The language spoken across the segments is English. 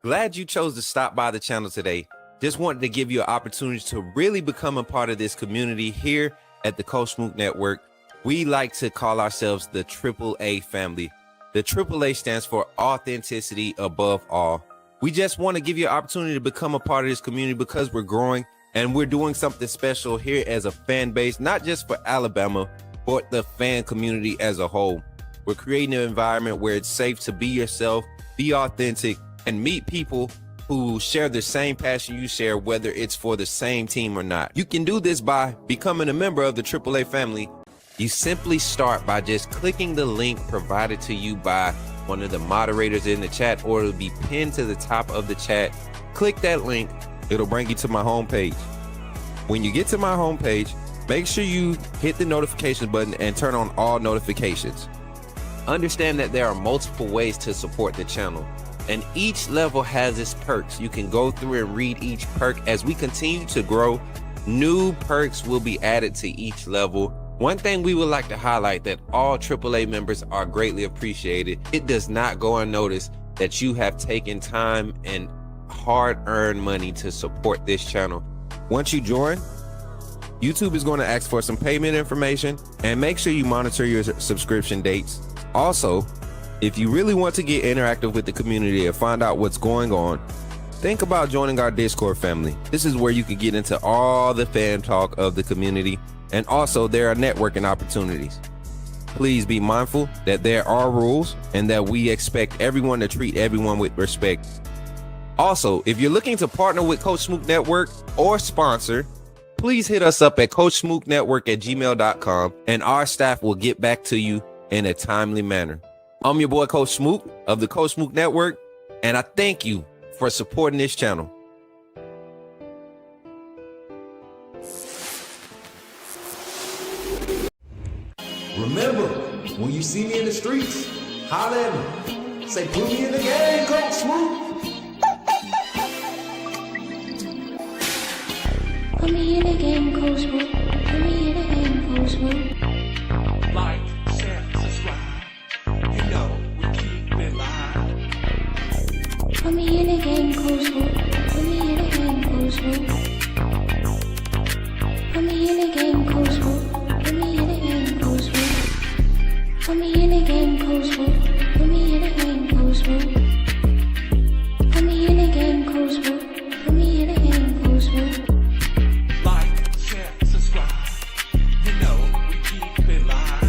Glad you chose to stop by the channel today. Just wanted to give you an opportunity to really become a part of this community here at the Coach Smook Network. We like to call ourselves the AAA family. The AAA stands for authenticity above all. We just want to give you an opportunity to become a part of this community because we're growing and we're doing something special here as a fan base, not just for Alabama, but the fan community as a whole. We're creating an environment where it's safe to be yourself, be authentic, and meet people who share the same passion you share, whether it's for the same team or not. You can do this by becoming a member of the AAA family. You simply start by just clicking the link provided to you by one of the moderators in the chat, or it'll be pinned to the top of the chat. Click that link, it'll bring you to my homepage. When you get to my homepage, make sure you hit the notification button and turn on all notifications. Understand that there are multiple ways to support the channel, and each level has its perks. You can go through and read each perk. As we continue to grow, new perks will be added to each level. One thing we would like to highlight that all AAA members are greatly appreciated. It does not go unnoticed that you have taken time and hard-earned money to support this channel. Once you join, YouTube is going to ask for some payment information, and make sure you monitor your subscription dates. Also, if you really want to get interactive with the community and find out what's going on, think about joining our Discord family. This is where you can get into all the fan talk of the community, and also there are networking opportunities. Please be mindful that there are rules and that we expect everyone to treat everyone with respect. Also, if you're looking to partner with Coach Smook Network or sponsor, please hit us up at coachsmooknetwork@gmail.com, and our staff will get back to you in a timely manner. I'm your boy, Coach Smook of the Coach Smook Network, and I thank you for supporting this channel. Remember, when you see me in the streets, holler at me. Say, put me in the game, Coach Smook. Put me in the game, Coach Smook. Put me in the game, Coach Smook. Like, share, subscribe. You know we keep it live. Put me in the game, Coach Smook. Put me in the game, Coach Smook. Put me in the game, Coach Smook. Put me in the game, Coach Smook. Put me in the game, Coach Smook. Put me in the game, Coach Smook. Put me in the game, Coach Smook. Put me in the game, Coach Smook. Like, share, subscribe. You know we keep it live.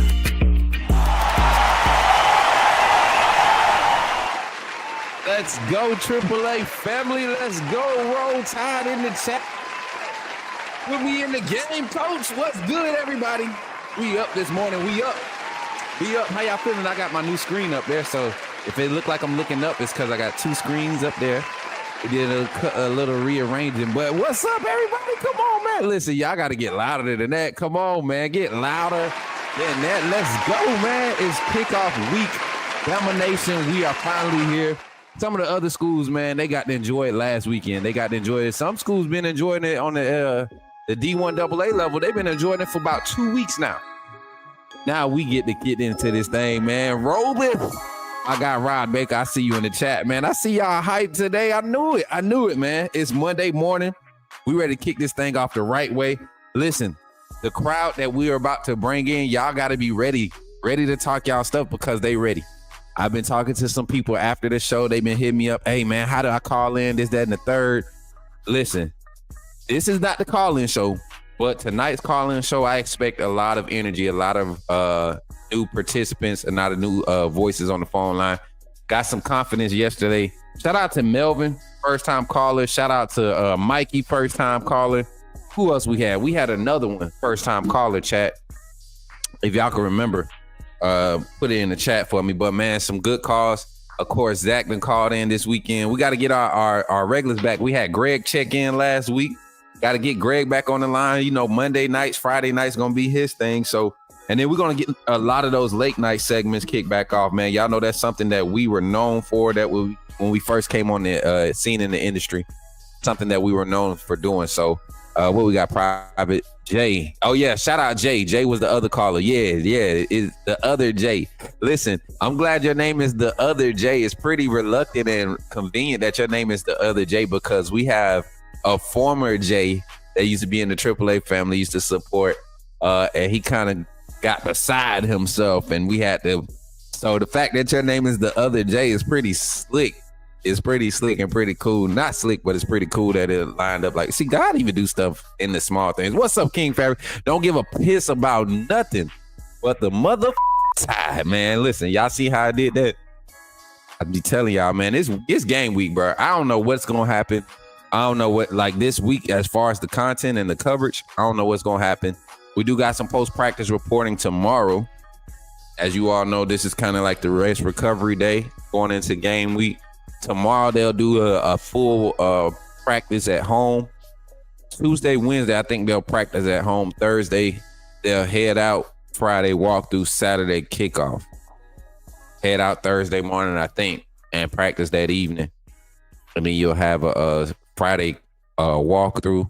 Let's go, AAA family. Let's go. Roll Tide in the chat. Put me in the game, Coach. What's good, everybody? We up this morning. We up. How y'all feeling? I got my new screen up there, so if it look like I'm looking up, it's because I got two screens up there. We did a little rearranging, but what's up, everybody? Come on, man. Listen, y'all got to get louder than that. Come on, man. Get louder than that. Let's go, man. It's kickoff week Bama Nation, we are finally here. Some of the other schools, man, they got to enjoy it last weekend. They got to enjoy it. Some schools been enjoying it on the D1 AA level. They've been enjoying it for about 2 weeks now. Now we get to get into this thing, man. Roll it. I got Rod Baker. I see you in the chat, man. I see y'all hyped today. I knew it, man. It's Monday morning. We ready to kick this thing off the right way. Listen, the crowd that we are about to bring in, y'all got to be ready to talk y'all stuff because they ready. I've been talking to some people after the show. They've been hitting me up. Hey, man, how do I call in? This, that, and the third. Listen, this is not the call-in show, but tonight's call-in show, I expect a lot of energy, a lot of new participants, a lot of new voices on the phone line. Got some confidence yesterday. Shout out to Melvin, first-time caller. Shout out to Mikey, first-time caller. Who else we had? We had another one, first-time caller, chat. If y'all can remember. Put it in the chat for me, but man, some good calls. Of course, Zach been called in this weekend. We got to get our regulars back. We had Greg check in last week. Got to get Greg back on the line. You know, Monday nights, Friday nights gonna be his thing. So, and then we're gonna get a lot of those late night segments kicked back off, man. Y'all know that's something that we were known for. That when we first came on the scene in the industry, something that we were known for doing. So. What we got? Private Jay. Oh yeah, shout out Jay. Jay was the other caller. Yeah, it's the other Jay. Listen, I'm glad your name is the other Jay. It's pretty reluctant and convenient that your name is the other Jay because we have a former Jay that used to be in the AAA family, used to support, and he kind of got beside himself, and we had to. So the fact that your name is the other Jay is pretty slick. It's pretty slick and pretty cool. Not slick, but it's pretty cool that it lined up. Like, see, God even do stuff in the small things. What's up, King Fabric? Don't give a piss about nothing but the mother tie, man. Listen, y'all see how I did that? I be telling y'all, man, it's game week, bro. I don't know what's going to happen. I don't know what, like this week, as far as the content and the coverage, I don't know what's going to happen. We do got some post-practice reporting tomorrow. As you all know, this is kind of like the rest recovery day going into game week. Tomorrow they'll do a full practice at home. Tuesday, Wednesday, I think they'll practice at home. Thursday, they'll head out. Friday, walkthrough. Saturday, kickoff. Head out Thursday morning, I think, and practice that evening. And then you'll have a Friday walkthrough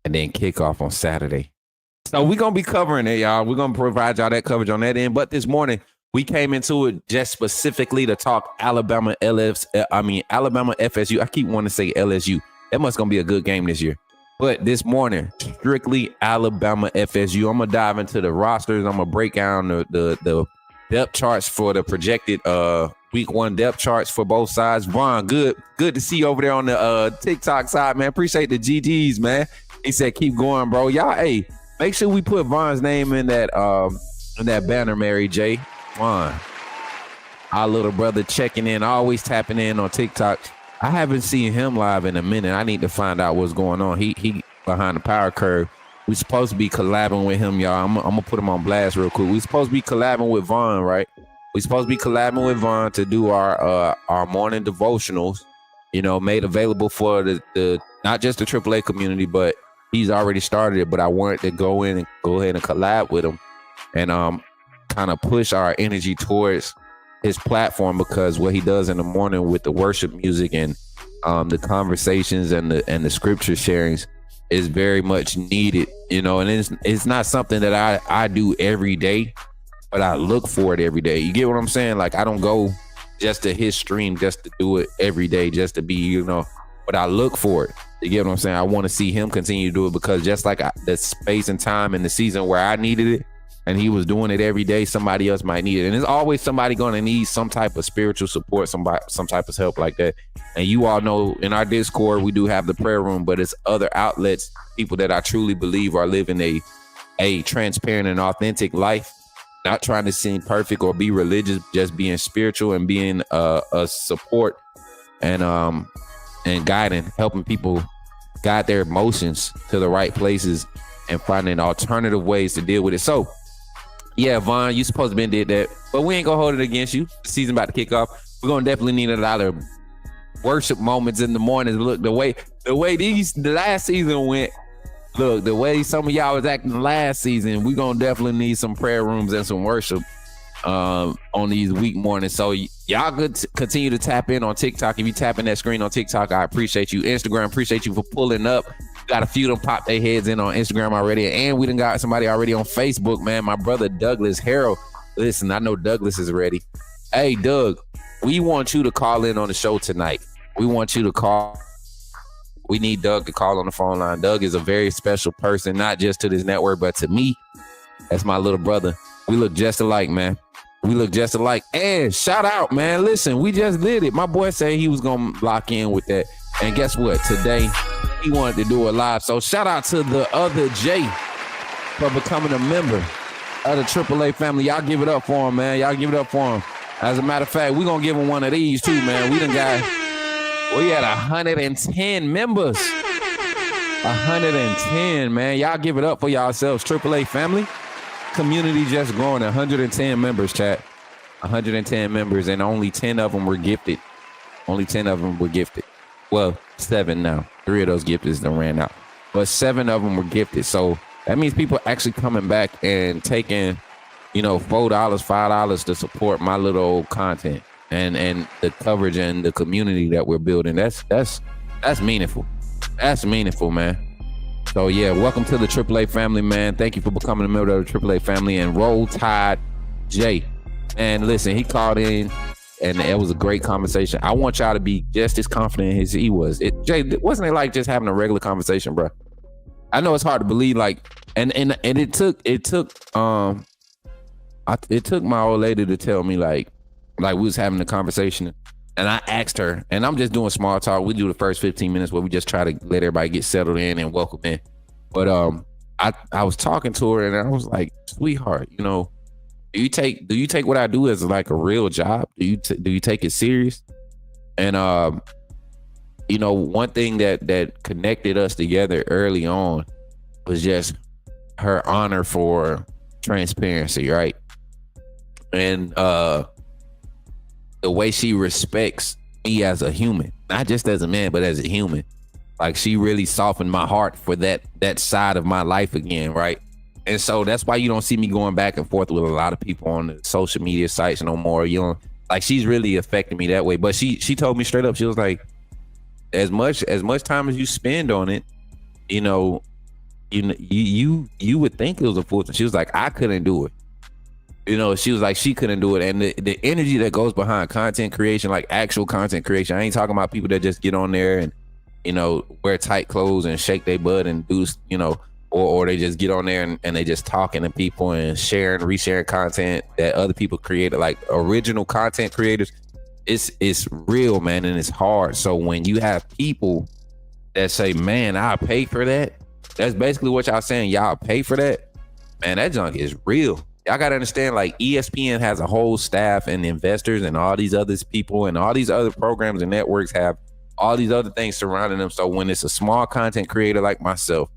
and then kickoff on Saturday. So we're going to be covering it, y'all. We're going to provide y'all that coverage on that end. But this morning, we came into it just specifically to talk Alabama FSU. I keep wanting to say LSU. That must gonna be a good game this year. But this morning, strictly Alabama FSU. I'm gonna dive into the rosters. I'm gonna break down the depth charts for the projected week 1 depth charts for both sides. Vaughn, good to see you over there on the TikTok side, man. Appreciate the GGs, man. He said, keep going, bro. Y'all, hey, make sure we put Vaughn's name in that banner, Mary J. Vaughn, our little brother checking in, always tapping in on TikTok. I haven't seen him live in a minute. I need to find out what's going on. He behind the power curve. We supposed to be collabing with him, y'all. I'm gonna put him on blast real quick. We supposed to be collabing with Vaughn, right? We supposed to be collabing with Vaughn to do our morning devotionals. You know, made available for the not just the AAA community, but he's already started it. But I wanted to go in and go ahead and collab with him, and kind of push our energy towards his platform because what he does in the morning with the worship music and the conversations and the scripture sharings is very much needed, you know, and it's not something that I do every day, but I look for it every day. You get what I'm saying? Like, I don't go just to his stream just to do it every day, just to be, you know, but I look for it. You get what I'm saying? I want to see him continue to do it because just like the space and time in the season where I needed it, and he was doing it every day, somebody else might need it. And there's always somebody going to need some type of spiritual support, some type of help like that. And you all know in our Discord, we do have the prayer room, but it's other outlets, people that I truly believe are living a transparent and authentic life, not trying to seem perfect or be religious, just being spiritual and being a support and guiding, helping people guide their emotions to the right places and finding alternative ways to deal with it. So, yeah, Vaughn, you supposed to been did that, but we ain't gonna hold it against you. The season about to kick off. We're gonna definitely need a lot of worship moments in the morning. Look, the way the last season went. Look, the way some of y'all was acting last season, we're gonna definitely need some prayer rooms and some worship on these week mornings. So y'all could continue to tap in on TikTok. If you tap in that screen on TikTok, I appreciate you. Instagram, appreciate you for pulling up. Got a few of them pop their heads in on Instagram already. And we done got somebody already on Facebook, man. My brother Douglas Harrell. Listen, I know Douglas is ready. Hey, Doug, we want you to call in on the show tonight. We want you to call. We need Doug to call on the phone line. Doug is a very special person, not just to this network, but to me. That's my little brother. We look just alike, man. We look just alike. And shout out, man. Listen, we just did it. My boy said he was going to lock in with that. And guess what? Today, he wanted to do it live. So shout out to the other Jay for becoming a member of the AAA family. Y'all give it up for him, man. Y'all give it up for him. As a matter of fact, we're going to give him one of these too, man. We had 110 members. 110, man. Y'all give it up for yourselves. AAA family. Community just growing. 110 members, chat. 110 members, and only 10 of them were gifted. Only 10 of them were gifted. Well, 7 now. 3 of those gifts done ran out. But 7 of them were gifted. So that means people actually coming back and taking, $4, $5 to support my little old content and the coverage and the community that we're building. That's meaningful. That's meaningful, man. So yeah, welcome to the AAA family, man. Thank you for becoming a member of the AAA family. And Roll Tide Jay, and listen, he called in, and it was a great conversation. I want y'all to be just as confident as he was. Jay, wasn't it like just having a regular conversation, bro? I know it's hard to believe, and it took my old lady to tell me like we was having a conversation. And I asked her, and I'm just doing small talk. We do the first 15 minutes where we just try to let everybody get settled in and welcome in. But I was talking to her, and I was like, sweetheart, do you take what I do as like a real job? Do you take it serious? And one thing that connected us together early on was just her honor for transparency, right? And the way she respects me as a human, not just as a man, but as a human. Like, she really softened my heart for that side of my life again, right? And so that's why you don't see me going back and forth with a lot of people on the social media sites no more. She's really affecting me that way. But she told me straight up, she was like, as much time as you spend on it, you would think it was a full time. She was like, I couldn't do it. She was like, she couldn't do it. And the energy that goes behind content creation, like actual content creation, I ain't talking about people that just get on there and, wear tight clothes and shake their butt and do, or they just get on there and they just talking to people and resharing content that other people created, like original content creators. It's real, man, and it's hard. So when you have people that say, man, I'll pay for that, that's basically what y'all saying. Y'all pay for that, man, that junk is real. Y'all got to understand, like, ESPN has a whole staff and investors and all these other people and all these other programs and networks have all these other things surrounding them. So when it's a small content creator like myself,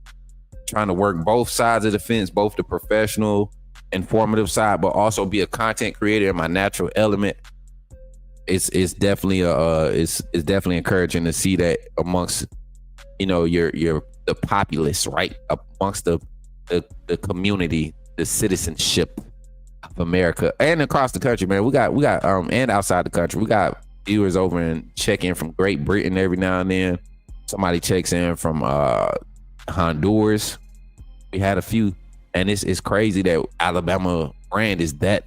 trying to work both sides of the fence, both the professional, informative side, but also be a content creator in my natural element, it's definitely it's definitely encouraging to see that amongst, the populace, right? Amongst the community, the citizenship of America and across the country, man. We got and outside the country. We got viewers over and check in from Great Britain every now and then. Somebody checks in from Honduras. We had a few, and it's crazy that Alabama brand is that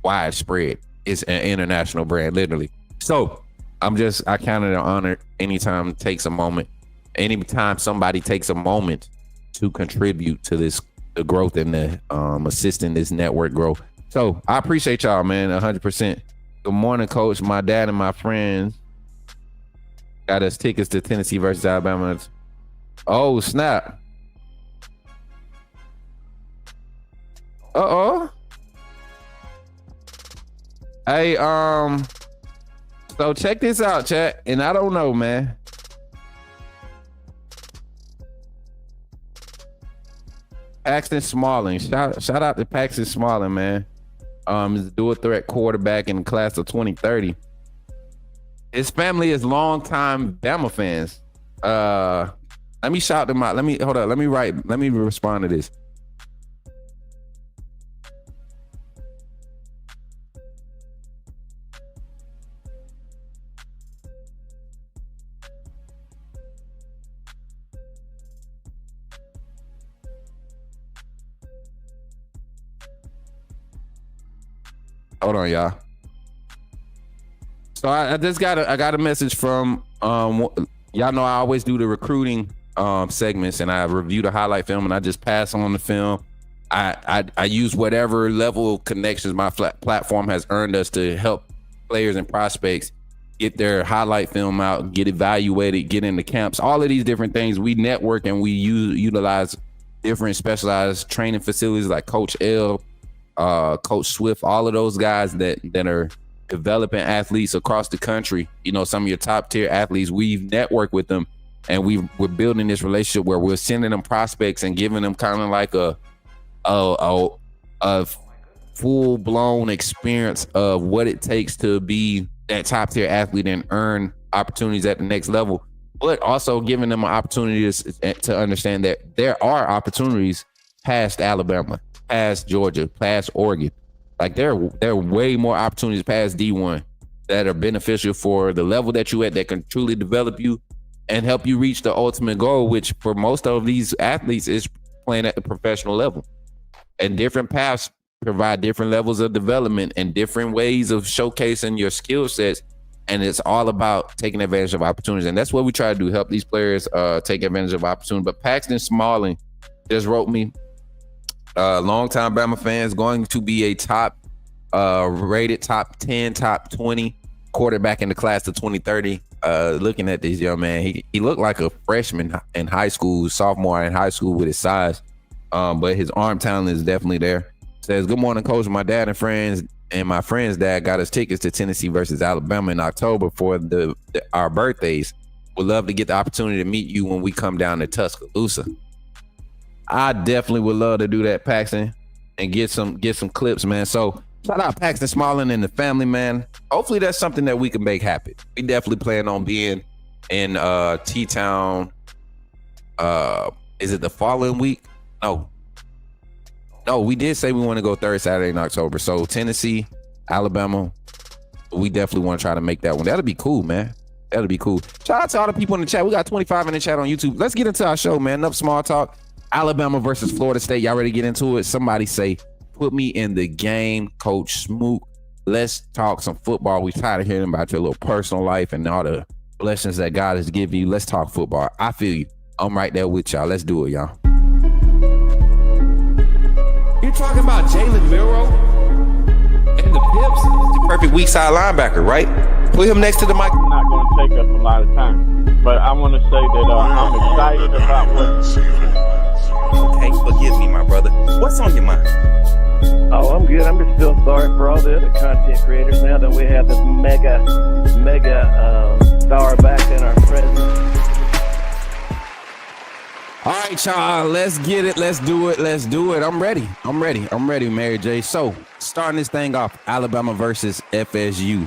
widespread. It's an international brand, literally. So I count it an honor anytime somebody takes a moment to contribute to the growth and the assisting this network growth. So I appreciate y'all, man, 100%. Good morning, Coach. My dad and my friends got us tickets to Tennessee versus Alabama. Oh, snap. Hey, so check this out, chat. And I don't know, man. Paxton Smalling. Shout out to Paxton Smalling, man. He's a dual threat quarterback in the class of 2030. His family is longtime Bama fans. Let me shout them out. Let me respond to this. Hold on, y'all. So I just got a message from y'all know I always do the recruiting segments, and I review the highlight film, and I just pass on the film. I use whatever level of connections my platform has earned us to help players and prospects get their highlight film out, get evaluated, get into camps, all of these different things. We network and we utilize different specialized training facilities like Coach L, Coach Swift, all of those guys that are developing athletes across the country. You know, some of your top tier athletes, we've networked with them, and we're building this relationship where we're sending them prospects and giving them kind of like a full blown experience of what it takes to be that top tier athlete and earn opportunities at the next level, but also giving them an opportunity to understand that there are opportunities past Alabama, past Georgia, past Oregon. Like there are way more opportunities past D1 that are beneficial for the level that you at, that can truly develop you and help you reach the ultimate goal, which for most of these athletes is playing at the professional level. And different paths provide different levels of development and different ways of showcasing your skill sets. And it's all about taking advantage of opportunities. And that's what we try to do, help these players take advantage of opportunity. But Paxton Smalling just wrote me, longtime Bama fans, going to be a top rated top 10, top 20 quarterback in the class of 2030. Looking at this young man, he looked like a freshman in high school, sophomore in high school with his size. But his arm talent is definitely there. Says, good morning, coach. My dad and my friend's dad got us tickets to Tennessee versus Alabama in October for our birthdays. Would love to get the opportunity to meet you when we come down to Tuscaloosa. I definitely would love to do that, Paxton, and get some clips, man. So shout out Paxton Smalling and the family, man. Hopefully that's something that we can make happen. We definitely plan on being in T-Town. Is it the following week? No, we did say we want to go third Saturday in October. So Tennessee, Alabama, we definitely want to try to make that one. That'll be cool, man. That'll be cool. Shout out to all the people in the chat. We got 25 in the chat on YouTube. Let's get into our show, man. Enough small talk. Alabama versus Florida State. Y'all ready to get into it? Somebody say, put me in the game, Coach Smook. Let's talk some football. We tired of hearing about your little personal life and all the blessings that God has given you. Let's talk football. I feel you. I'm right there with y'all. Let's do it, y'all. You talking about Jalen Milroe and the Pips? The perfect weak side linebacker, right? Put him next to the mic. Not going to take us a lot of time, but I want to say that I'm excited about what. Okay, forgive me, my brother. What's on your mind? Oh, I'm good. I'm just still sorry for all the other content creators now that we have this mega star back in our presence. All right, y'all, let's get it. Let's do it. I'm ready, Mary J. So, starting this thing off, Alabama versus FSU.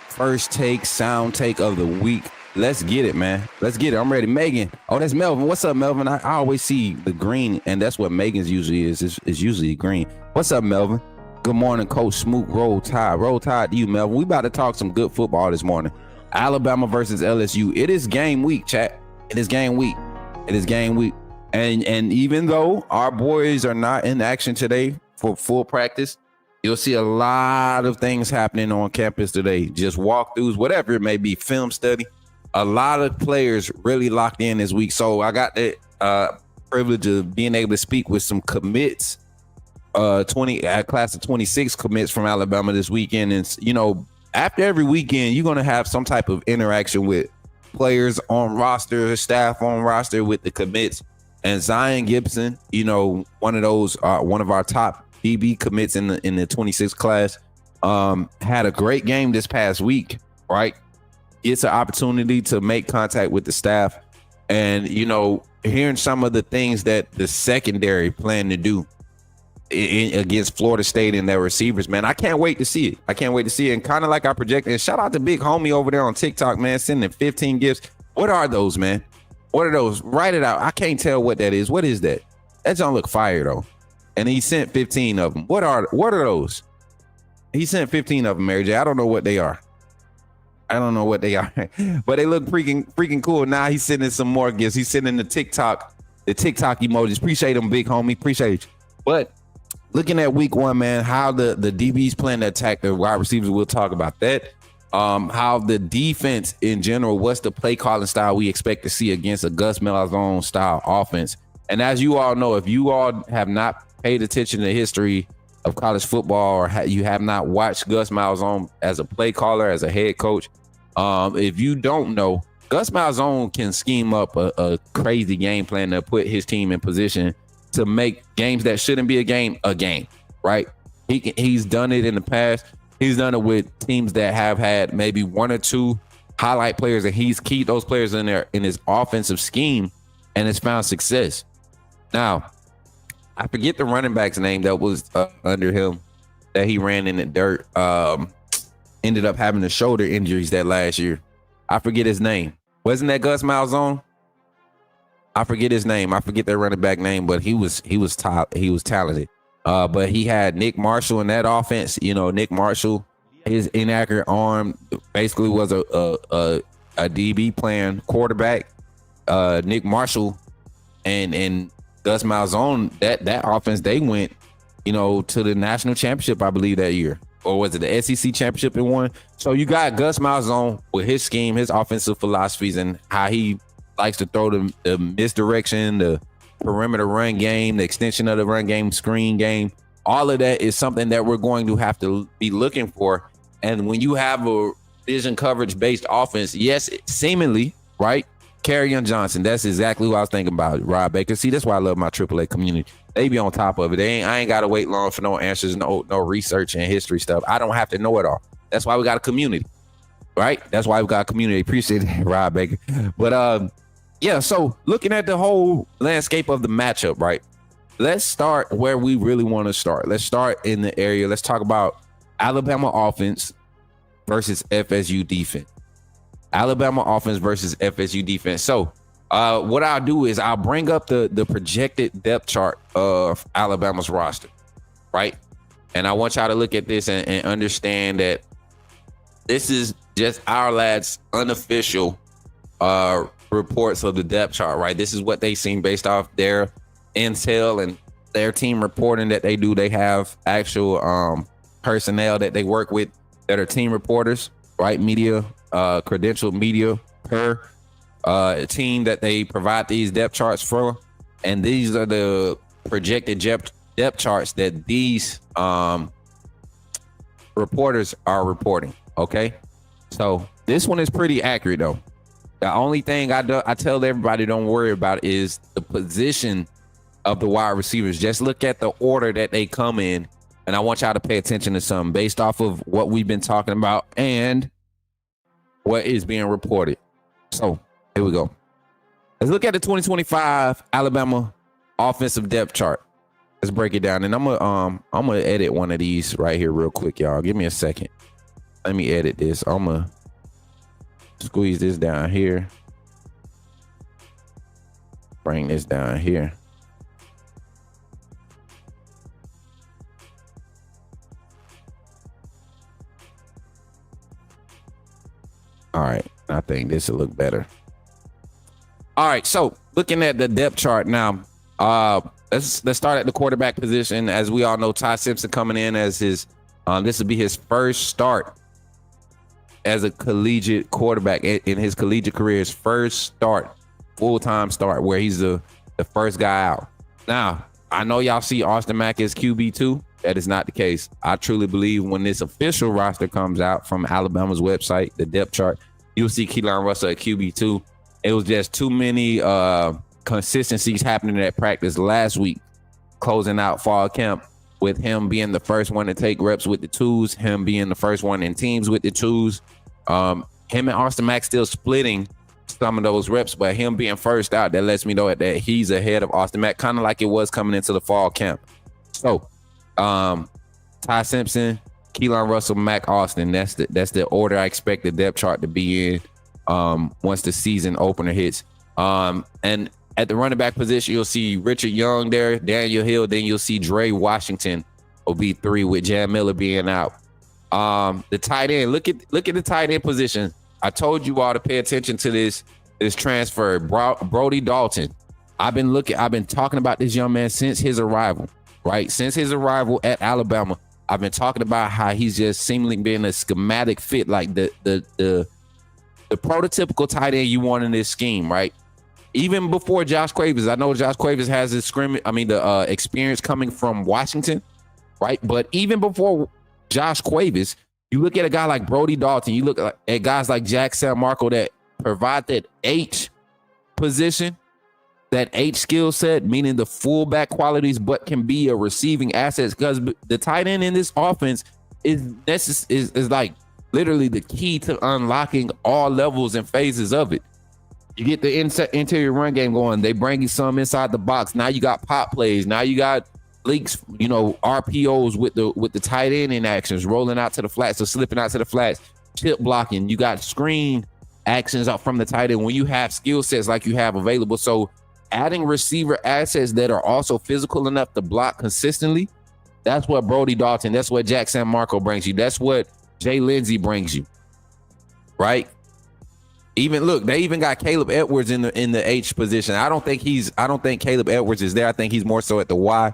First take, sound take of the week. Let's get it, man. Let's get it. I'm ready. Megan. Oh, that's Melvin. What's up, Melvin? I always see the green, and that's what Megan's usually is usually green. What's up, Melvin? Good morning, Coach Smook. Roll Tide. Roll Tide to you, Melvin. We about to talk some good football this morning. Alabama versus LSU. It is game week, chat. It is game week. And even though our boys are not in action today for full practice, you'll see a lot of things happening on campus today. Just walkthroughs, whatever it may be, film study. A lot of players really locked in this week. So I got the privilege of being able to speak with some commits, class of 26 commits from Alabama this weekend. And, you know, after every weekend, you're going to have some type of interaction with players on roster, staff on roster with the commits. And Zion Gibson, you know, one of our top DB commits in the 26 class, had a great game this past week, right? It's an opportunity to make contact with the staff, and, you know, hearing some of the things that the secondary plan to do against Florida State and their receivers, man. I can't wait to see it. And kind of like I projected, and shout out to Big Homie over there on TikTok, man, sending 15 gifts. What are those, man? What are those? Write it out. I can't tell what that is. What is that? That don't look fire, though. And he sent 15 of them. What are those? He sent 15 of them, Mary J. I don't know what they are. But they look freaking cool. Now he's sending some more gifts. He's sending the TikTok emojis. Appreciate them, Big Homie. Appreciate you. But looking at week 1, man, how the DBs playing to attack the wide receivers, we'll talk about that. How the defense in general, what's the play calling style we expect to see against a Gus Malzahn style offense. And as you all know, if you all have not paid attention to the history of college football, or you have not watched Gus Malzahn as a play caller, as a head coach, if you don't know, Gus Malzahn can scheme up a crazy game plan to put his team in position to make games that shouldn't be a game, right? He's done it in the past. He's done it with teams that have had maybe 1 or 2 highlight players, and he's keyed those players in his offensive scheme and has found success. Now, I forget the running back's name that was under him that he ran in the dirt. Ended up having the shoulder injuries that last year. I forget his name. Wasn't that Gus Malzahn? I forget his name. I forget their running back name, but he was talented. But he had Nick Marshall in that offense. You know, Nick Marshall, his inaccurate arm basically was a DB playing quarterback. Nick Marshall and Gus Malzahn, that offense, they went, you know, to the national championship, I believe, that year. Or was it the SEC championship in one? So you got Gus Malzahn with his scheme, his offensive philosophies, and how he likes to throw the misdirection, the perimeter run game, the extension of the run game, screen game. All of that is something that we're going to have to be looking for. And when you have a vision coverage based offense, yes, seemingly, right? Kerryon Johnson, that's exactly what I was thinking about. Rob Baker. See, that's why I love my AAA community. They be on top of it. I ain't got to wait long for no answers, no research and history stuff. I don't have to know it all. That's why we got a community, right? That's why we got a community. Appreciate it, Rob Baker. But yeah, so looking at the whole landscape of the matchup, right? Let's start where we really want to start. Let's start in the area. Let's talk about Alabama offense versus FSU defense. Alabama offense versus FSU defense. So what I'll do is I'll bring up the projected depth chart of Alabama's roster, right? And I want y'all to look at this and understand that this is just our lads' unofficial reports of the depth chart, right? This is what they seen based off their intel and their team reporting that they do. They have actual personnel that they work with that are team reporters, right? Media, credentialed media per team that they provide these depth charts for. And these are the projected depth charts that these reporters are reporting, okay? So this one is pretty accurate, though. The only thing I tell everybody don't worry about is the position of the wide receivers. Just look at the order that they come in, and I want y'all to pay attention to something based off of what we've been talking about and what is being reported. So here we go. Let's look at the 2025 Alabama offensive depth chart. Let's break it down, and I'm gonna edit one of these right here real quick, y'all. Give me a second. Let me edit this. I'm gonna squeeze this down here. Bring this down here. All right, I think this will look better. All right, so looking at the depth chart now, let's start at the quarterback position. As we all know, Ty Simpson coming in as his this will be his first start as a collegiate quarterback in his collegiate career. His first start, full-time start, where he's the first guy out. Now, I know y'all see Austin Mack as QB2. That is not the case. I truly believe when this official roster comes out from Alabama's website, the depth chart, you'll see Keelan Russell at QB2. It was just too many consistencies happening at practice last week, closing out fall camp with him being the first one to take reps with the twos, him being the first one in teams with the twos, him and Austin Mack still splitting some of those reps, but him being first out, that lets me know that he's ahead of Austin Mack, kind of like it was coming into the fall camp. So Ty Simpson, Keelan Russell, Mack Austin, that's the order I expect the depth chart to be in once the season opener hits. And at the running back position, you'll see Richard Young there, Daniel Hill, then you'll see Dre Washington will be 3 with Jam Miller being out. The tight end, look at the tight end position. I told you all to pay attention to this transfer, Brody Dalton. I've been talking about this young man since his arrival. right? Since his arrival at Alabama, I've been talking about how he's just seemingly been a schematic fit, like the prototypical tight end you want in this scheme, right? Even before Josh Cuevas, I know Josh Cuevas has his experience coming from Washington, right? But even before Josh Cuevas, you look at a guy like Brody Dalton, you look at guys like Jack San Marco that provide that H position, that H skill set, meaning the fullback qualities, but can be a receiving asset, because the tight end in this offense is like literally the key to unlocking all levels and phases of it. You get the interior run game going. They bring you some inside the box. Now you got pop plays. Now you got leaks, RPOs with the tight end in actions, rolling out to the flats or slipping out to the flats, chip blocking. You got screen actions out from the tight end when you have skill sets like you have available. So adding receiver assets that are also physical enough to block consistently, that's what Brody Dalton, that's what Jack San Marco brings you. That's what Jay Lindsey brings you, right? They even got Caleb Edwards in the H position. I don't think Caleb Edwards is there. I think he's more so at the Y,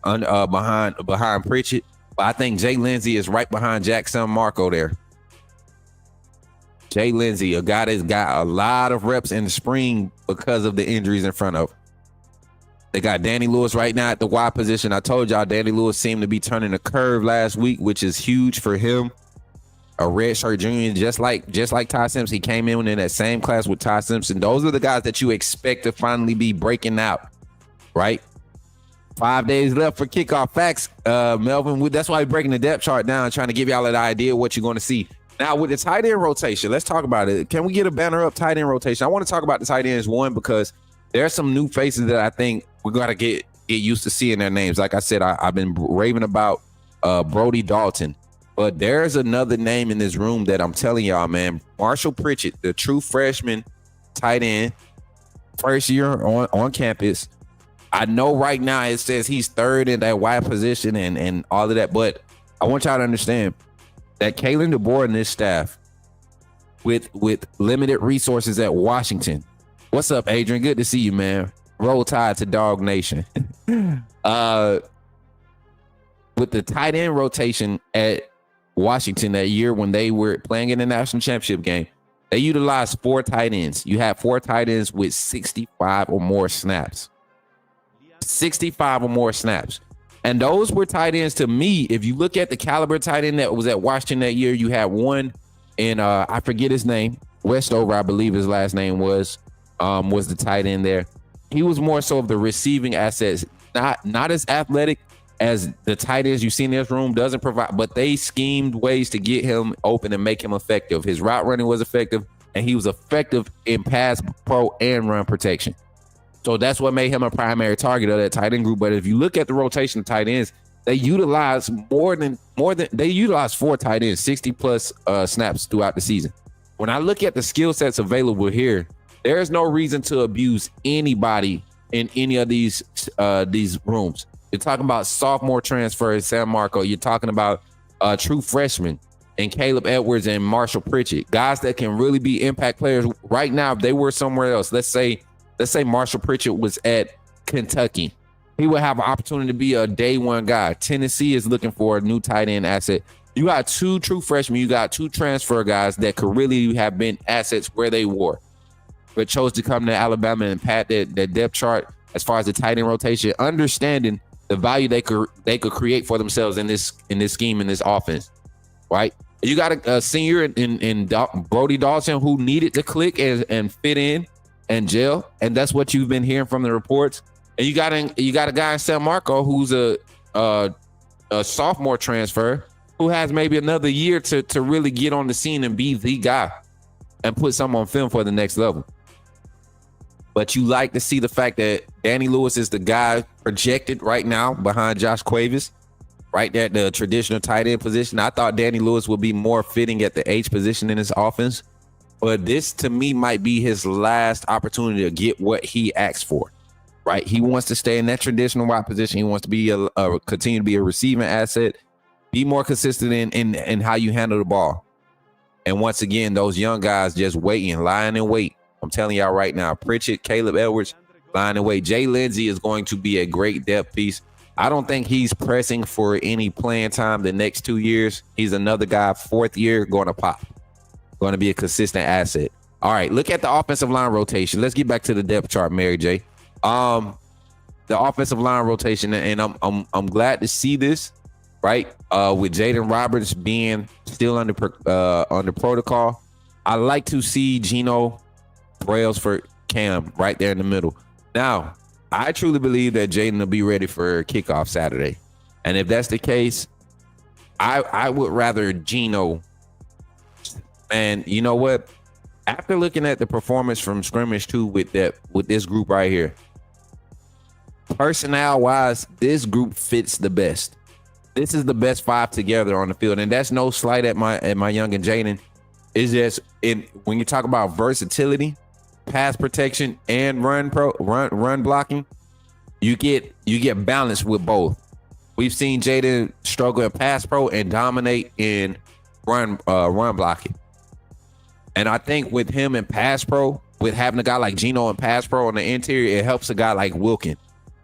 behind Pritchett. But I think Jay Lindsey is right behind Jack San Marco there. Jay Lindsey, a guy that's got a lot of reps in the spring because of the injuries in front of him. They got Danny Lewis right now at the Y position. I told y'all Danny Lewis seemed to be turning a curve last week, which is huge for him. A redshirt junior, just like Ty Simpson. He came in that same class with Ty Simpson. Those are the guys that you expect to finally be breaking out, right? 5 days left for kickoff. Facts, Melvin. That's why we're breaking the depth chart down, trying to give y'all an idea of what you're going to see. Now, with the tight end rotation, let's talk about it. Can we get a banner up tight end rotation? I want to talk about the tight ends, one, because there are some new faces that I think we're going to get used to seeing their names. Like I said, I've been raving about Brody Dalton. But there's another name in this room that I'm telling y'all, man. Marshall Pritchett, the true freshman tight end, first year on campus. I know right now it says he's third in that wide position and all of that, but I want y'all to understand that Kalen DeBoer and this staff, with limited resources at Washington. What's up, Adrian? Good to see you, man. Roll Tide to Dog Nation. With the tight end rotation at Washington that year when they were playing in the national championship game, they utilized 4 tight ends. You have 4 tight ends with 65 or more snaps. 65 or more snaps. And those were tight ends to me. If you look at the caliber tight end that was at Washington that year, you had one in, I forget his name, Westover, I believe his last name was the tight end there. He was more so of the receiving assets, not as athletic as the tight ends you see in this room doesn't provide, but they schemed ways to get him open and make him effective. His route running was effective, and he was effective in pass pro and run protection. So that's what made him a primary target of that tight end group. But if you look at the rotation of tight ends, they utilize they utilize 4 tight ends, 60 plus snaps throughout the season. When I look at the skill sets available here, there's no reason to abuse anybody in any of these rooms. You're talking about sophomore transfer in San Marco. You're talking about true freshmen and Caleb Edwards and Marshall Pritchett, guys that can really be impact players right now. If they were somewhere else, let's say Marshall Pritchett was at Kentucky, he would have an opportunity to be a day one guy. Tennessee is looking for a new tight end asset. You got 2 true freshmen. You got 2 transfer guys that could really have been assets where they were, but chose to come to Alabama and pad that depth chart as far as the tight end rotation, understanding the value they could create for themselves in this scheme, in this offense, right? You got a senior in Brody Dalton who needed to click and fit in and gel, and that's what you've been hearing from the reports. And you got a guy in San Marco who's a sophomore transfer who has maybe another year to really get on the scene and be the guy and put something on film for the next level. But you like to see the fact that Danny Lewis is the guy projected right now behind Josh Cuevas, right there at the traditional tight end position. I thought Danny Lewis would be more fitting at the H position in his offense, but this to me might be his last opportunity to get what he asked for, right? He wants to stay in that traditional wide position. He wants to be continue to be a receiving asset, be more consistent in how you handle the ball. And once again, those young guys just lying in wait. I'm telling y'all right now, Pritchett, Caleb Edwards, lying in wait. Jay Lindsey is going to be a great depth piece. I don't think he's pressing for any playing time the next 2 years. He's another guy, 4th year, going to pop. Going to be a consistent asset. All right, look at the offensive line rotation. Let's get back to the depth chart, Mary J. The offensive line rotation, and I'm glad to see this, right? With Jaden Roberts being still under protocol. I like to see Geno, Brailsford, Cam right there in the middle. Now, I truly believe that Jaden will be ready for kickoff Saturday. And if that's the case, I would rather Geno. And you know what? After looking at the performance from scrimmage 2 with this group right here, personnel-wise, this group fits the best. This is the best 5 together on the field. And that's no slight at my young and Jaden. It's just when you talk about versatility, pass protection, and run blocking, you get balance with both. We've seen Jaden struggle in pass pro and dominate in run blocking. And I think with him in pass pro, with having a guy like Geno in pass pro on the interior, it helps a guy like Wilkin.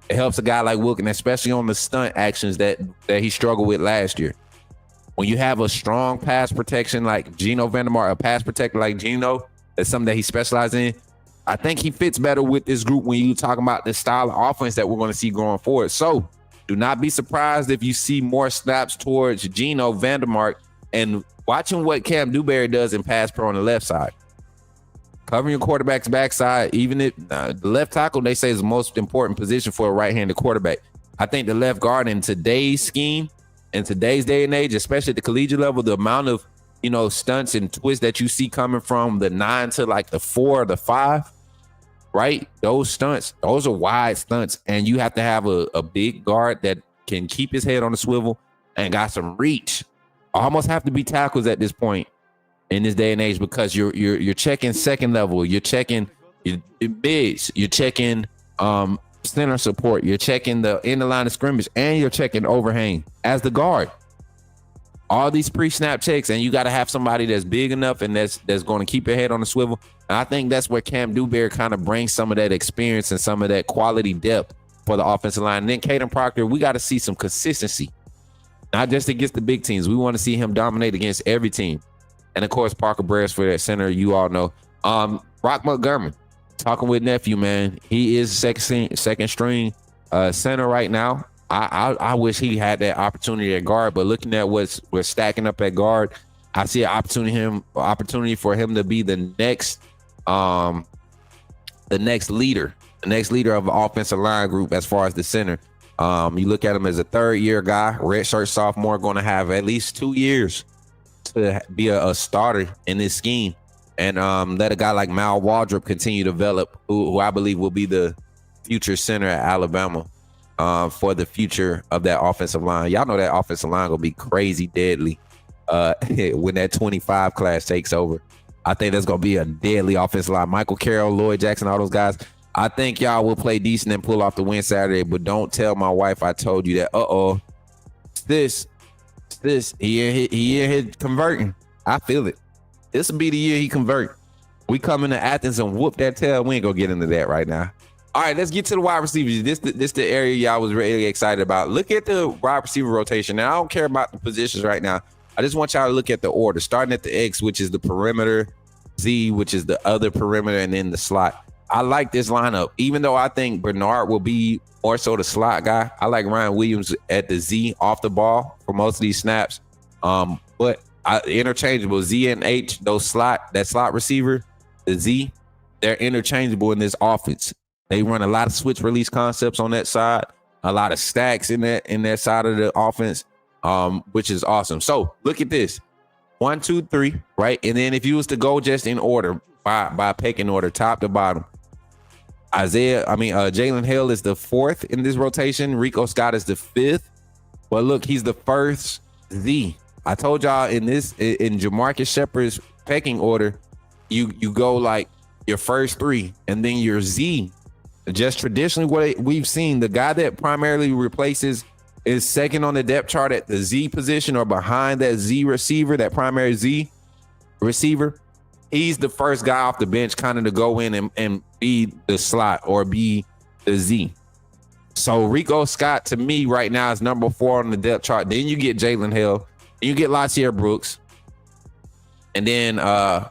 It helps a guy like Wilkin, especially on the stunt actions that he struggled with last year. When you have a strong pass protection like Geno Vandermark, a pass protector like Geno, that's something that he specializes in. I think he fits better with this group when you talk about the style of offense that we're going to see going forward. So do not be surprised if you see more snaps towards Geno Vandermark and watching what Cam Dewberry does in pass pro on the left side. Covering your quarterback's backside, even if the left tackle, they say, is the most important position for a right-handed quarterback. I think the left guard in today's scheme, in today's day and age, especially at the collegiate level, the amount of stunts and twists that you see coming from the 9 to like the 4 or the 5, right? Those stunts, those are wide stunts, and you have to have a big guard that can keep his head on the swivel and got some reach. Almost have to be tackles at this point in this day and age, because you're checking second level, you're checking your bigs, you're checking center support, you're checking the in the line of scrimmage, and you're checking overhang as the guard. All these pre-snap checks, and you got to have somebody that's big enough and that's going to keep your head on the swivel. And I think that's where Cam Dewberry kind of brings some of that experience and some of that quality depth for the offensive line. And then Caden Proctor, we got to see some consistency, not just against the big teams. We want to see him dominate against every team. And of course, Parker Brailsford at center, you all know. Brock Montgomery, talking with nephew, man. He is second string center right now. I wish he had that opportunity at guard, but looking at what we're stacking up at guard, I see an opportunity for him to be the next leader of the offensive line group as far as the center. You look at him as a 3rd-year guy, redshirt sophomore, going to have at least 2 years to be a starter in this scheme, and let a guy like Mal Waldrop continue to develop, who I believe will be the future center at Alabama. For the future of that offensive line. Y'all know that offensive line gonna be crazy deadly when that 25 class takes over. I think that's gonna be a deadly offensive line. Michael Carroll, Lloyd Jackson, all those guys. I think y'all will play decent and pull off the win Saturday, but don't tell my wife I told you that. This he in here converting. I feel it. This will be the year he convert. We come into Athens and whoop that tail. We ain't gonna get into that right now. All right, let's get to the wide receivers. This the area y'all was really excited about. Look at the wide receiver rotation. Now, I don't care about the positions right now. I just want y'all to look at the order, starting at the X, which is the perimeter, Z, which is the other perimeter, and then the slot. I like this lineup, even though I think Bernard will be more so the slot guy. I like Ryan Williams at the Z off the ball for most of these snaps. But interchangeable Z and H, that slot receiver, the Z, they're interchangeable in this offense. They run a lot of switch release concepts on that side, a lot of stacks in that side of the offense, which is awesome. So look at this. 1, 2, 3, right? And then if you was to go just in order, by pecking order, top to bottom, Jalen Hill is the 4th in this rotation. Rico Scott is the 5th. But look, he's the first Z. I told y'all in Jamarcus Shepard's pecking order, you go like your first 3 and then your Z. Just traditionally what we've seen, the guy that primarily replaces is second on the depth chart at the Z position or behind that Z receiver, that primary Z receiver. He's the first guy off the bench kind of to go in and be the slot or be the Z. So Rico Scott to me right now is number 4 on the depth chart. Then you get Jalen Hill, then you get Latier Brooks, and then I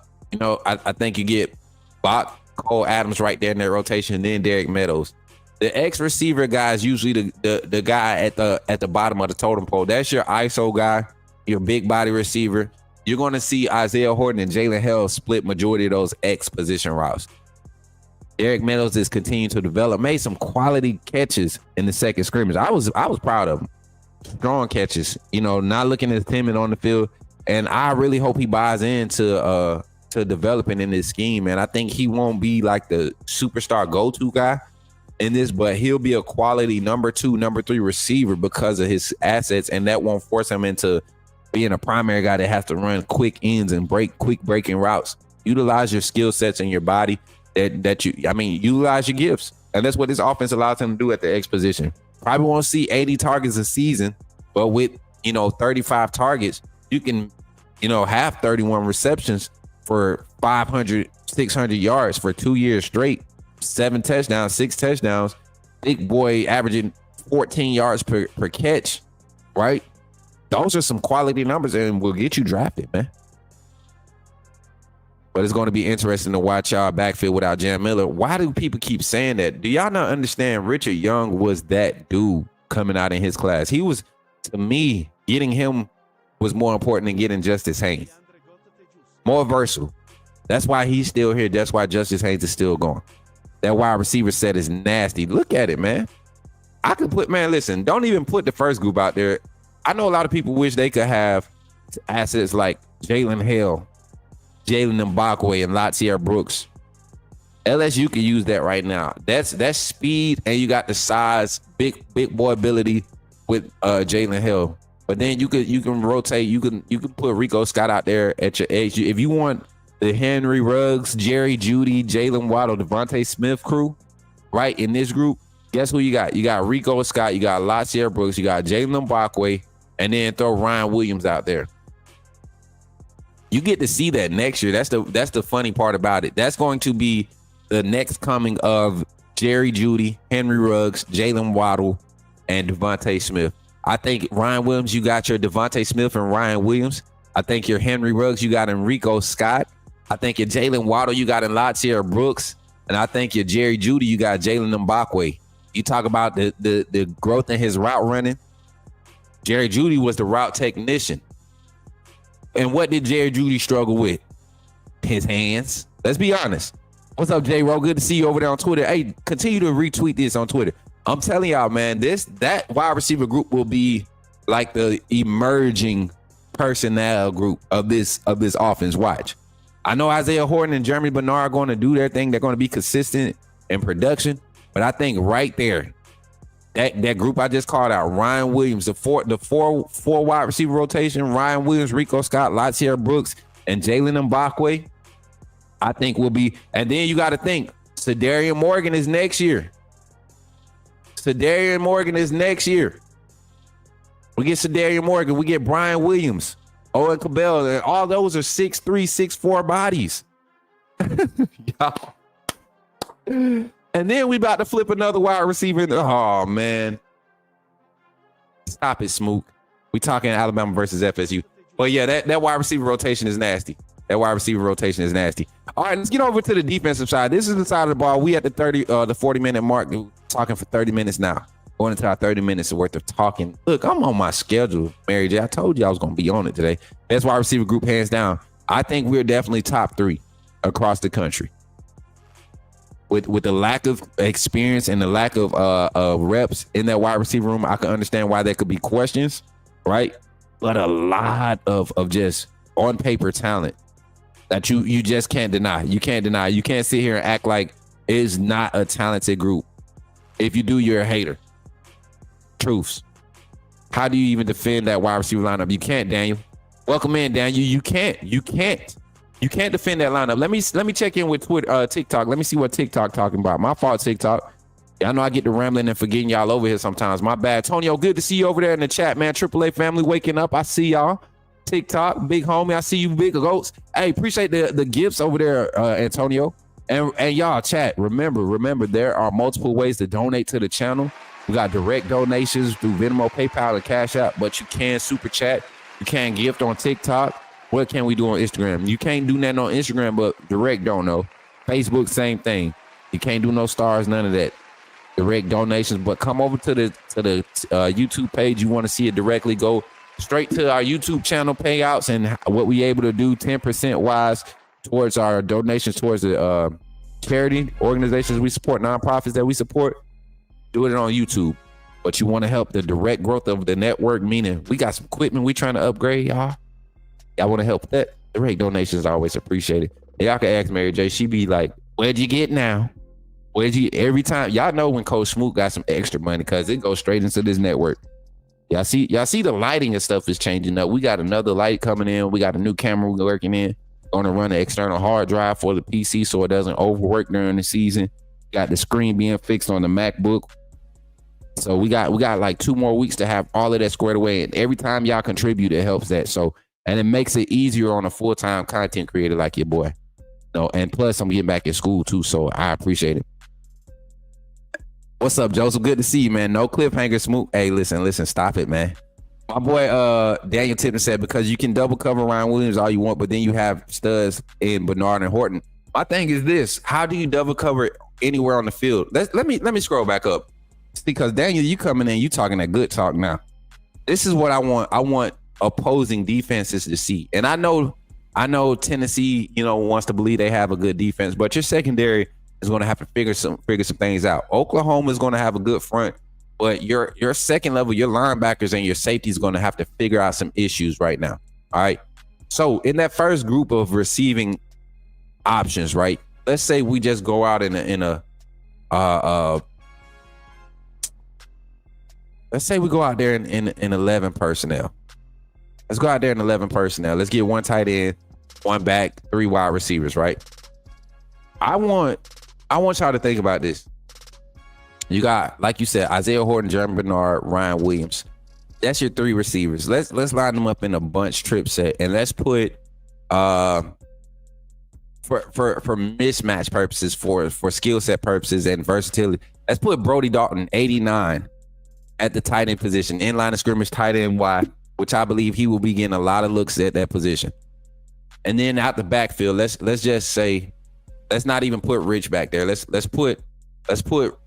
think you get Bach, Cole Adams right there in their rotation, and then Derek Meadows. The X receiver guy is usually the guy at the bottom of the totem pole. That's your ISO guy, your big body receiver. You're going to see Isaiah Horton and Jalen Hill split majority of those X position routes. Derek Meadows is continuing to develop, made some quality catches in the second scrimmage. I was proud of him. Strong catches, not looking as timid on the field. And I really hope he buys into to developing in this scheme. And I think he won't be like the superstar go-to guy in this, but he'll be a quality number 2, number 3 receiver because of his assets, and that won't force him into being a primary guy that has to run quick ends and quick breaking routes. Utilize your skill sets and your body utilize your gifts. And that's what this offense allows him to do at the X position. Probably won't see 80 targets a season, but with, 35 targets, you can, have 31 receptions for 500, 600 yards for 2 years straight, 7 touchdowns, 6 touchdowns, big boy averaging 14 yards per catch, right? Those are some quality numbers and will get you drafted, man. But it's going to be interesting to watch y'all backfield without Jam Miller. Why do people keep saying that? Do y'all not understand Richard Young was that dude coming out in his class? He was, to me, getting him was more important than getting Justice Haynes. More versatile. That's why he's still here. That's why Justice Haynes is still going. That wide receiver set is nasty. Look at it, man. Listen, don't even put the first group out there. I know a lot of people wish they could have assets like Jalen Hill, Jalen Mbakwe, and Latier Brooks. LSU can use that right now. That's speed, and you got the size, big boy ability with Jalen Hill. But then you can rotate. You can put Rico Scott out there at your age. If you want the Henry Ruggs, Jerry Jeudy, Jalen Waddle, Devontae Smith crew, right in this group, guess who you got? You got Rico Scott, you got Latier Brooks, you got Jalen Mbakwe, and then throw Ryan Williams out there. You get to see that next year. That's the funny part about it. That's going to be the next coming of Jerry Jeudy, Henry Ruggs, Jalen Waddle, and Devontae Smith. I think Ryan Williams, you got your Devontae Smith and Ryan Williams. I think your Henry Ruggs, you got Rico Scott. I think your Jalen Waddle, you got in Latier Brooks. And I think your Jerry Jeudy, you got Jalen Mbakwe. You talk about the growth in his route running. Jerry Jeudy was the route technician. And what did Jerry Jeudy struggle with? His hands. Let's be honest. What's up, J-Ro? Good to see you over there on Twitter. Hey, continue to retweet this on Twitter. I'm telling y'all, man, that wide receiver group will be like the emerging personnel group of this offense. Watch. I know Isaiah Horton and Jeremy Bernard are going to do their thing. They're going to be consistent in production. But I think right there, that group I just called out, Ryan Williams, the four wide receiver rotation, Ryan Williams, Rico Scott, Latier Brooks, and Jalen Mbakwe, I think will be. And then you got to think, Sedarian Morgan is next year. We get Sedarian Morgan. We get Brian Williams, Owen Cabell. And all those are 6'3", 6'4" bodies. And then we about to flip another wide receiver. Oh, man. Stop it, Smook. We talking Alabama versus FSU. But yeah, that wide receiver rotation is nasty. All right, let's get over to the defensive side. This is the side of the ball. We at the 40-minute mark. We're talking for 30 minutes now. Going into our 30 minutes worth of talking. Look, I'm on my schedule, Mary J. I told you I was going to be on it today. Best wide receiver group, hands down. I think we're definitely top 3 across the country. With the lack of experience and the lack of reps in that wide receiver room, I can understand why there could be questions, right? But a lot of just on paper talent that you just can't deny. You can't sit here and act like it's not a talented group. If you do, you're a hater. Truths. How do you even defend that wide receiver lineup? You can't, Daniel. Welcome in, Daniel. You can't defend that lineup. Let me check in with Twitter, TikTok. Let me see what TikTok talking about. My fault, TikTok. I know I get to rambling and forgetting y'all over here sometimes. My bad. Tonio, good to see you over there in the chat, man. AAA family waking up. I see y'all. TikTok, big homie. I see you, big goats. Hey, appreciate the gifts over there, Antonio. And y'all, chat. Remember, there are multiple ways to donate to the channel. We got direct donations through Venmo, PayPal, and Cash App, but you can super chat. You can gift on TikTok. What can we do on Instagram? You can't do nothing on Instagram, but direct dono. Facebook, same thing. You can't do no stars, none of that. Direct donations, but come over to the YouTube page. You want to see it directly, go straight to our YouTube channel payouts and what we able to do 10% wise towards our donations towards the charity organizations we support, nonprofits that we support. Do it on YouTube. But you want to help the direct growth of the network, meaning we got some equipment we trying to upgrade, y'all. Y'all want to help that? Direct donations are always appreciated. And y'all can ask Mary J. She be like, where'd you get now? Every time, y'all know when Coach Smook got some extra money because it goes straight into this network. Y'all see the lighting and stuff is changing up. We got another light coming in. We got a new camera we're working in. Going to run an external hard drive for the PC so it doesn't overwork during the season. Got the screen being fixed on the MacBook. So we got like 2 more weeks to have all of that squared away. And every time y'all contribute, it helps that. So, and it makes it easier on a full-time content creator like your boy. No, and plus I'm getting back in school too, so I appreciate it. What's up, Joseph? Good to see you, man. No cliffhanger, Smook. Hey, listen, stop it, man. My boy Daniel Tipton said, because you can double cover Ryan Williams all you want, but then you have studs in Bernard and Horton. My thing is this: how do you double cover anywhere on the field? Let me scroll back up, because Daniel, you coming in, you talking that good talk now. This is what I want. I want opposing defenses to see, and I know Tennessee, wants to believe they have a good defense, but your secondary is going to have to figure some things out. Oklahoma is going to have a good front, but your second level, your linebackers and your safety is going to have to figure out some issues right now. All right. So in that first group of receiving options, right? Let's say we just go out in a let's say we go out there in 11 personnel. Let's go out there in 11 personnel. Let's get 1 tight end, 1 back, 3 wide receivers, right? I want y'all to think about this. You got, like you said, Isaiah Horton, Jeremy Bernard, Ryan Williams. That's your 3 receivers. Let's line them up in a bunch trip set, and let's put for mismatch purposes, for skill set purposes and versatility, let's put Brody Dalton 89 at the tight end position, in line of scrimmage, tight end wide, which I believe he will be getting a lot of looks at that position. And then out the backfield, let's just say, let's not even put Rich back there. Let's put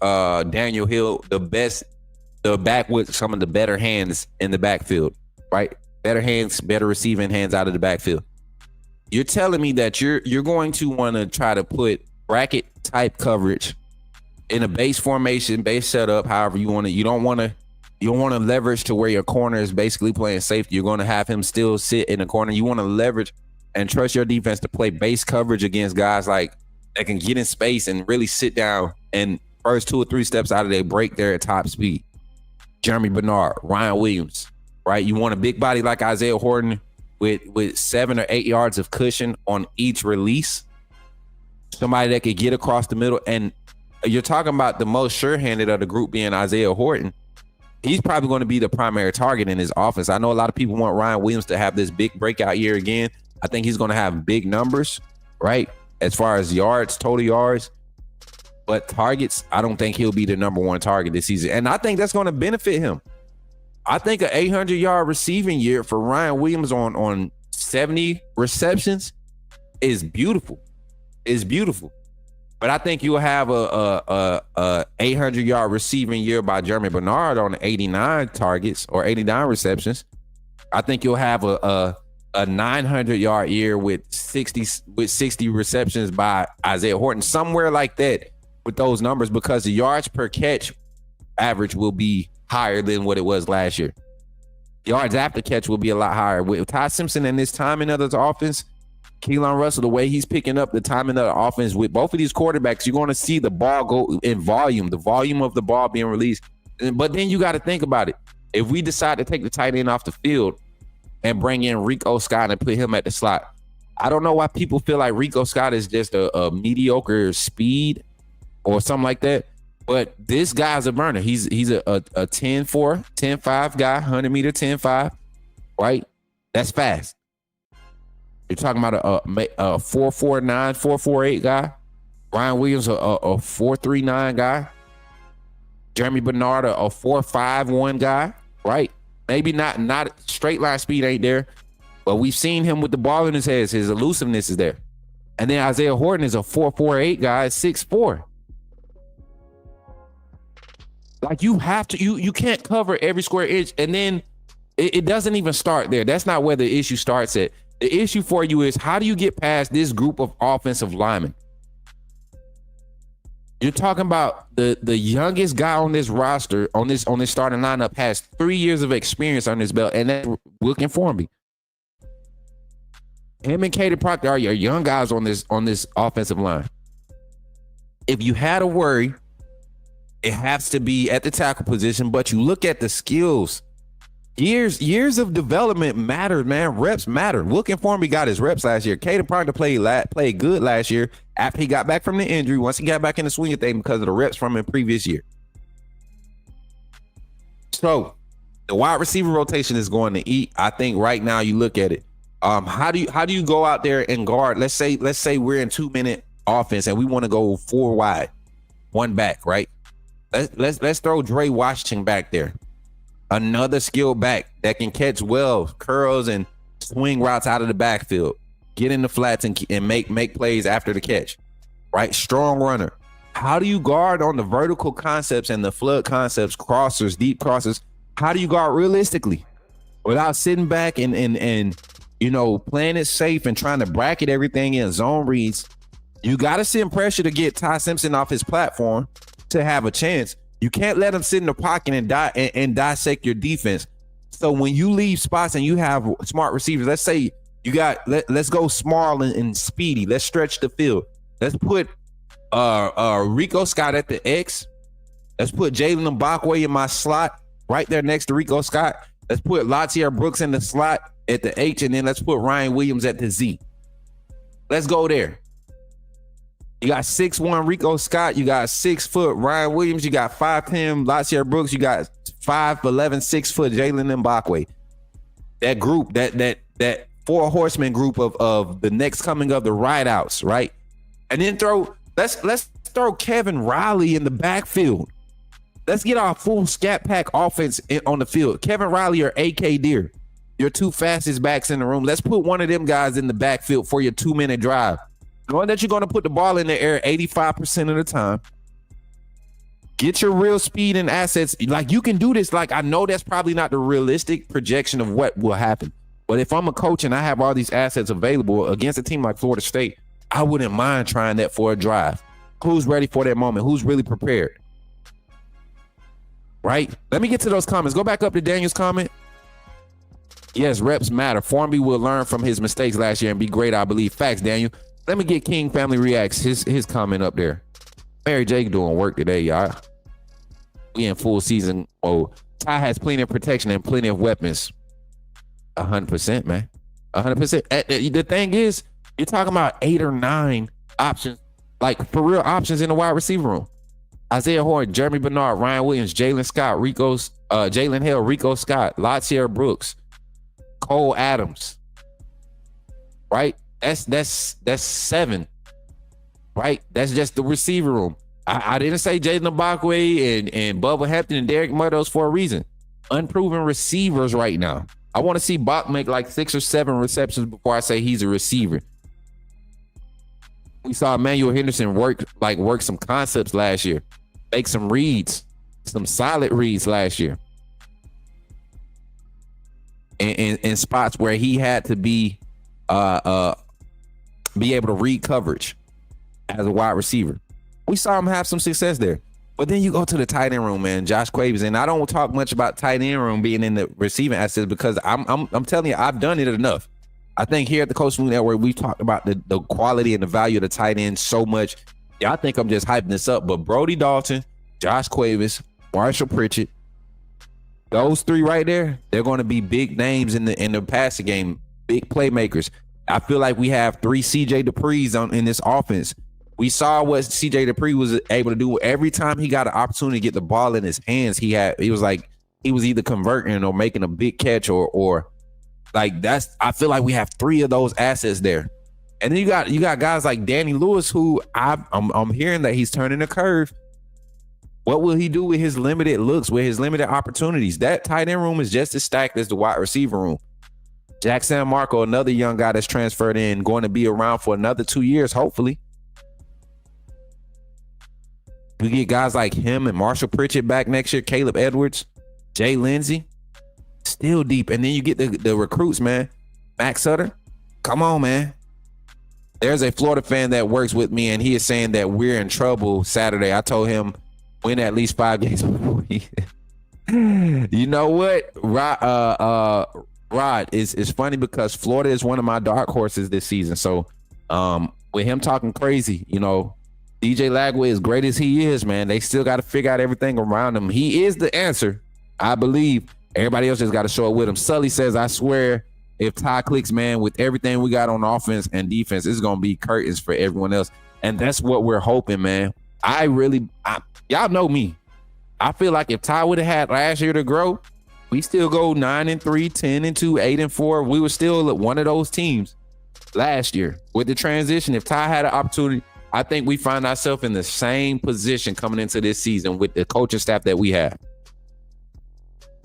Daniel Hill, the back with some of the better hands in the backfield, right? Better hands, better receiving hands out of the backfield. You're telling me that you're going to want to try to put bracket type coverage in a base formation, base setup, however you want to. You don't want to leverage to where your corner is basically playing safety. You're going to have him still sit in the corner. You want to leverage and trust your defense to play base coverage against guys like that can get in space and really sit down and first 2 or 3 steps out of their break there at top speed. Jeremy Bernard, Ryan Williams, right? You want a big body like Isaiah Horton with 7 or 8 yards of cushion on each release. Somebody that could get across the middle. And you're talking about the most sure-handed of the group being Isaiah Horton. He's probably going to be the primary target in his offense. I know a lot of people want Ryan Williams to have this big breakout year again. I think he's going to have big numbers, right? As far as yards, total yards. But targets, I don't think he'll be the number 1 target this season. And I think that's going to benefit him. I think an 800-yard receiving year for Ryan Williams on 70 receptions is beautiful. It's beautiful. But I think you'll have a 800-yard receiving year by Jeremy Bernard on 89 targets or 89 receptions. I think you'll have a 900-yard year with 60 receptions by Isaiah Horton, somewhere like that with those numbers, because the yards per catch average will be higher than what it was last year. Yards after catch will be a lot higher. With Ty Simpson and his timing of the offense, Keelan Russell, the way he's picking up the timing of the offense with both of these quarterbacks, you're going to see the ball go in volume, the volume of the ball being released. But then you got to think about it. If we decide to take the tight end off the field and bring in Rico Scott and put him at the slot, I don't know why people feel like Rico Scott is just a mediocre speed or something like that. But this guy's a burner. He's a 10-4, 10-5 guy, 100-meter 10-5, right? That's fast. You're talking about a 4.49, 4.48 guy. Ryan Williams, a 4.39 guy. Jeremy Bernard, a 4.51 guy, right? Maybe not straight line speed ain't there, but we've seen him with the ball in his hands. His elusiveness is there. And then Isaiah Horton is a 4.48 guy, 6'4". Like you have to, you can't cover every square inch. And then it doesn't even start there. That's not where the issue starts at. The issue for you is, how do you get past this group of offensive linemen? You're talking about the youngest guy on this roster, on this starting lineup, has 3 years of experience on his belt, and that's Wilkin Formby. Him and Kaden Proctor are your young guys on this offensive line. If you had a worry, it has to be at the tackle position, but you look at the skills. Years of development matter, man. Reps matter. Wilkin Formby got his reps last year. Kaden Proctor played good last year after he got back from the injury, once he got back in the swing of thing, because of the reps from the previous year. So the wide receiver rotation is going to eat. I think right now you look at it. How do you go out there and guard? Let's say we're in 2-minute offense and we want to go 4 wide, 1 back, right? Let's throw Dre Washington back there. Another skilled back that can catch well, curls and swing routes out of the backfield, get in the flats and make plays after the catch, right? Strong runner. How do you guard on the vertical concepts and the flood concepts, crossers, deep crossers? How do you guard realistically without sitting back and playing it safe and trying to bracket everything in zone reads? You got to send pressure to get Ty Simpson off his platform to have a chance. You can't let him sit in the pocket and dissect your defense. So when you leave spots and you have smart receivers, let's say let's go small and speedy. Let's stretch the field. Let's put Rico Scott at the X. Let's put Jalen Mbakwe in my slot right there next to Rico Scott. Let's put Latier Brooks in the slot at the H, and then let's put Ryan Williams at the Z. Let's go there. You got 6'1" Rico Scott. You got 6 foot Ryan Williams. You got 5'10" Latier Brooks. You got 5'11", 6 foot Jalen Mbakwe. That group, that 4 horsemen group of the next coming of the rideouts, right? And then let's throw Kevin Riley in the backfield. Let's get our full scat pack offense on the field. Kevin Riley or AK Deer, your 2 fastest backs in the room. Let's put one of them guys in the backfield for your 2-minute drive. Knowing that you're going to put the ball in the air 85% of the time. Get your real speed and assets. Like, you can do this. Like, I know that's probably not the realistic projection of what will happen. But if I'm a coach and I have all these assets available against a team like Florida State, I wouldn't mind trying that for a drive. Who's ready for that moment? Who's really prepared? Right? Let me get to those comments. Go back up to Daniel's comment. Yes, reps matter. Formby will learn from his mistakes last year and be great, I believe. Facts, Daniel. Let me get King Family Reacts, his comment up there. Mary J doing work today, y'all. We in full season. Oh, Ty has plenty of protection and plenty of weapons. 100%, man. 100%. The thing is, you're talking about 8 or 9 options, like for real options in the wide receiver room. Isaiah Horton, Jeremy Bernard, Ryan Williams, Jalen Scott, Jalen Hill, Rico Scott, Latier Brooks, Cole Adams. Right? That's 7, right? That's just the receiver room. I didn't say Jalen Mbakwe and Bubba Hampton and Derek Meadows for a reason. Unproven receivers right now. I want to see Bach make like 6 or 7 receptions before I say he's a receiver. We saw Emmanuel Henderson work some concepts last year, make some reads, some solid reads last year. In spots where he had to be able to read coverage as a wide receiver. We saw him have some success there. But then you go to the tight end room, man, Josh Quavers. And I don't talk much about tight end room being in the receiving assets because I'm telling you, I've done it enough. I think here at the Coach Smook Network, we've talked about the quality and the value of the tight end so much. Yeah, I think I'm just hyping this up. But Brody Dalton, Josh Quavers, Marshall Pritchett, those 3 right there, they're going to be big names in the passing game, big playmakers. I feel like we have 3 CJ Duprees in this offense. We saw what CJ Dupree was able to do every time he got an opportunity to get the ball in his hands. He was either converting or making a big catch or like that's. I feel like we have 3 of those assets there, and then you got guys like Danny Lewis, who I'm hearing that he's turning the curve. What will he do with his limited looks, with his limited opportunities? That tight end room is just as stacked as the wide receiver room. Jack San Marco, another young guy that's transferred in, going to be around for another 2 years, hopefully. We get guys like him and Marshall Pritchett back next year, Caleb Edwards, Jay Lindsey, still deep. And then you get the recruits, man. Max Sutter, come on, man. There's a Florida fan that works with me, and he is saying that we're in trouble Saturday. I told him win at least 5 games before he... You know what, Rod, it's funny because Florida is one of my dark horses this season. So with him talking crazy, you know, DJ Lagway, as great as he is, man, they still got to figure out everything around him. He is the answer, I believe. Everybody else just got to show up with him. Sully says, I swear, if Ty clicks, man, with everything we got on offense and defense, it's going to be curtains for everyone else. And that's what we're hoping, man. Y'all know me. I feel like if Ty would have had last year to grow, we still go 9-3, 10-2, 8-4. We were still one of those teams last year. With the transition, if Ty had an opportunity, I think we find ourselves in the same position coming into this season with the coaching staff that we have.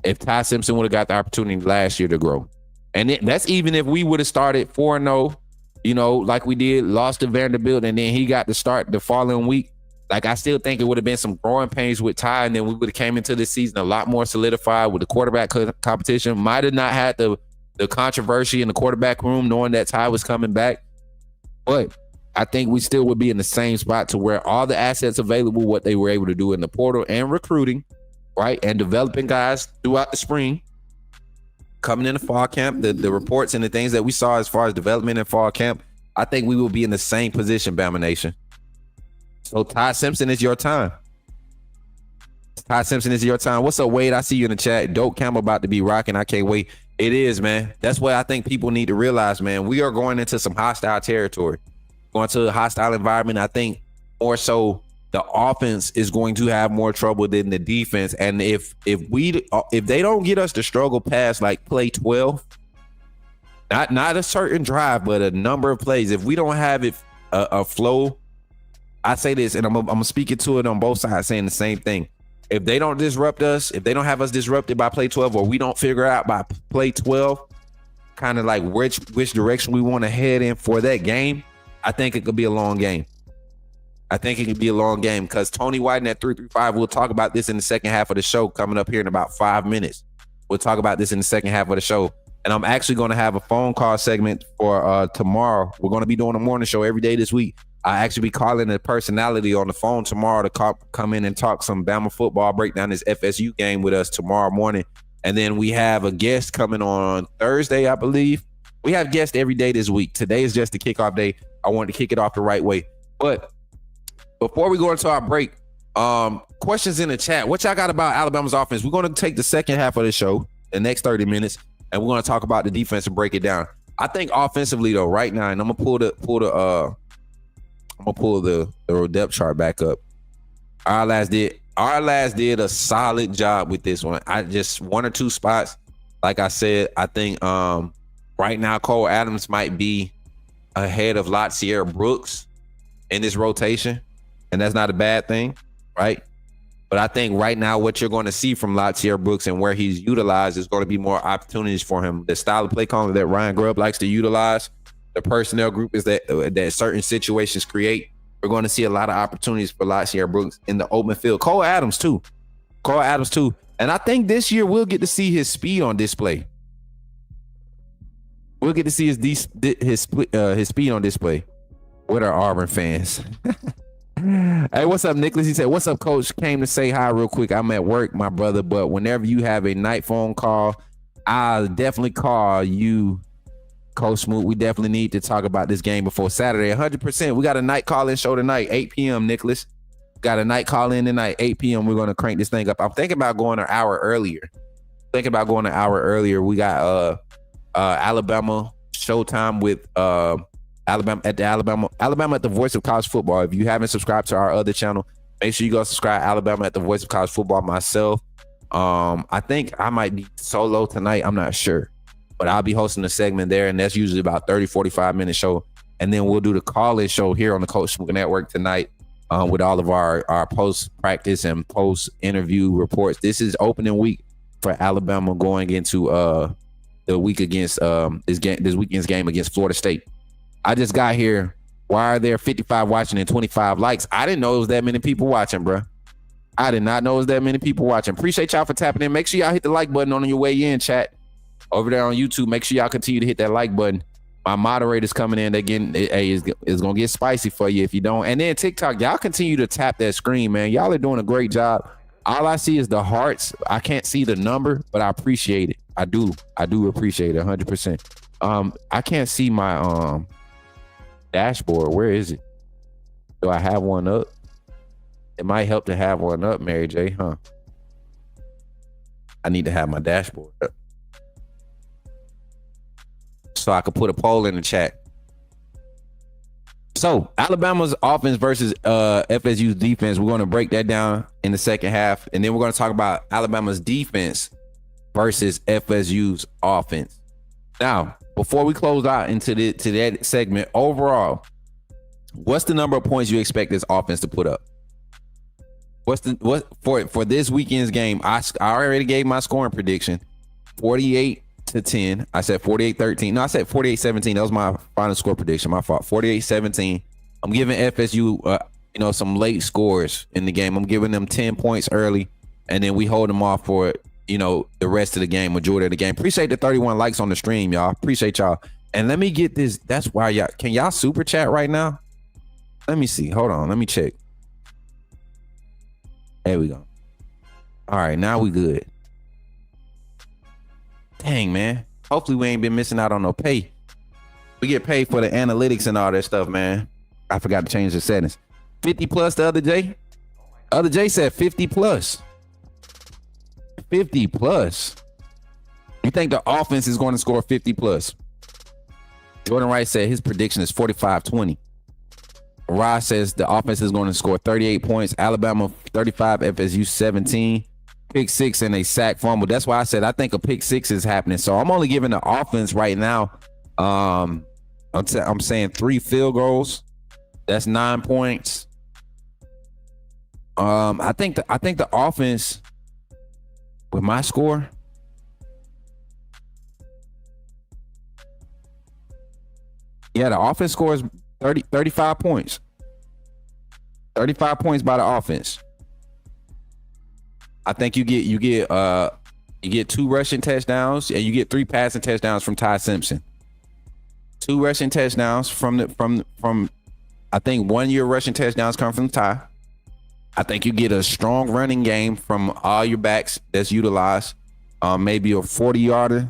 If Ty Simpson would have got the opportunity last year to grow. And that's even if we would have started 4-0, you know, like we did, lost to Vanderbilt, and then he got to start the following week. Like, I still think it would have been some growing pains with Ty, and then we would have came into this season a lot more solidified with the quarterback competition. Might have not had the controversy in the quarterback room knowing that Ty was coming back. But I think we still would be in the same spot to where all the assets available, what they were able to do in the portal and recruiting, right, and developing guys throughout the spring, coming into fall camp, the reports and the things that we saw as far as development in fall camp, I think we will be in the same position, Bama Nation. So Ty Simpson is your time. Ty Simpson is your time. What's up, Wade? I see you in the chat. Dope Campbell about to be rocking. I can't wait. It is, man. That's what I think people need to realize, man. We are going into some hostile territory, going to a hostile environment. I think more so the offense is going to have more trouble than the defense. And if they don't get us to struggle past like play 12, not a certain drive, but a number of plays, if we don't have it a flow, I say this, and I'm speaking to it on both sides, saying the same thing. If they don't disrupt us, if they don't have us disrupted by play 12, or we don't figure out by play 12, kind of like which direction we want to head in for that game, I think it could be a long game. I think it could be a long game because Tony White at 335, we'll talk about this in the second half of the show coming up here in about 5 minutes. We'll talk about this in the second half of the show. And I'm actually going to have a phone call segment for tomorrow. We're going to be doing a morning show every day this week. I actually be calling a personality on the phone tomorrow to come in and talk some Bama football, break down this FSU game with us tomorrow morning. And then we have a guest coming on Thursday, I believe. We have guests every day this week. Today is just the kickoff day. I wanted to kick it off the right way. But before we go into our break, questions in the chat. What y'all got about Alabama's offense? We're going to take the second half of the show, the next 30 minutes, and we're going to talk about the defense and break it down. I think offensively, though, right now, and I'm gonna pull the depth chart back up. Our last did a solid job with this one. I just one or two spots. Like I said, I think right now Cole Adams might be ahead of Latsier Brooks in this rotation, and that's not a bad thing, right? But I think right now what you're going to see from Latsier Brooks and where he's utilized is going to be more opportunities for him. The style of play calling that Ryan Grubb likes to utilize, the personnel group is that certain situations create. We're going to see a lot of opportunities for Latsier Brooks in the open field. Cole Adams too. And I think this year we'll get to see his speed on display. We'll get to see his speed on display with our Auburn fans. Hey, what's up, Nicholas? He said, what's up, coach? Came to say hi real quick. I'm at work, my brother, but whenever you have a night phone call, I'll definitely call you, Coach Smook. We definitely need to talk about this game before Saturday. 100%. We got a night call-in show tonight, 8 p.m., Nicholas. Got a night call-in tonight, 8 p.m. We're going to crank this thing up. I'm thinking about going an hour earlier. We got Alabama Showtime with Alabama at the Voice of College Football. If you haven't subscribed to our other channel, make sure you go subscribe. Alabama at the Voice of College Football. Myself, I think I might be solo tonight. I'm not sure, but I'll be hosting a segment there, and that's usually about 30-45 minute show. And then we'll do the call-in show here on the Coach Smook Network tonight. with all of our post practice and post interview reports. This is opening week for Alabama going into the week against this weekend's game against Florida State. I just got here. Why are there 55 watching and 25 likes? I didn't know it was that many people watching, bro. I did not know it was that many people watching. Appreciate y'all for tapping in. Make sure y'all hit the like button on your way in, chat. Over there on YouTube, make sure y'all continue to hit that like button. My moderator's coming in again. It's going to get spicy for you if you don't. And then TikTok, y'all continue to tap that screen, man. Y'all are doing a great job. All I see is the hearts. I can't see the number, but I appreciate it. I do appreciate it 100%. I can't see my dashboard. Where is it? Do I have one up? It might help to have one up, Mary J, huh? I need to have my dashboard up so I could put a poll in the chat. So Alabama's offense versus FSU's defense. We're going to break that down in the second half, and then we're going to talk about Alabama's defense versus FSU's offense. Now, before we close out into that segment, overall, what's the number of points you expect this offense to put up? What for this weekend's game? I already gave my scoring prediction, 48-10. I said 48-13. No, I said 48-17. That was my final score prediction. My fault. 48-17. I'm giving FSU, some late scores in the game. I'm giving them 10 points early, and then we hold them off for the rest of the game, majority of the game. Appreciate the 31 likes on the stream, y'all. Appreciate y'all. And let me get this. That's why y'all super chat right now? Let me see. Hold on. Let me check. There we go. All right, now we good. Dang, man. Hopefully we ain't been missing out on no pay. We get paid for the analytics and all that stuff, man. I forgot to change the settings. 50 plus the other J. Other J said 50 plus. 50 plus. You think the offense is going to score 50 plus? Jordan Wright said his prediction is 45-20. Ross says the offense is going to score 38 points. Alabama 35, FSU 17. Pick six and a sack fumble. That's why I said I think a pick six is happening. So I'm only giving the offense right now. I'm saying 3 field goals. That's 9 points. I think the offense with my score. Yeah, the offense scores 35 points. 35 points by the offense. I think you get 2 rushing touchdowns and you get 3 passing touchdowns from Ty Simpson. 2 rushing touchdowns from I think 1 year rushing touchdowns come from Ty. I think you get a strong running game from all your backs that's utilized. Maybe a 40-yarder.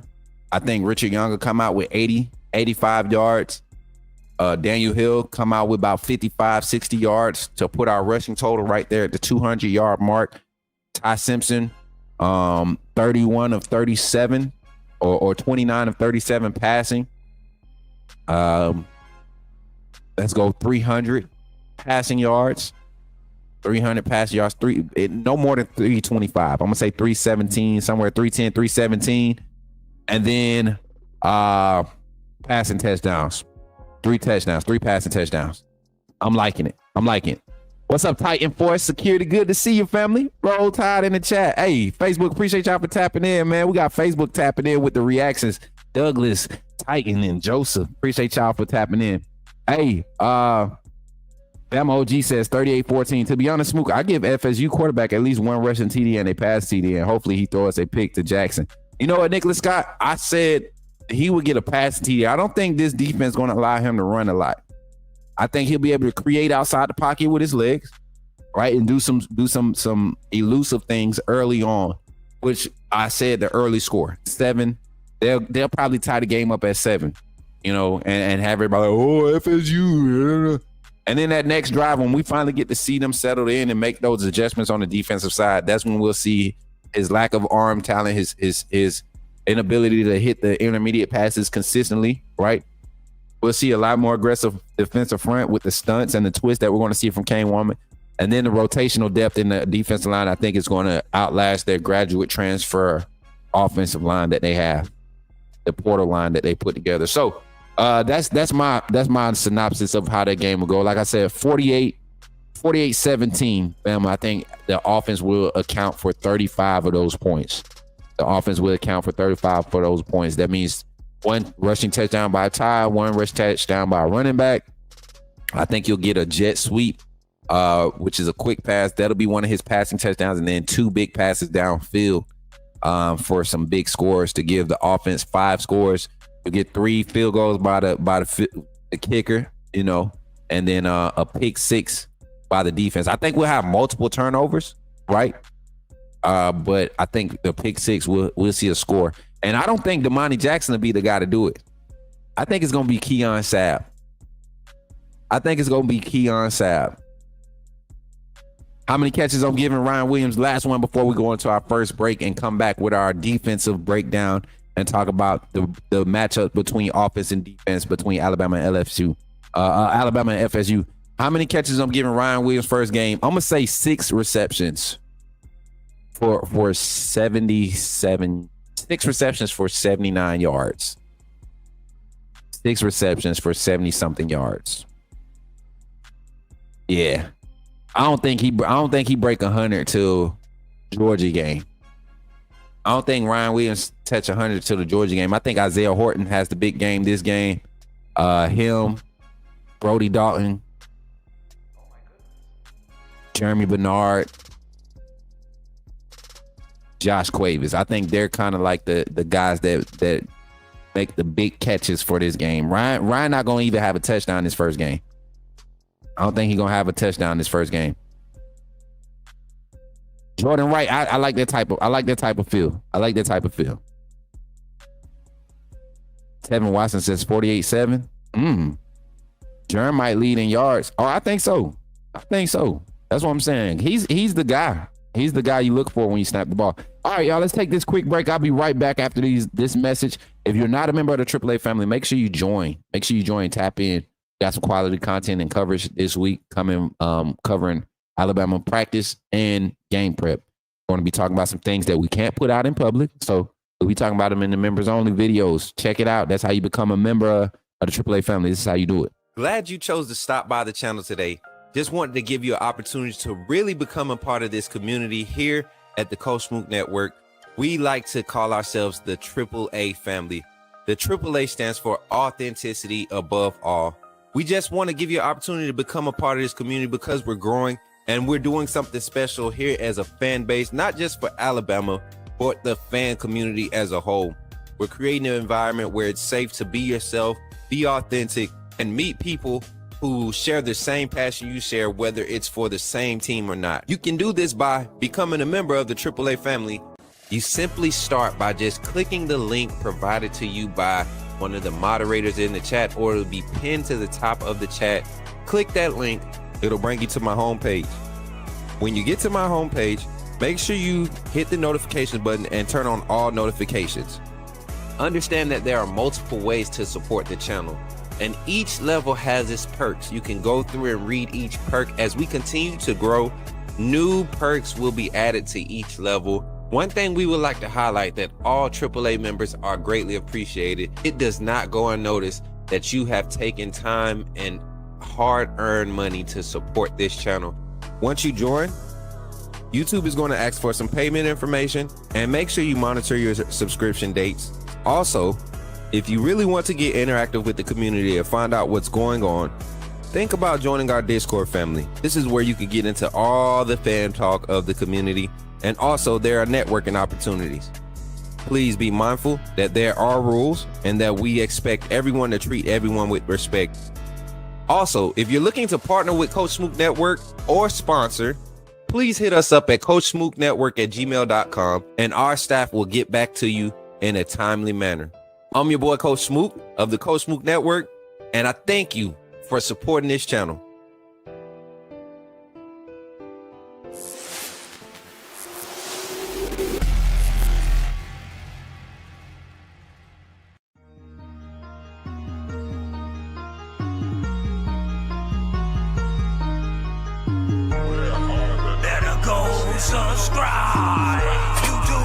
I think Richard Young will come out with 80, 85 yards. Daniel Hill come out with about 55, 60 yards to put our rushing total right there at the 200-yard mark. Ty Simpson, 31 of 37 or 29 of 37 passing. Let's go 300 passing yards. 300 passing yards, no more than 325. I'm going to say 317, somewhere 310, 317. And then passing touchdowns. 3 touchdowns, 3 passing touchdowns. I'm liking it. What's up, Titan Force Security? Good to see you, family. Roll Tide in the chat. Hey, Facebook, appreciate y'all for tapping in, man. We got Facebook tapping in with the reactions. Douglas, Titan, and Joseph. Appreciate y'all for tapping in. Hey, Bama OG says 38-14. To be honest, Smook, I give FSU quarterback at least 1 rushing TD and a pass TD, and hopefully he throws a pick to Jackson. You know what, Nicholas Scott? I said he would get a pass TD. I don't think this defense is going to allow him to run a lot. I think he'll be able to create outside the pocket with his legs, right, and do some elusive things early on, which I said the early score 7. They'll probably tie the game up at 7, and have everybody like, oh, FSU. And then that next drive, when we finally get to see them settle in and make those adjustments on the defensive side, that's when we'll see his lack of arm talent, his inability to hit the intermediate passes consistently, right? We'll see a lot more aggressive defensive front with the stunts and the twist that we're going to see from Kane Womack. And then the rotational depth in the defensive line, I think, is going to outlast their graduate transfer offensive line that they have, the portal line that they put together. So that's my synopsis of how that game will go. Like I said, 48-14 48-17, Bama. I think the offense will account for 35 of those points. The offense will account for 35 for those points. That means one rushing touchdown by a tie, one rush touchdown by a running back. I think you'll get a jet sweep, which is a quick pass. That'll be one of his passing touchdowns, and then 2 big passes downfield for some big scores to give the offense 5 scores. You get 3 field goals by the kicker, you know, and then a pick 6 by the defense. I think we'll have multiple turnovers, right? But I think the pick 6 we'll see a score, and I don't think Damani Jackson will be the guy to do it. I think it's gonna be Keon Sabb. How many catches I'm giving Ryan Williams? Last one before we go into our first break and come back with our defensive breakdown and talk about the matchup between offense and defense between Alabama and FSU. How many catches I'm giving Ryan Williams first game? I'm gonna say 6 receptions for 77. 6 receptions for 79 yards. 6 receptions for 70-something yards. Yeah. I don't think he break 100 till Georgia game. I don't think Ryan Williams touch 100 till the Georgia game. I think Isaiah Horton has the big game this game. Him, Brody Dalton, Jeremy Bernard, Josh Cuevas. I think they're kind of like the guys that make the big catches for this game. Ryan not gonna either have a touchdown this first game. I don't think he's gonna have a touchdown this first game. Jordan Wright, I like that type of feel. Tevin Watson says 48-7. Jerm might lead in yards. Oh, I think so. That's what I'm saying. He's the guy. He's the guy you look for when you snap the ball. All right, y'all, let's take this quick break. I'll be right back after this message. If you're not a member of the AAA family, make sure you join. Tap in. Got some quality content and coverage this week coming, covering Alabama practice and game prep. We're going to be talking about some things that we can't put out in public. So we'll be talking about them in the members only videos. Check it out. That's how you become a member of the AAA family. This is how you do it. Glad you chose to stop by the channel today. Just wanted to give you an opportunity to really become a part of this community here at the Coach Smook Network. We like to call ourselves the AAA family. The AAA stands for authenticity above all. We just want to give you an opportunity to become a part of this community because we're growing and we're doing something special here as a fan base, not just for Alabama, but the fan community as a whole. We're creating an environment where it's safe to be yourself, be authentic, and meet people who share the same passion you share, whether it's for the same team or not. You can do this by becoming a member of the AAA family. You simply start by just clicking the link provided to you by one of the moderators in the chat, or it'll be pinned to the top of the chat. Click that link. It'll bring you to my homepage. When you get to my homepage, make sure you hit the notification button and turn on all notifications. Understand that there are multiple ways to support the channel, and each level has its perks. You can go through and read each perk. As we continue to grow, new perks will be added to each level. One thing we would like to highlight that all AAA members are greatly appreciated. It does not go unnoticed that you have taken time and hard-earned money to support this channel. Once you join, YouTube is going to ask for some payment information, and make sure you monitor your subscription dates. Also, if you really want to get interactive with the community and find out what's going on, think about joining our Discord family. This is where you can get into all the fan talk of the community, and also there are networking opportunities. Please be mindful that there are rules and that we expect everyone to treat everyone with respect. Also, if you're looking to partner with Coach Smook Network or sponsor, please hit us up at coachsmooknetwork@gmail.com, and our staff will get back to you in a timely manner. I'm your boy, Coach Smook of the Coach Smook Network, and I thank you for supporting this channel. Better go subscribe. You do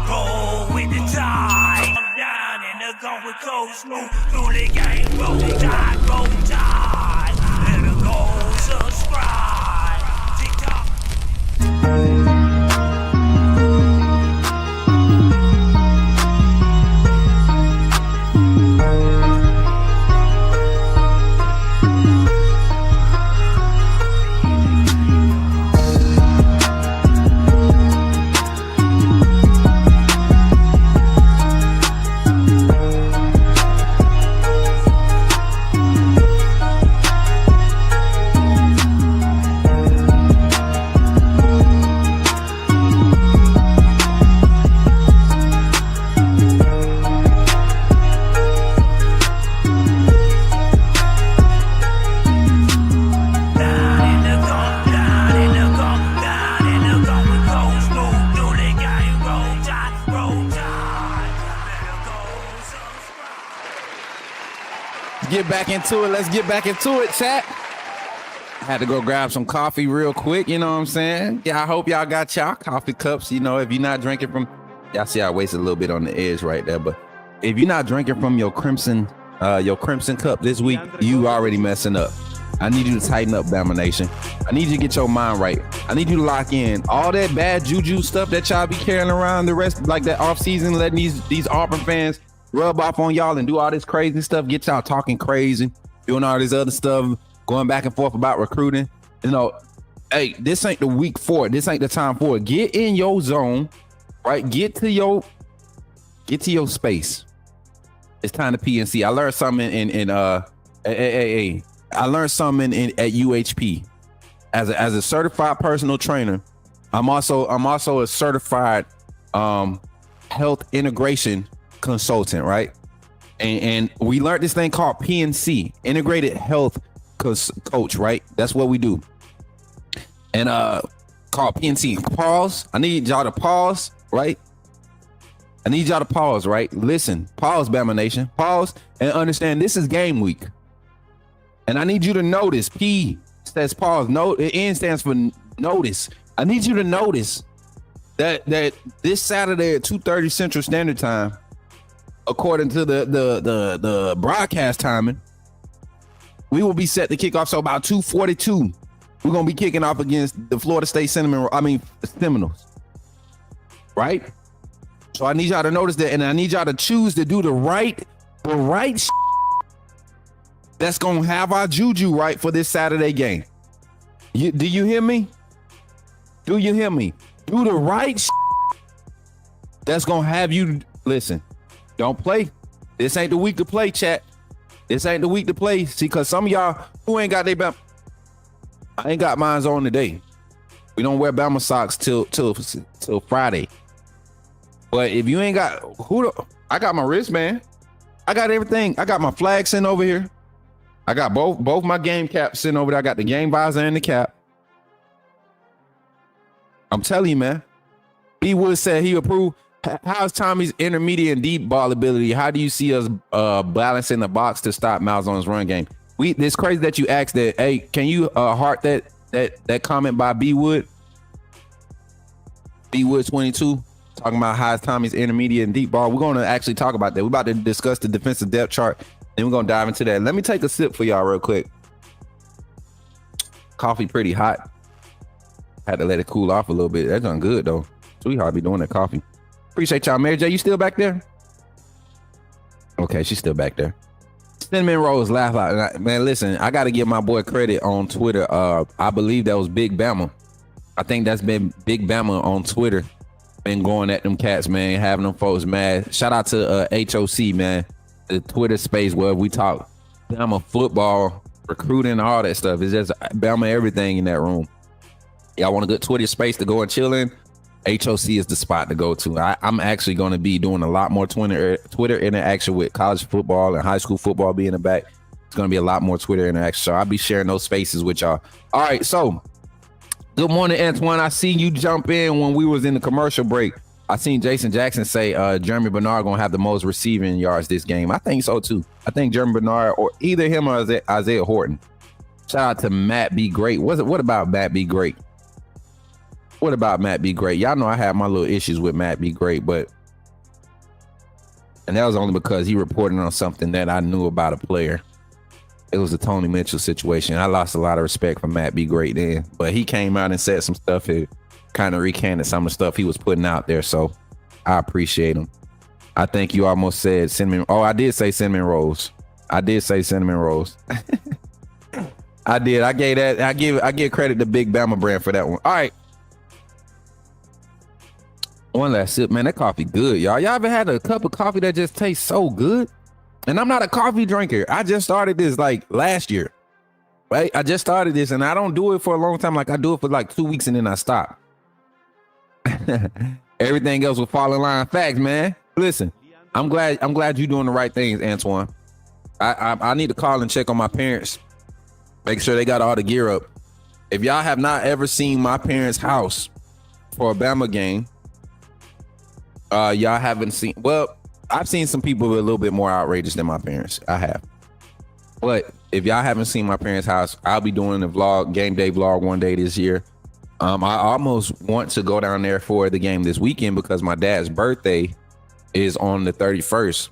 roll with the tide. I'm down in the gun with Coach Smook. Through the game, roll tide, roll tide. Better go subscribe. get back into it. Let's get back into it, chat. Had to go grab some coffee real quick, you know what I'm saying? Yeah, I hope y'all got y'all coffee cups. You know, if you're not drinking from, y'all see I wasted a little bit on the edge right there, but if you're not drinking from your crimson cup this week, you already messing up. I need you to tighten up, Bama Nation. I need you to get your mind right. I need you to lock in all that bad juju stuff that y'all be carrying around the rest, like that off season, letting these Auburn fans rub off on y'all and do all this crazy stuff, get y'all talking crazy, doing all this other stuff, going back and forth about recruiting. You know, hey, this ain't the week for it. This ain't the time for it. Get in your zone, right? Get to your space. It's time to PNC. I learned something I learned something at UHP. As a certified personal trainer, I'm also a certified health integration consultant, right? And we learned this thing called PNC, integrated health coach, right? That's what we do. And called PNC. Pause. I need y'all to pause, right? I need y'all to pause, right? Listen, pause, Bama Nation. Pause and understand this is game week. And I need you to notice, P says pause. No, N stands for notice. I need you to notice that this Saturday at 2:30 Central Standard Time, according to the broadcast timing, we will be set to kick off. So about 2:42, we're gonna be kicking off against the Florida State Seminoles, right? So I need y'all to notice that, and I need y'all to choose to do the right that's gonna have our juju right for this Saturday game. Do you hear me? Do you hear me? Do the right that's gonna have you listen. Don't play. This ain't the week to play, chat. This ain't the week to play. See, because some of y'all who ain't got their Bama, I ain't got mines on today. We don't wear Bama socks till Friday. But if you ain't got I got my wristband. I got everything. I got my flag sitting over here. I got both my game caps sitting over there. I got the game visor and the cap. I'm telling you, man. B. Wood said he approved. How's Tommy's intermediate and deep ball ability? How do you see us balancing the box to stop Malzahn's run game? It's crazy that you asked that. Hey, can you heart that comment by B. Wood? B. Wood 22 talking about how's Tommy's intermediate and deep ball. We're going to actually talk about that. We're about to discuss the defensive depth chart. Then we're gonna dive into that. Let me take a sip for y'all real quick. Coffee pretty hot. Had to let it cool off a little bit. That's done good though. Sweetheart be doing that coffee. Appreciate y'all. Mary J, you still back there? Okay, she's still back there. Cinnamon Rolls laugh out. Man, listen, I gotta give my boy credit on Twitter. I believe that was Big Bama. I think that's been Big Bama on Twitter. Been going at them cats, man, having them folks mad. Shout out to HOC, man. The Twitter space where we talk Bama football, recruiting, all that stuff. It's just Bama everything in that room. Y'all want a good Twitter space to go and chill in? HOC is the spot to go to. I'm actually going to be doing a lot more Twitter interaction with college football and high school football being in the back. It's going to be a lot more Twitter interaction. So I'll be sharing those spaces with y'all. All right, so good morning, Antoine. I see you jump in when we was in the commercial break. I seen Jason Jackson say Jeremy Bernard gonna have the most receiving yards this game. I think so too. I think Jeremy Bernard or either him or Isaiah Horton. Shout out to Matt B. Great. What about Matt B. Great? What about Matt B. Great? Y'all know I have my little issues with Matt B. Great, and that was only because he reported on something that I knew about a player. It was the Tony Mitchell situation. I lost a lot of respect for Matt B. Great then, but he came out and said some stuff that kind of recanted some of the stuff he was putting out there. So I appreciate him. I think you almost said cinnamon. Oh, I did say cinnamon rolls. I did say cinnamon rolls. I did. I gave that. I give credit to Big Bama brand for that one. All right. One last sip, man. That coffee good, y'all. Y'all ever had a cup of coffee that just tastes so good? And I'm not a coffee drinker. I just started this like last year, right? I just started this and I don't do it for a long time. Like I do it for like 2 weeks and then I stop. Everything else will fall in line. Facts, man. Listen, I'm glad you're doing the right things, Antoine. I need to call and check on my parents, make sure they got all the gear up. If y'all have not ever seen my parents' house for a Bama game, y'all haven't seen. Well, I've seen some people a little bit more outrageous than my parents. I have. But if y'all haven't seen my parents' house, I'll be doing the vlog, game day vlog one day this year. I almost want to go down there for the game this weekend because my dad's birthday is on the 31st.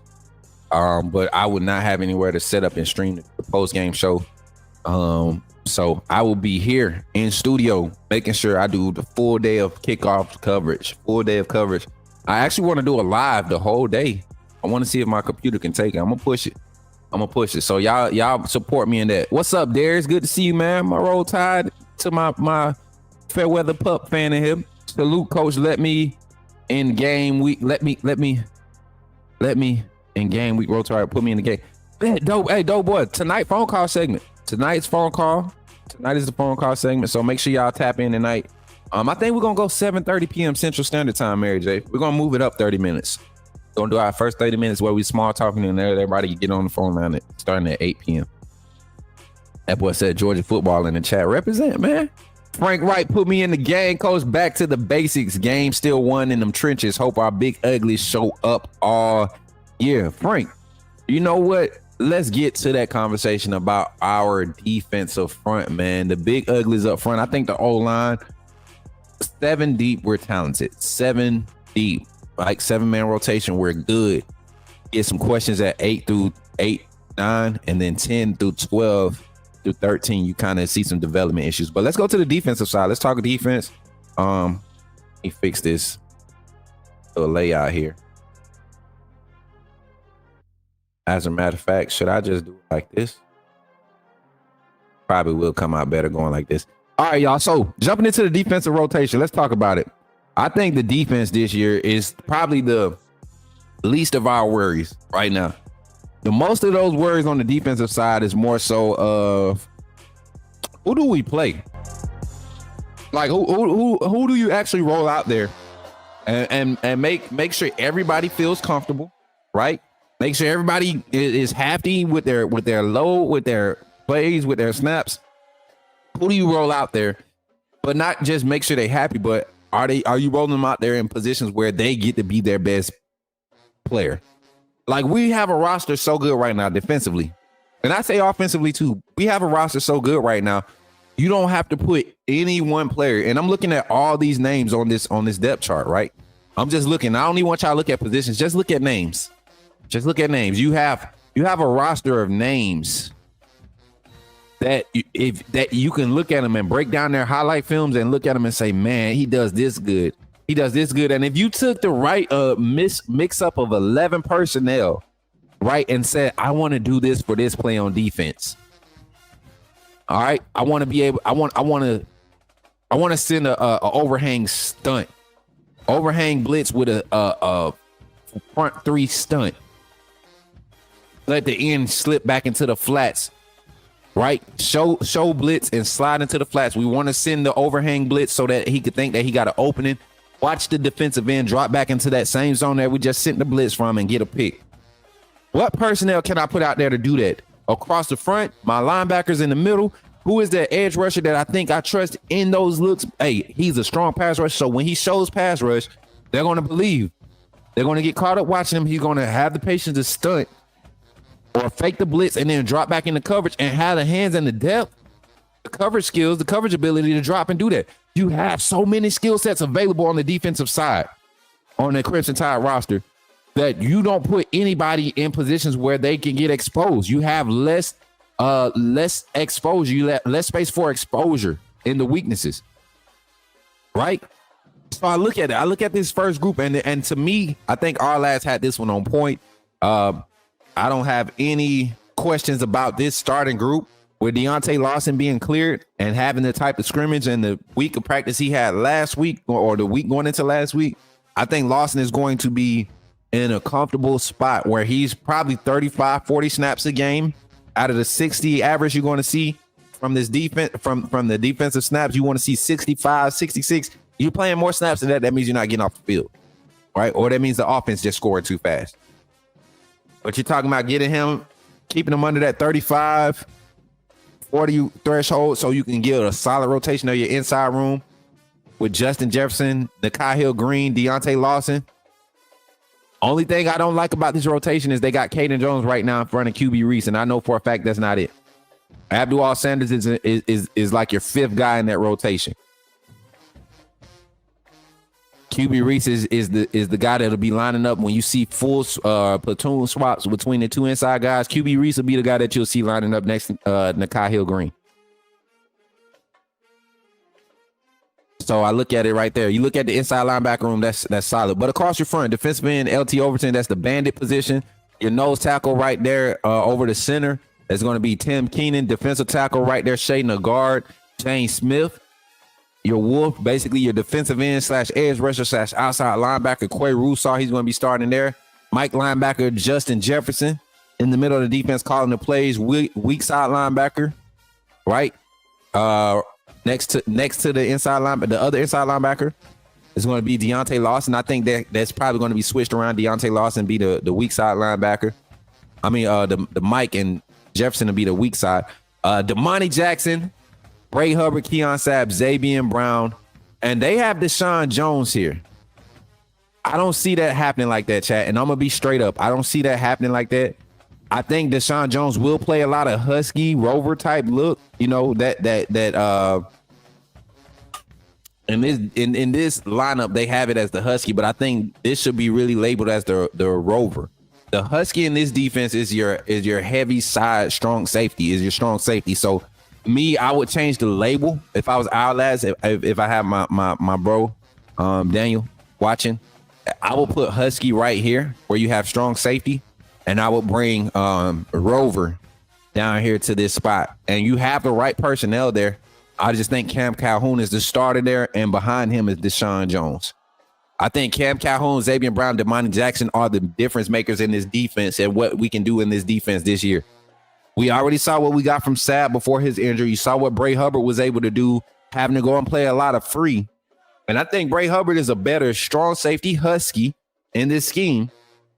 But I would not have anywhere to set up and stream the post-game show. So I will be here in studio, making sure I do the full day of kickoff coverage, I actually want to do a live the whole day. I want to see if my computer can take it. I'm gonna push it. So y'all support me in that. What's up, Darius? Good to see you, man. My Roll Tide to my fair weather pup fan in here. Salute, coach. Let me in game week. Let me in game week. Roll Tide. Put me in the game. Man, dope. Hey, dope boy. Tonight phone call segment. Tonight is the phone call segment. So make sure y'all tap in tonight. I think we're gonna go 7:30 p.m. Central Standard Time, Mary J. We're gonna move it up 30 minutes. We're gonna do our first 30 minutes where we small talking and everybody get on the phone line starting at 8 p.m. That boy said Georgia football in the chat. Represent, man. Frank Wright put me in the game. Coach, back to the basics. Game still won in them trenches. Hope our big uglies show up all year. Frank, you know what? Let's get to that conversation about our defensive front, man. The big uglies up front. I think the O-line, 7 deep, we're talented. 7 deep, like 7-man rotation, we're good. Get some questions at 8 through 9, and then 10 through 12 through 13. You kind of see some development issues. But let's go to the defensive side. Let's talk defense. Let me fix this little layout here. As a matter of fact, should I just do it like this? Probably will come out better going like this. All right, y'all. So jumping into the defensive rotation, let's talk about it. I think the defense this year is probably the least of our worries right now. The most of those worries on the defensive side is more so of who do we play? Like who do you actually roll out there and make sure everybody feels comfortable, right? Make sure everybody is happy with their load, with their plays, with their snaps. Who do you roll out there? But not just make sure they're happy, but are you rolling them out there in positions where they get to be their best player? Like, we have a roster so good right now defensively. And I say offensively too. We have a roster so good right now. You don't have to put any one player. And I'm looking at all these names on this depth chart, right? I'm just looking. I don't even want y'all to look at positions. Just look at names. Just look at names. You have a roster of names that you can look at them and break down their highlight films and look at them and say, man, he does this good. He does this good. And if you took the right mix up of 11 personnel, right, and said, I want to do this for this play on defense. All right, I want to send a overhang stunt, overhang blitz with a front 3 stunt. Let the end slip back into the flats, right? Show blitz and slide into the flats. We want to send the overhang blitz so that he could think that he got an opening. Watch the defensive end drop back into that same zone that we just sent the blitz from and get a pick. What personnel can I put out there to do that? Across the front, my linebackers in the middle. Who is that edge rusher that I think I trust in those looks? Hey, he's a strong pass rush. So when he shows pass rush, they're going to believe. They're going to get caught up watching him. He's going to have the patience to stunt or fake the blitz and then drop back into coverage and have the hands and the depth, the coverage skills, the coverage ability to drop and do that. You have so many skill sets available on the defensive side on the Crimson Tide roster that you don't put anybody in positions where they can get exposed. You have less exposure. You let less space for exposure in the weaknesses, right? So I look at it. I look at this first group, and to me, I think our lads had this one on point. I don't have any questions about this starting group with Deontay Lawson being cleared and having the type of scrimmage and the week of practice he had last week or the week going into last week. I think Lawson is going to be in a comfortable spot where he's probably 35, 40 snaps a game out of the 60 average you're going to see from this defense, from the defensive snaps. You want to see 65, 66. You're playing more snaps than that. That means you're not getting off the field, right? Or that means the offense just scored too fast. But you're talking about getting him, keeping him under that 35, 40 threshold so you can get a solid rotation of your inside room with Justin Jefferson, Nikhai Hill-Green, Deontay Lawson Only thing I don't like about this rotation is they got Caden Jones right now in front of QB Reese, and I know for a fact that's not it. Abdul Sanders is like your fifth guy in that rotation. QB Reese is the guy that'll be lining up when you see full platoon swaps between the two inside guys. QB Reese will be the guy that you'll see lining up next to Nakai Hill Green. So I look at it right there. You look at the inside linebacker room, that's solid. But across your front, defensive end, LT Overton, that's the bandit position. Your nose tackle right there over the center, that's going to be Tim Keenan. Defensive tackle right there, Shaden guard, James Smith. Your Wolf, basically your defensive end / edge rusher / outside linebacker, Quay Rusar, he's going to be starting there. Mike linebacker, Justin Jefferson, in the middle of the defense, calling the plays. Weak side linebacker, right? Next to the inside linebacker, the other inside linebacker is going to be Deontay Lawson. I think that's probably going to be switched around. Deontay Lawson be the weak side linebacker. I mean, the Mike and Jefferson will be the weak side. Damani Jackson, Bray Hubbard, Keon Sabb, Zabian Brown, and they have Deshaun Jones here. I don't see that happening like that, chat. And I'm gonna be straight up. I don't see that happening like that. I think Deshaun Jones will play a lot of Husky Rover type look. You know, that in this lineup they have it as the Husky, but I think this should be really labeled as the Rover. The Husky in this defense is your heavy side strong safety, is your strong safety. So me, I would change the label if I was Outlast, if I have my bro Daniel watching. I will put Husky right here where you have strong safety, and I would bring Rover down here to this spot. And you have the right personnel there. I just think Cam Calhoun is the starter there, and behind him is Deshaun Jones. I think Cam Calhoun, Xavier Brown, Damani Jackson are the difference makers in this defense and what we can do in this defense this year. We already saw what we got from Sabb before his injury. You saw what Bray Hubbard was able to do, having to go and play a lot of free. And I think Bray Hubbard is a better strong safety Husky in this scheme,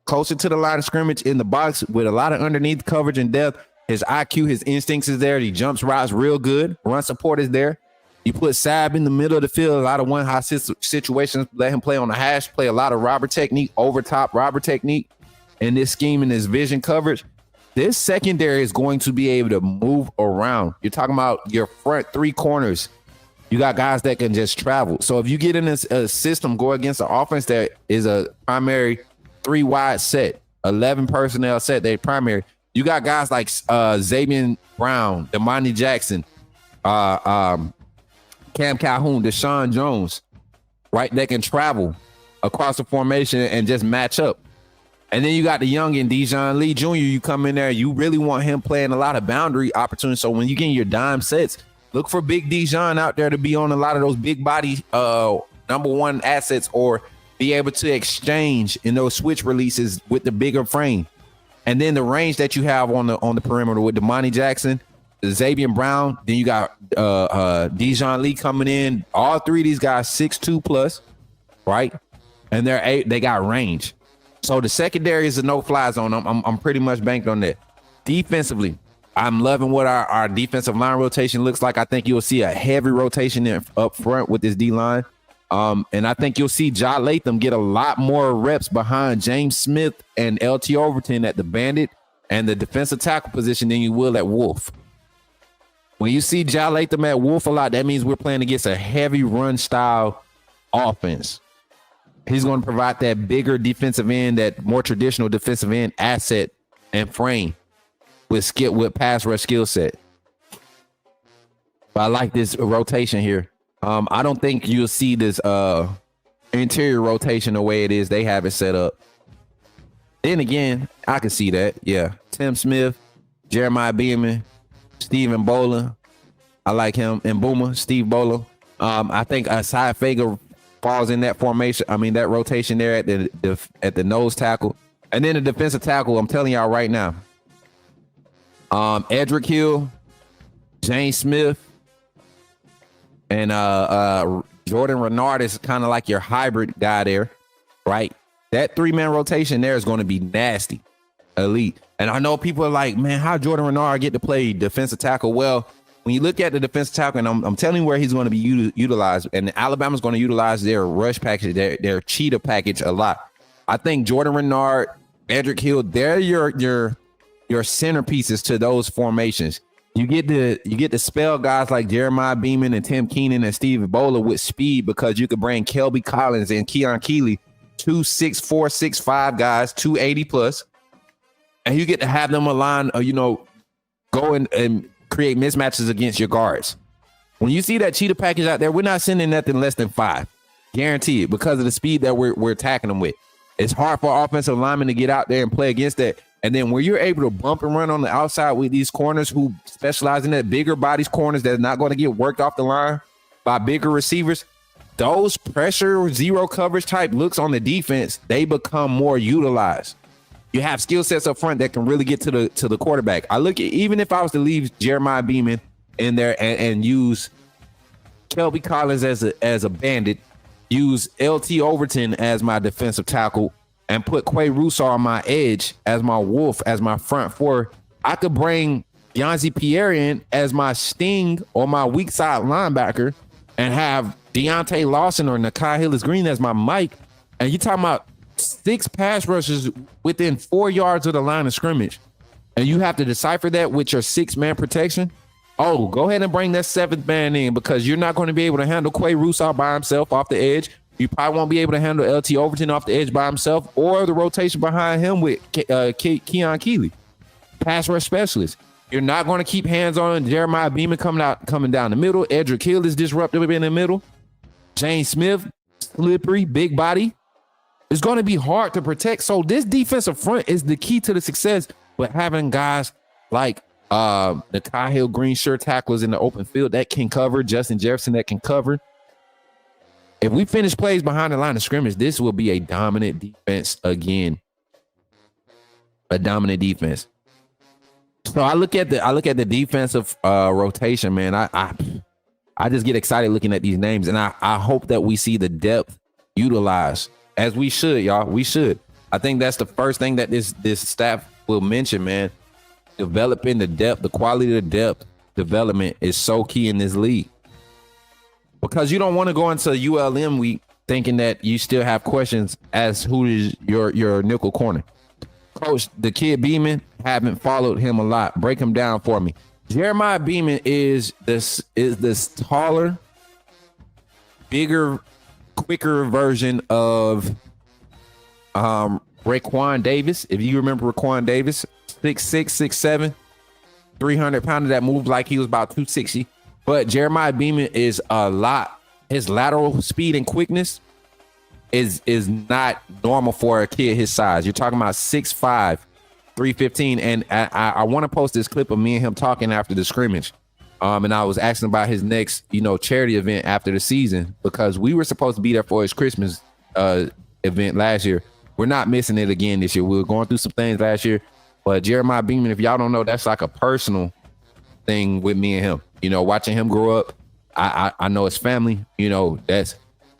closer to the line of scrimmage in the box with a lot of underneath coverage and depth. His IQ, his instincts is there. He jumps routes real good. Run support is there. You put Sabb in the middle of the field, a lot of one-high situations, let him play on the hash, play a lot of robber technique, over top robber technique in this scheme and this vision coverage. This secondary is going to be able to move around. You're talking about your front three corners. You got guys that can just travel. So if you get in a system, go against an offense that is a primary 3-wide set, 11 personnel set, they primary. You got guys like Zabian Brown, Damani Jackson, Cam Calhoun, Deshaun Jones, right? That can travel across the formation and just match up. And then you got the youngin, Dijon Lee Jr. You come in there, you really want him playing a lot of boundary opportunities. So when you get your dime sets, look for big Dijon out there to be on a lot of those big body number one assets, or be able to exchange in those switch releases with the bigger frame. And then the range that you have on the perimeter with Damani Jackson, Xavier Brown, then you got Dijon Lee coming in. All three of these guys 6'2 plus, right? And they got range. So the secondary is a no-fly zone. I'm pretty much banked on that. Defensively, I'm loving what our defensive line rotation looks like. I think you'll see a heavy rotation up front with this D-line. And I think you'll see Ja Latham get a lot more reps behind James Smith and LT Overton at the bandit and the defensive tackle position than you will at Wolf. When you see Ja Latham at Wolf a lot, that means we're playing against a heavy run style offense. He's going to provide that bigger defensive end, that more traditional defensive end asset and frame with pass rush skill set. But I like this rotation here. I don't think you'll see this interior rotation the way it is. They have it set up. Then again, I can see that. Yeah. Tim Smith, Jeremiah Beeman, Stephen Bola. I like him. And Boomer, Steve Bola. I think Asai Fager falls in that formation. I mean, that rotation there at the nose tackle. And then the defensive tackle, I'm telling y'all right now. Edric Hill, James Smith, and Jordan Renard is kind of like your hybrid guy there, right? That 3-man rotation there is going to be nasty, elite. And I know people are like, man, how Jordan Renard get to play defensive tackle? Well, when you look at the defensive tackle, and I'm telling you where he's going to be utilized, and Alabama's going to utilize their rush package, their cheetah package a lot. I think Jordan Renard, Edric Hill, they're your centerpieces to those formations. You get to spell guys like Jeremiah Beeman and Tim Keenan and Steve Ebola with speed, because you could bring Kelby Collins and Keon Keeley, 2 6'4", 6'5" guys, 280 plus, and you get to have them align, go and create mismatches against your guards. When you see that cheetah package out there, we're not sending nothing less than 5, guaranteed, because of the speed that we're attacking them with. It's hard for offensive linemen to get out there and play against that. And then when you're able to bump and run on the outside with these corners who specialize in that, bigger bodies corners that's not going to get worked off the line by bigger receivers, those pressure, zero coverage type looks on the defense, they become more utilized. You have skill sets up front that can really get to the quarterback. I look at, even if I was to leave Jeremiah Beeman in there and use Kelby Collins as a bandit, use LT Overton as my defensive tackle, and put Quay Russo on my edge as my wolf, as my front four, I could bring Yanzi Pierre in as my sting or my weak side linebacker and have Deontay Lawson or Nakai Hillis-Green as my Mike. And you're talking about 6 pass rushers within 4 yards of the line of scrimmage. And you have to decipher that with your 6-man protection. Oh, go ahead and bring that 7th man in, because you're not going to be able to handle Quay Russo by himself off the edge. You probably won't be able to handle LT Overton off the edge by himself, or the rotation behind him with Keon Keeley, pass rush specialist. You're not going to keep hands on Jeremiah Beeman coming down the middle. Edric Hill is disruptive in the middle. James Smith, slippery, big body. It's going to be hard to protect. So this defensive front is the key to the success. But having guys like the Kyle Green sure tacklers in the open field that can cover, Justin Jefferson that can cover. If we finish plays behind the line of scrimmage, this will be a dominant defense again. A dominant defense. So I look at the defensive rotation, man. I just get excited looking at these names, and I hope that we see the depth utilized, as we should, y'all. We should. I think that's the first thing that this staff will mention, man. Developing the depth, the quality of the depth development is so key in this league. Because you don't want to go into ULM week thinking that you still have questions as who is your nickel corner. Coach, the kid Beeman, haven't followed him a lot. Break him down for me. Jeremiah Beeman is this taller, bigger, quicker version of Raekwon Davis. If you remember Raekwon Davis, 6'6", 6'7", 300 pounder that moved like he was about 260. But Jeremiah Beeman is a lot. His lateral speed and quickness is not normal for a kid his size. You're talking about 6'5", 315. And I want to post this clip of me and him talking after the scrimmage. And I was asking about his next, charity event after the season, because we were supposed to be there for his Christmas event last year. We're not missing it again this year. We were going through some things last year. But Jeremiah Beeman, if y'all don't know, that's like a personal thing with me and him. Watching him grow up, I know his family,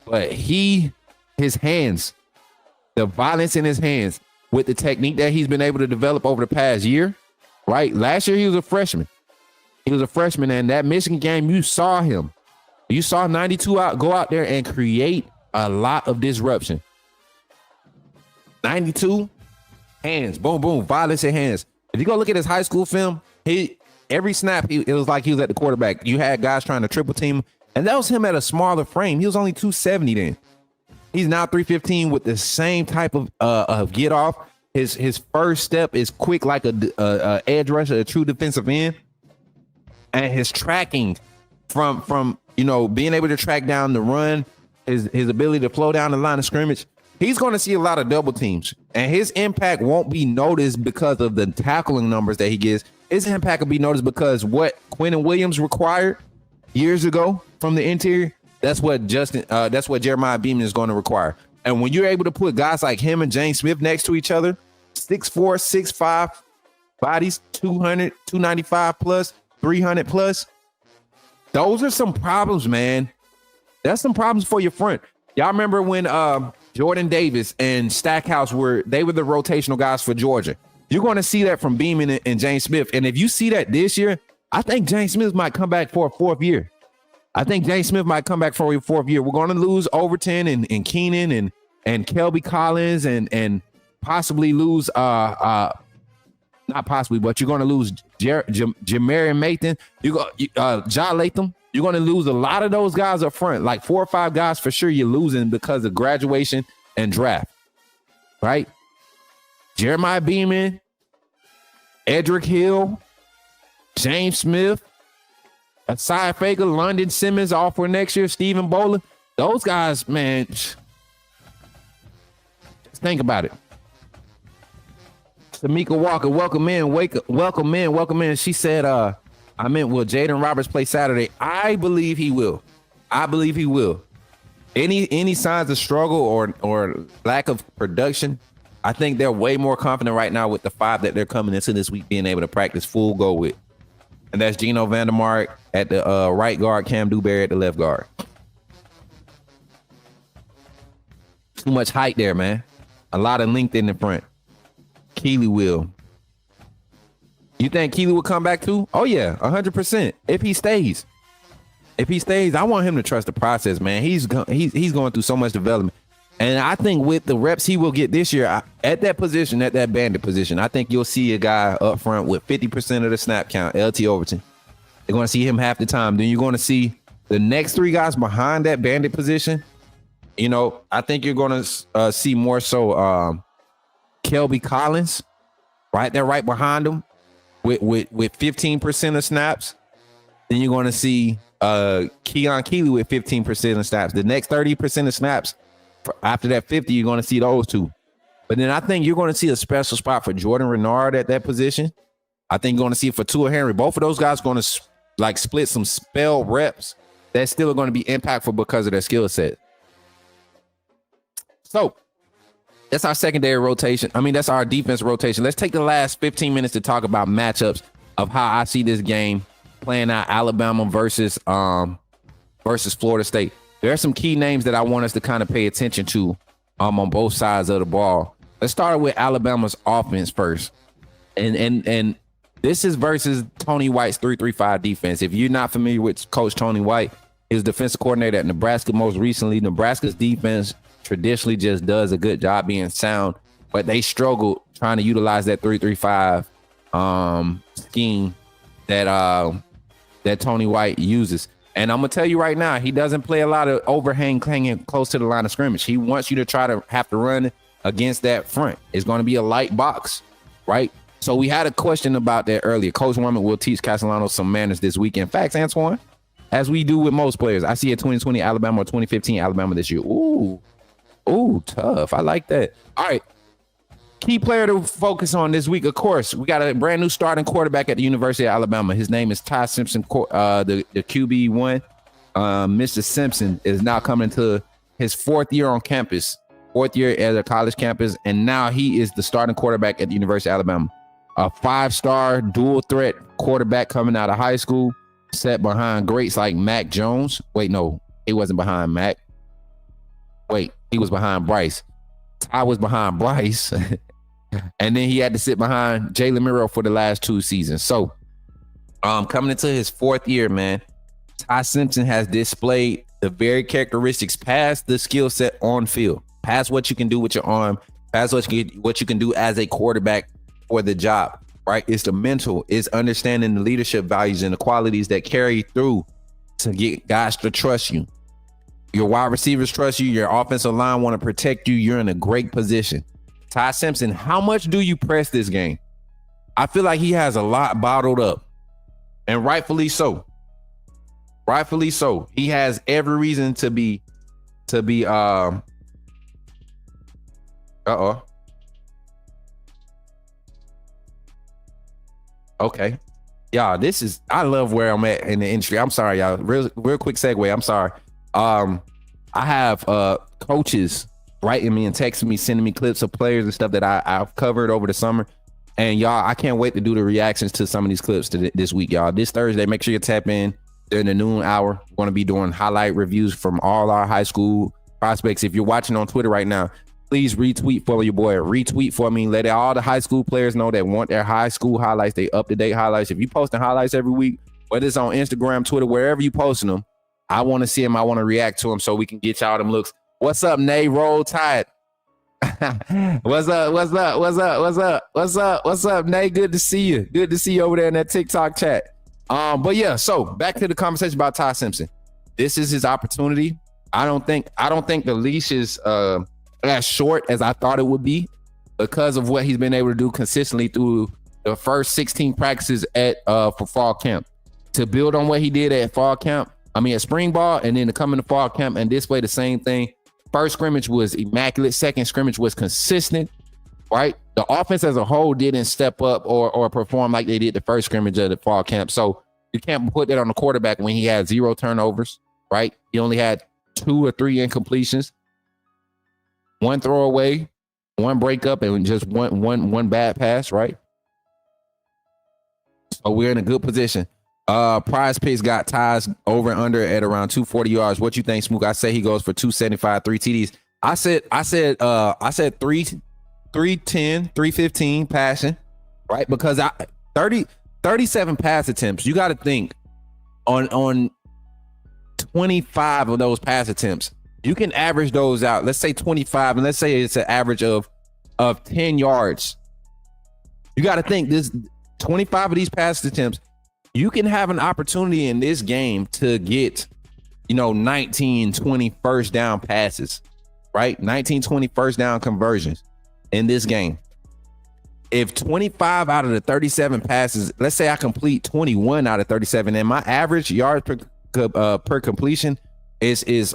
but his hands, the violence in his hands with the technique that he's been able to develop over the past year, right? Last year, he was a freshman. And that Michigan game, you saw him. You saw 92 go out there and create a lot of disruption. 92, hands, boom, boom, violence in hands. If you go look at his high school film, every snap, it was like he was at the quarterback. You had guys trying to triple team, and that was him at a smaller frame. He was only 270 then. He's now 315 with the same type of get off. His first step is quick like a edge rusher, a true defensive end, and his tracking from being able to track down the run, his ability to flow down the line of scrimmage. He's going to see a lot of double teams, and his impact won't be noticed because of the tackling numbers that he gets. His impact will be noticed because what Quentin Williams required years ago from the interior, that's what Jeremiah Beeman is going to require. And when you're able to put guys like him and James Smith next to each other, 6'4", 6'5", bodies, 200, 295 plus, 300 plus, those are some problems, man. That's some problems for your front. Y'all remember when Jordan Davis and Stackhouse were the rotational guys for Georgia? You're going to see that from Beeman and James Smith. And if you see that this year, I think James Smith might come back for a 4th year. We're going to lose Overton and Keenan and Kelby Collins and possibly lose not possibly, but you're going to lose Jamarian Mathan. John Latham. You're going to lose a lot of those guys up front, like 4 or 5 guys for sure. You're losing because of graduation and draft, right? Jeremiah Beeman, Edric Hill, James Smith, Asai Fager, London Simmons, all for next year. Stephen Bowling. Those guys, man. Just think about it. Tamika Walker, welcome in. She said, I meant, will Jaden Roberts play Saturday? I believe he will. Any signs of struggle or lack of production, I think they're way more confident right now with the 5 that they're coming into this week being able to practice full go with. And that's Gino Vandermark at the right guard, Cam Dewberry at the left guard. Too much height there, man. A lot of length in the front. Keely will. You think Keely will come back too? Oh yeah, 100%. If he stays, I want him to trust the process, man. He's going through so much development, and I think with the reps he will get this year at that position, at that bandit position, I think you'll see a guy up front with 50% of the snap count. LT Overton. They're going to see him half the time. Then you're going to see the next 3 guys behind that bandit position. You know, I think you're going to see more so Kelby Collins right there, right behind him. With 15% of snaps, then you're going to see Keon Keeley with 15% of snaps. The next 30% of snaps, after that 50, you're going to see those 2. But then I think you're going to see a special spot for Jordan Renard at that position. I think you're going to see it for Tua Henry. Both of those guys are going to like split some spell reps that still are going to be impactful because of their skill set. So that's our secondary rotation. I mean, that's our defense rotation. Let's take the last 15 minutes to talk about matchups of how I see this game playing out. Alabama versus Florida State. There are some key names that I want us to kind of pay attention to on both sides of the ball. Let's start with Alabama's offense first. And this is versus Tony White's 3-3-5 defense. If you're not familiar with Coach Tony White, his defensive coordinator at Nebraska most recently. Nebraska's defense traditionally just does a good job being sound, but they struggled trying to utilize that 3-3-5 scheme that Tony White uses. And I'm gonna tell you right now, he doesn't play a lot of overhang hanging close to the line of scrimmage. He wants you to try to have to run against that front. It's going to be a light box, right? So we had a question about that earlier. Coach Worman will teach Castellano some manners this weekend. Facts, Antoine, as we do with most players. I see a 2020 Alabama or 2015 Alabama this year. Ooh, tough. I like that. All right. Key player to focus on this week, of course, we got a brand new starting quarterback at the University of Alabama. His name is Ty Simpson, the QB1. Mr. Simpson is now coming to his 4th year on campus, 4th year at a college campus, and now he is the starting quarterback at the University of Alabama. A 5-star dual threat quarterback coming out of high school, set behind greats like Mac Jones. Wait, no, he wasn't behind Mac. Wait, he was behind Bryce. Ty was behind Bryce. And then he had to sit behind Jalen Miro for the last 2 seasons. So coming into his 4th year, man, Ty Simpson has displayed the very characteristics past the skill set on field, past what you can do with your arm, past what you can do as a quarterback for the job, right? It's the mental, it's understanding the leadership values and the qualities that carry through to get guys to trust you. Your wide receivers trust you. Your offensive line want to protect you. You're in a great position. Ty Simpson, how much do you press this game? I feel like he has a lot bottled up, and rightfully so. Rightfully so. He has every reason to be okay. Y'all, I love where I'm at in the industry. I'm sorry, y'all. Real quick segue. I'm sorry. I have coaches writing me and texting me, sending me clips of players and stuff that I've covered over the summer. And y'all, I can't wait to do the reactions to some of these clips this week, y'all. This Thursday, make sure you tap in during the noon hour. We're going to be doing highlight reviews from all our high school prospects. If you're watching on Twitter right now, please retweet for your boy. Retweet for me. Let all the high school players know that want their high school highlights, they up-to-date highlights. If you posting highlights every week, whether it's on Instagram, Twitter, wherever you posting them, I want to see them. I want to react to them so we can get y'all them looks. What's up, Nay? Roll Tide. What's up, Nate? Good to see you. Good to see you over there in that TikTok chat. But yeah, so back to the conversation about Ty Simpson. This is his opportunity. I don't think the leash is as short as I thought it would be because of what he's been able to do consistently through the first 16 practices for fall camp. To build on what he did at spring ball, and then to come into fall camp and display the same thing. First scrimmage was immaculate. Second scrimmage was consistent, right? The offense as a whole didn't step up or perform like they did the first scrimmage of the fall camp. So you can't put that on the quarterback when he had 0 turnovers, right? He only had 2 or 3 incompletions, 1 throwaway, 1 breakup, and just one bad pass, right? So we're in a good position. Prize Picks got Ty's over and under at around 240 yards. What you think, Smook? I say he goes for 275, 3 TDs. I said 310, 315 passing, right? Because 37 pass attempts. You got to think on 25 of those pass attempts, you can average those out. Let's say 25, and let's say it's an average of 10 yards. You got to think this 25 of these pass attempts. You can have an opportunity in this game to get, 19, 20 first down passes, right? 19, 20 first down conversions in this game. If 25 out of the 37 passes, let's say I complete 21 out of 37, and my average yards per completion is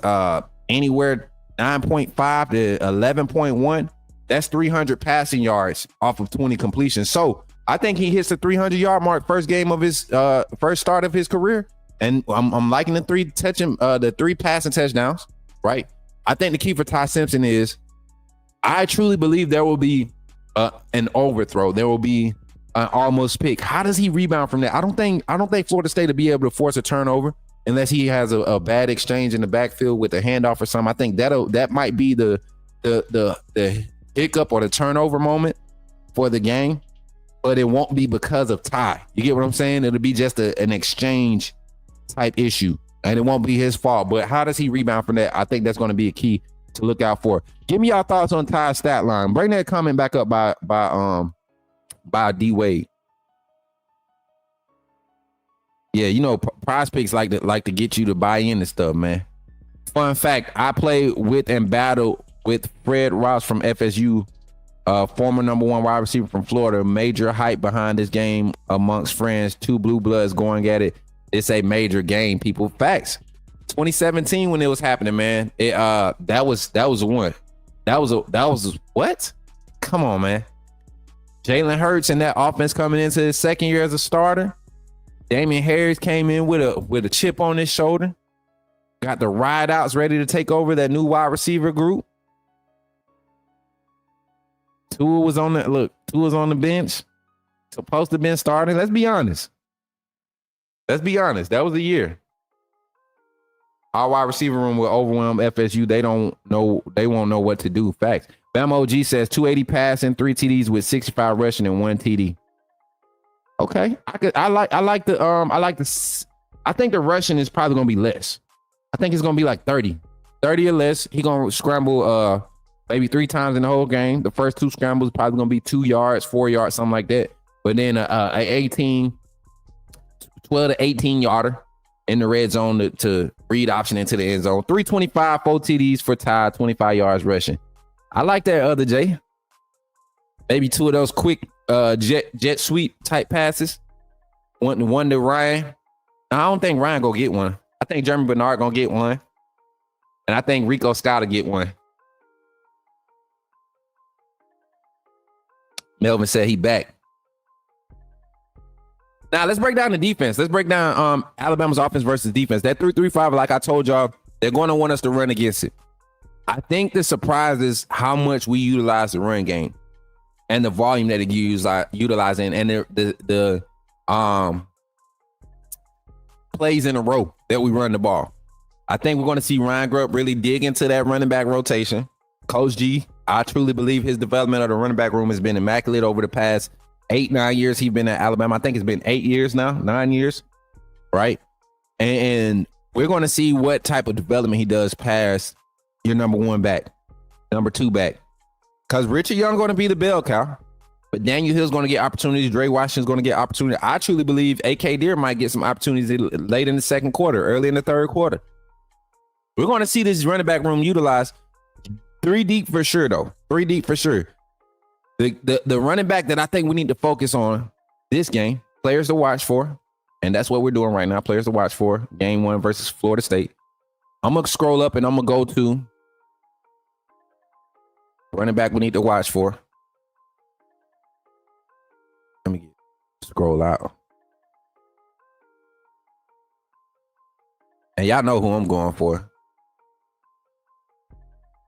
anywhere 9.5 to 11.1, that's 300 passing yards off of 20 completions. So I think he hits the 300-yard mark first game of his first start of his career, and I'm liking the 3 passing touchdowns. Right, I think the key for Ty Simpson is I truly believe there will be an overthrow. There will be an almost pick. How does he rebound from that? I don't think Florida State will be able to force a turnover unless he has a bad exchange in the backfield with a handoff or something. I think that might be the hiccup or the turnover moment for the game. But it won't be because of Ty. You get what I'm saying? It'll be just an exchange type issue, and it won't be his fault. But how does he rebound from that? I think that's going to be a key to look out for. Give me your thoughts on Ty's stat line. Bring that comment back up by D Wade. Yeah, Prize Picks like to get you to buy into stuff, man. Fun fact: I played with and battled with Fred Ross from FSU. Former number 1 wide receiver from Florida. Major hype behind this game amongst friends. 2 blue bloods going at it. It's a major game, people. Facts. 2017 when it was happening, man. That was the one. That was what? Come on, man. Jalen Hurts and that offense coming into his second year as a starter. Damian Harris came in with a chip on his shoulder. Got the ride outs ready to take over that new wide receiver group. Tua was on the bench. Supposed to have been starting. Let's be honest. That was a year. Our wide receiver room will overwhelm FSU. They won't know what to do. Facts. Bam OG says 280 passing, 3 TDs with 65 rushing and 1 TD. Okay. I think the rushing is probably gonna be less. I think it's gonna be like 30 or less. He gonna scramble maybe 3 times in the whole game. The first 2 scrambles probably gonna be 2 yards, 4 yards, something like that. But then a 12 to 18 yarder in the red zone to read option into the end zone. 325, 4 TDs for Ty, 25 yards rushing. I like that other Jay. Maybe 2 of those quick jet sweep type passes. One to Ryan. I don't think Ryan gonna get one. I think Jeremy Bernard gonna get one. And I think Rico Scott will get one. Melvin said he back. Now let's break down the defense. Let's break down Alabama's offense versus defense. That 3-3-5, like I told y'all, they're going to want us to run against it. I think the surprise is how much we utilize the run game and the volume that it utilizing and the plays in a row that we run the ball. I think we're going to see Ryan Grubb really dig into that running back rotation. Coach G, I truly believe his development of the running back room has been immaculate over the past 8-9 years he's been at Alabama. I think it's been 8 years now, 9 years, right? And we're going to see what type of development he does past your number 1 back, number 2 back. Because Richard Young going to be the bell cow, but Daniel Hill's going to get opportunities. Dre Washington's going to get opportunity. I truly believe AK Deer might get some opportunities late in the second quarter, early in the third quarter. We're going to see this running back room utilized 3 deep for sure, though. 3 deep for sure. The running back that I think we need to focus on this game, players to watch for, and that's what we're doing right now, players to watch for, game 1 versus Florida State. I'm going to scroll up and I'm going to go to running back we need to watch for. Let me scroll out. And y'all know who I'm going for.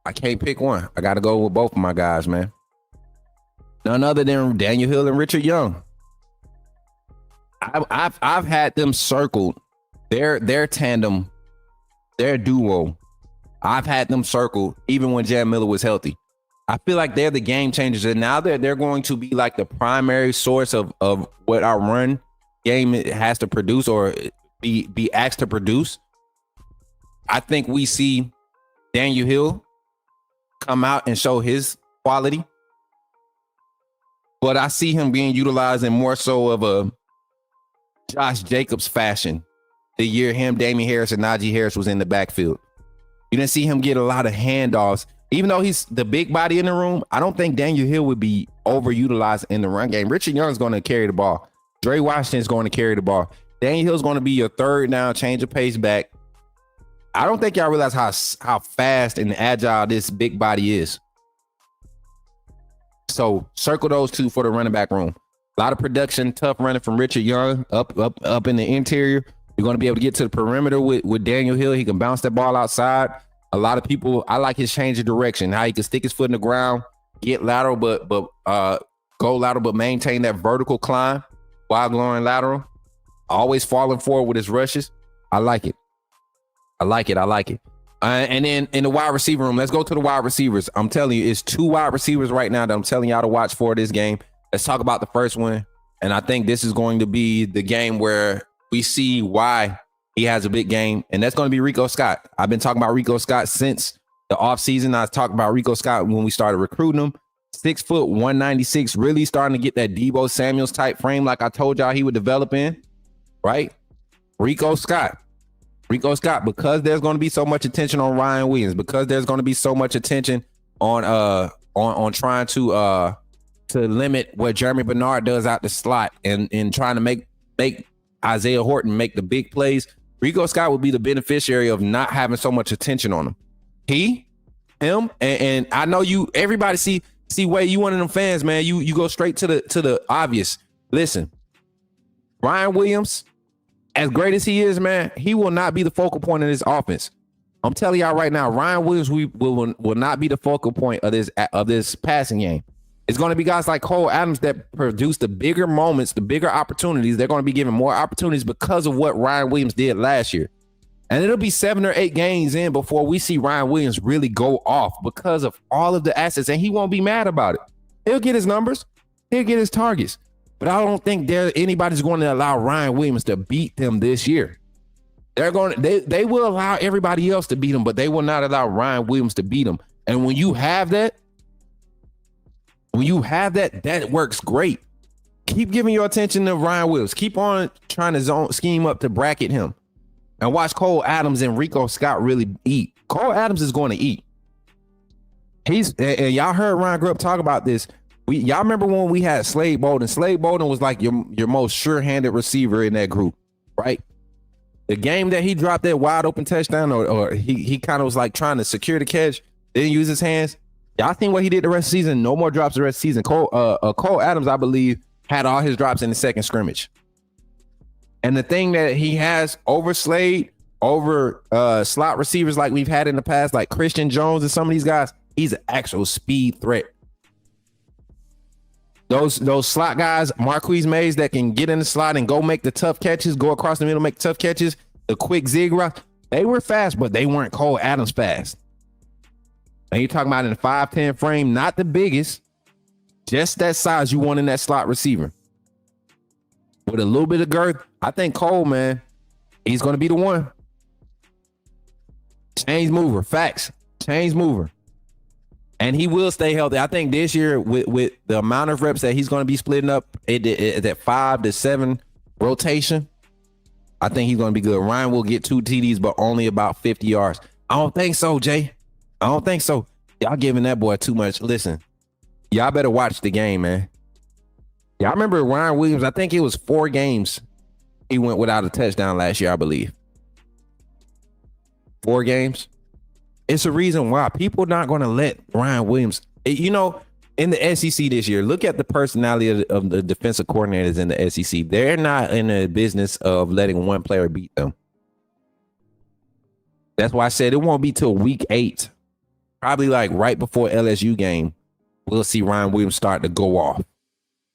I can't pick one. I got to go with both of my guys, man. None other than Daniel Hill and Richard Young. I've had them circled. Their tandem, their duo. I've had them circled even when Jam Miller was healthy. I feel like they're the game changers, and now that they're going to be like the primary source of what our run game has to produce or be asked to produce. I think we see Daniel Hill come out and show his quality, but I see him being utilized in more so of a Josh Jacobs fashion the year him, Damian Harris, and Najee Harris was in the backfield. You didn't see him get a lot of handoffs. Even though he's the big body in the room, I don't think Daniel Hill would be overutilized in the run game. Richard Young is going to carry the ball. Dre Washington is going to carry the ball. Daniel Hill is going to be your third down, change of pace back. I don't think y'all realize how fast and agile this big body is. So circle those two for the running back room. A lot of production, tough running from Richard Young up in the interior. You're going to be able to get to the perimeter with Daniel Hill. He can bounce that ball outside. A lot of people, I like his change of direction, how he can stick his foot in the ground, get lateral, but go lateral, but maintain that vertical climb while going lateral. Always falling forward with his rushes. I like it. And then in the wide receiver room, let's go to the wide receivers. I'm telling you, it's 2 wide receivers right now that I'm telling y'all to watch for this game. Let's talk about the first one. And I think this is going to be the game where we see why he has a big game, and that's going to be Rico Scott. I've been talking about Rico Scott since the offseason. I talked about Rico Scott when we started recruiting him. 6 foot, 196, really starting to get that Deebo Samuels type frame like I told y'all he would develop in, right? Rico Scott, because there's going to be so much attention on Ryan Williams, because there's going to be so much attention on trying to limit what Jeremy Bernard does out the slot and trying to make Isaiah Horton make the big plays. Rico Scott would be the beneficiary of not having so much attention on him. Him, and I know everybody see Wade, you one of them fans, man. You go straight to the obvious. Listen, Ryan Williams, as great as he is, man, he will not be the focal point of this offense. I'm telling y'all right now, Ryan Williams will not be the focal point of this passing game. It's going to be guys like Cole Adams that produce the bigger moments, the bigger opportunities. They're going to be given more opportunities because of what Ryan Williams did last year. And it'll be 7 or 8 games in before we see Ryan Williams really go off because of all of the assets. And he won't be mad about it. He'll get his numbers. He'll get his targets. But I don't think anybody's going to allow Ryan Williams to beat them this year. They will allow everybody else to beat them, but they will not allow Ryan Williams to beat them. And when you have that, that works great. Keep giving your attention to Ryan Williams. Keep on trying to scheme up to bracket him. And watch Cole Adams and Rico Scott really eat. Cole Adams is going to eat. And y'all heard Ryan Grubb talk about this. Y'all remember when we had Slade Bolden? Slade Bolden was like your most sure-handed receiver in that group, right? The game that he dropped that wide open touchdown, or he kind of was like trying to secure the catch, didn't use his hands. Y'all think what he did the rest of the season? No more drops the rest of the season. Cole Adams, I believe, had all his drops in the second scrimmage. And the thing that he has over Slade, over slot receivers like we've had in the past, like Christian Jones and some of these guys, he's an actual speed threat. Those slot guys, Marquise Mays, that can get in the slot and go make the tough catches, go across the middle, make tough catches, the quick zig route, they were fast, but they weren't Cole Adams fast. And you're talking about in the 5'10" frame, not the biggest, just that size you want in that slot receiver. With a little bit of girth, I think Cole, man, he's going to be the one. Change mover, facts, change mover. And he will stay healthy. I think this year with the amount of reps that he's going to be splitting up that 5 to 7 rotation, I think he's going to be good. Ryan will get 2 TDs, but only about 50 yards. I don't think so, Jay. I don't think so. Y'all giving that boy too much. Listen, y'all better watch the game, man. Y'all remember Ryan Williams? I think it was 4 games he went without a touchdown last year, I believe. 4 games. It's a reason why people not going to let Ryan Williams, you know, in the SEC this year, look at the personality of the defensive coordinators in the SEC. They're not in the business of letting one player beat them. That's why I said it won't be till week 8, probably like right before LSU game, we'll see Ryan Williams start to go off.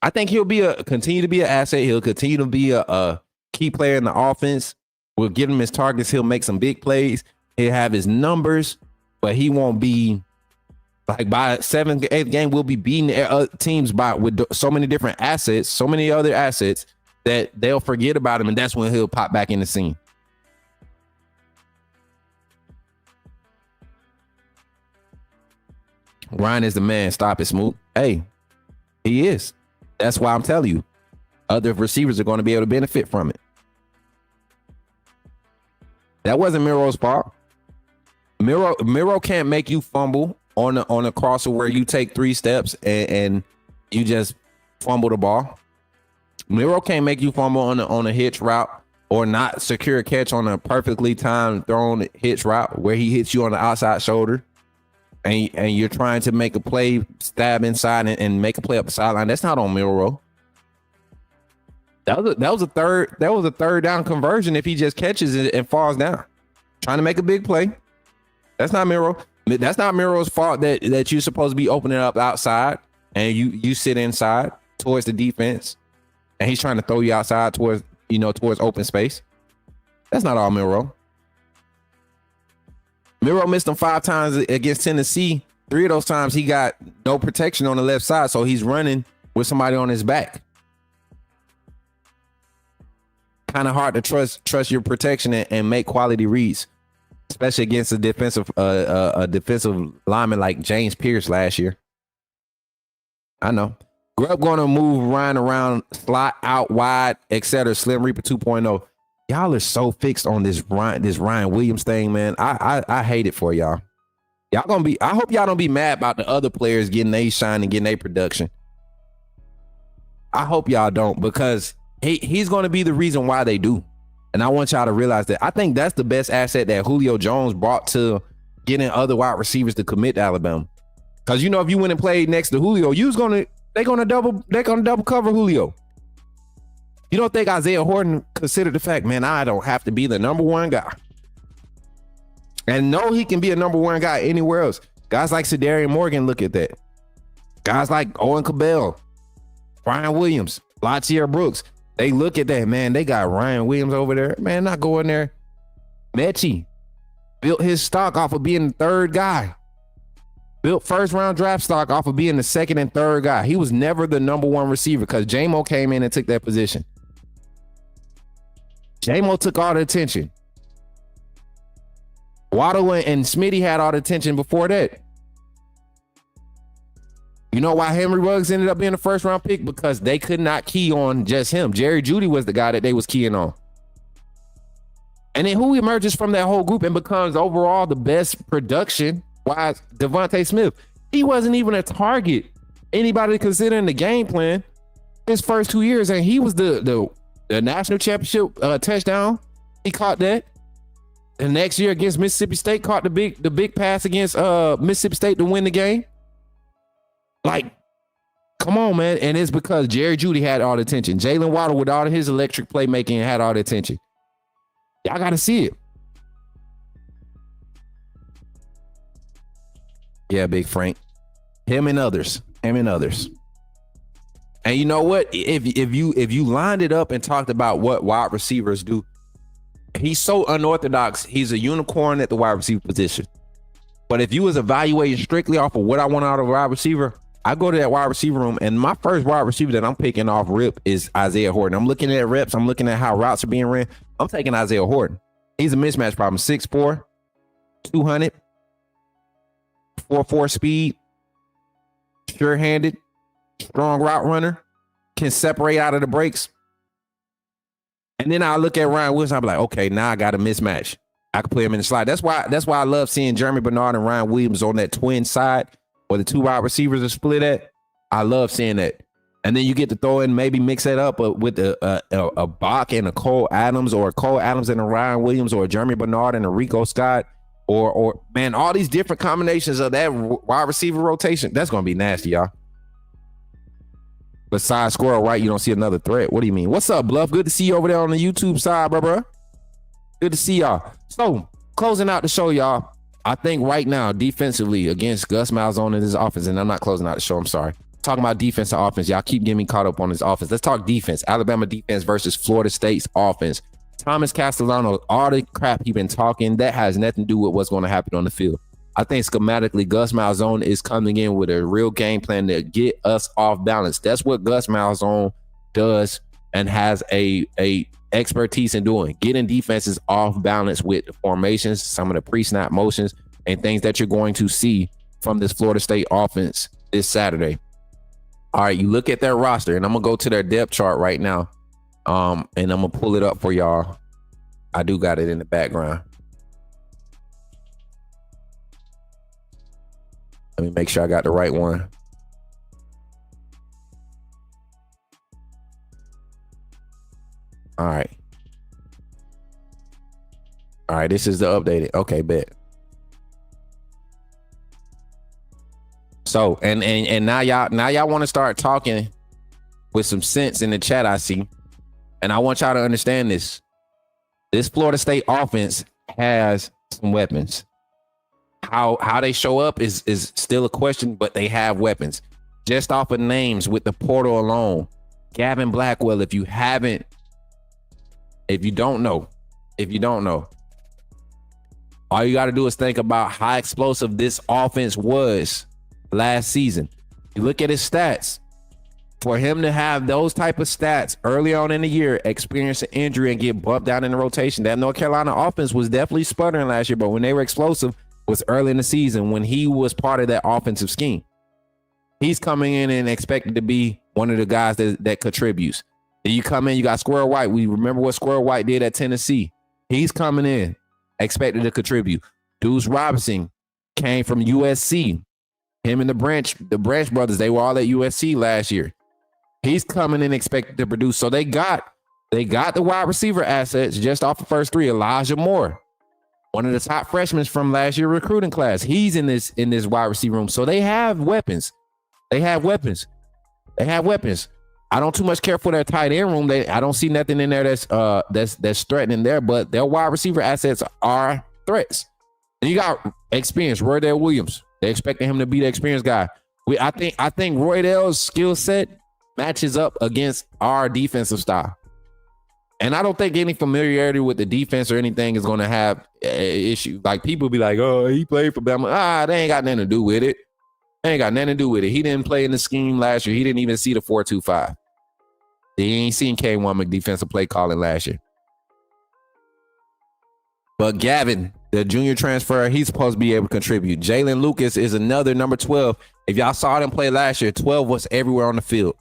I think he'll continue to be an asset. He'll continue to be a key player in the offense. We'll give him his targets. He'll make some big plays. He'll have his numbers, but he won't be like by 7th, 8th game. We'll be beating teams with so many different assets, so many other assets that they'll forget about him, and that's when he'll pop back in the scene. Ryan is the man. Stop it, Smook. Hey, he is. That's why I'm telling you, other receivers are going to be able to benefit from it. That wasn't Miro's fault. Miro can't make you fumble on a crosser where you take 3 steps and you just fumble the ball. Miro can't make you fumble on a hitch route or not secure a catch on a perfectly timed thrown hitch route where he hits you on the outside shoulder and you're trying to make a play, stab inside and make a play up the sideline. That's not on Miro. That was a third down conversion if he just catches it and falls down. Trying to make a big play. That's not Miro. That's not Miro's fault that you're supposed to be opening up outside and you sit inside towards the defense and he's trying to throw you outside towards open space. That's not all Miro. Miro missed him 5 times against Tennessee. 3 of those times he got no protection on the left side, so he's running with somebody on his back. Kind of hard to trust your protection and make quality reads, especially against a defensive lineman like James Pierce last year. I know. Grubb going to move Ryan around, slot out wide, etc. Slim Reaper 2.0. Y'all are so fixed on this Ryan Williams thing, man. I hate it for y'all. I hope y'all don't be mad about the other players getting their shine and getting their production. I hope y'all don't, because he's going to be the reason why they do. And I want y'all to realize that. I think that's the best asset that Julio Jones brought to getting other wide receivers to commit to Alabama. Because if you went and played next to Julio, they're gonna double cover Julio. You don't think Isaiah Horton considered the fact, man, I don't have to be the number 1 guy. And no, he can be a number 1 guy anywhere else. Guys like Sedarian Morgan look at that. Guys like Owen Cabell, Ryan Williams, Latier Brooks, they look at that, man. They got Ryan Williams over there. Man, not going there. Mechie built his stock off of being the 3rd guy. Built 1st round draft stock off of being the 2nd and 3rd guy. He was never the number 1 receiver because J-Mo came in and took that position. J-Mo took all the attention. Waddle and Smitty had all the attention before that. You know why Henry Ruggs ended up being the 1st round pick? Because they could not key on just him. Jerry Jeudy was the guy that they was keying on. And then who emerges from that whole group and becomes overall the best production? Why? Devontae Smith. He wasn't even a target anybody considering the game plan his first 2 years, and he was the national championship touchdown. He caught that. The next year against Mississippi State, caught the big pass against Mississippi State to win the game. Like, come on, man. And it's because Jerry Jeudy had all the attention. Jalen Waddle, with all of his electric playmaking, had all the attention. Y'all got to see it. Yeah, Big Frank. Him and others. And you know what? If you lined it up and talked about what wide receivers do, he's so unorthodox. He's a unicorn at the wide receiver position. But if you was evaluating strictly off of what I want out of a wide receiver, I go to that wide receiver room, and my first wide receiver that I'm picking off rip is Isaiah Horton. I'm looking at reps. I'm looking at how routes are being ran. I'm taking Isaiah Horton. He's a mismatch problem. 6'4", 200, 4.4 speed, sure-handed, strong route runner, can separate out of the breaks. And then I look at Ryan Williams, I'm like, okay, now I got a mismatch. I can play him in the slot. That's why I love seeing Jeremy Bernard and Ryan Williams on that twin side where the two wide receivers are split at. I love seeing that. And then you get to throw in, maybe mix that up with a Bach and a Cole Adams, or a Cole Adams and a Ryan Williams, or a Jeremy Bernard and a Rico Scott, or man, all these different combinations of that wide receiver rotation. That's going to be nasty, y'all. Besides Squirrel White, you don't see another threat. What do you mean? What's up, Bluff? Good to see you over there on the YouTube side, bro. Good to see y'all. So, closing out the show, y'all. I think right now, defensively, against Gus Malzahn and his offense, and I'm not closing out the show, I'm sorry. Talking about defense and offense. Y'all keep getting me caught up on this offense. Let's talk defense. Alabama defense versus Florida State's offense. Thomas Castellano, all the crap he been talking, that has nothing to do with what's going to happen on the field. I think schematically, Gus Malzahn is coming in with a real game plan to get us off balance. That's what Gus Malzahn does and has a expertise in doing, getting defenses off balance with the formations, some of the pre-snap motions, and things that you're going to see from this Florida State offense this Saturday. All right, you look at their roster, and I'm going to go to their depth chart right now, and I'm going to pull it up for y'all. I do got it in the background. Let me make sure I got the right one. All right. All right, this is the updated. Okay, bet. So, and now y'all want to start talking with some sense in the chat, I see. And I want y'all to understand this. This Florida State offense has some weapons. How they show up is still a question, but they have weapons. Just off of names with the portal alone. Gavin Blackwell, if you don't know, all you got to do is think about how explosive this offense was last season. You look at his stats. For him to have those type of stats early on in the year, experience an injury and get bumped down in the rotation, that North Carolina offense was definitely sputtering last year, but when they were explosive was early in the season when he was part of that offensive scheme. He's coming in and expected to be one of the guys that contributes. Then you come in, you got Squirrel White. We remember what Squirrel White did at Tennessee. He's coming in, expected to contribute. Deuce Robinson came from USC. Him and the Branch brothers, they were all at USC last year. He's coming in expected to produce. So they got the wide receiver assets just off the first three. Elijah Moore, one of the top freshmen from last year recruiting class. He's in this wide receiver room. So they have weapons. I don't too much care for their tight end room. I don't see nothing in there that's threatening there, but their wide receiver assets are threats. And you got experience, Roydell Williams. They expecting him to be the experienced guy. I think Roydell's skill set matches up against our defensive style. And I don't think any familiarity with the defense or anything is going to have an issue. Like, people be like, oh, he played for Bama. They ain't got nothing to do with it. He didn't play in the scheme last year. He didn't even see the 4-2-5. He ain't seen K1 defensive play calling last year. But Gavin, the junior transfer, he's supposed to be able to contribute. Jalen Lucas is another number 12. If y'all saw them play last year, 12 was everywhere on the field.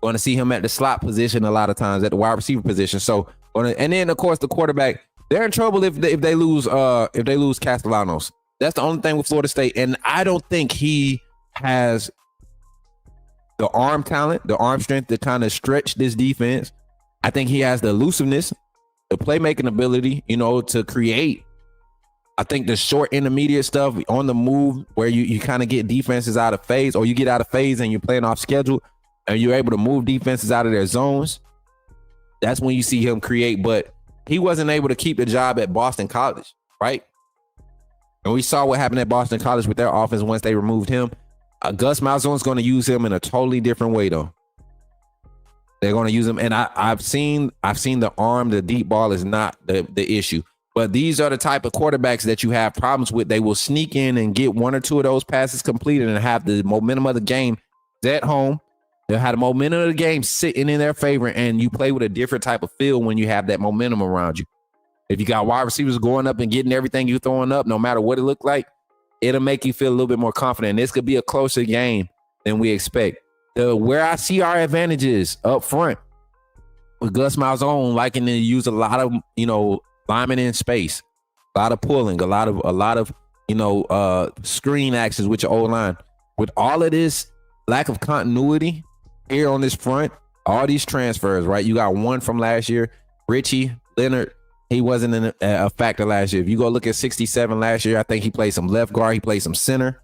Going to see him at the slot position a lot of times, at the wide receiver position. So, and then of course the quarterback, they're in trouble if they lose Castellanos. That's the only thing with Florida State, and I don't think he has the arm talent, the arm strength to kind of stretch this defense. I think he has the elusiveness, the playmaking ability, to create. I think the short intermediate stuff on the move where you kind of get defenses out of phase, or you get out of phase and you're playing off schedule and you're able to move defenses out of their zones. That's when you see him create, but he wasn't able to keep the job at Boston College, right? And we saw what happened at Boston College with their offense once they removed him. Gus Malzahn's going to use him in a totally different way, though. They're going to use him, and I've seen the arm, the deep ball is not the issue. But these are the type of quarterbacks that you have problems with. They will sneak in and get one or two of those passes completed and have the momentum of the game at home. They'll have the momentum of the game sitting in their favor, and you play with a different type of feel when you have that momentum around you. If you got wide receivers going up and getting everything you're throwing up, no matter what it looked like, it'll make you feel a little bit more confident. This could be a closer game than we expect. Where I see our advantages up front with Gus Malzahn liking to use a lot of, linemen in space, a lot of pulling, a lot of screen actions with your O-line. With all of this lack of continuity here on this front, all these transfers, right? You got one from last year, Richie Leonard. He wasn't a factor last year. If you go look at 67 last year, I think he played some left guard. He played some center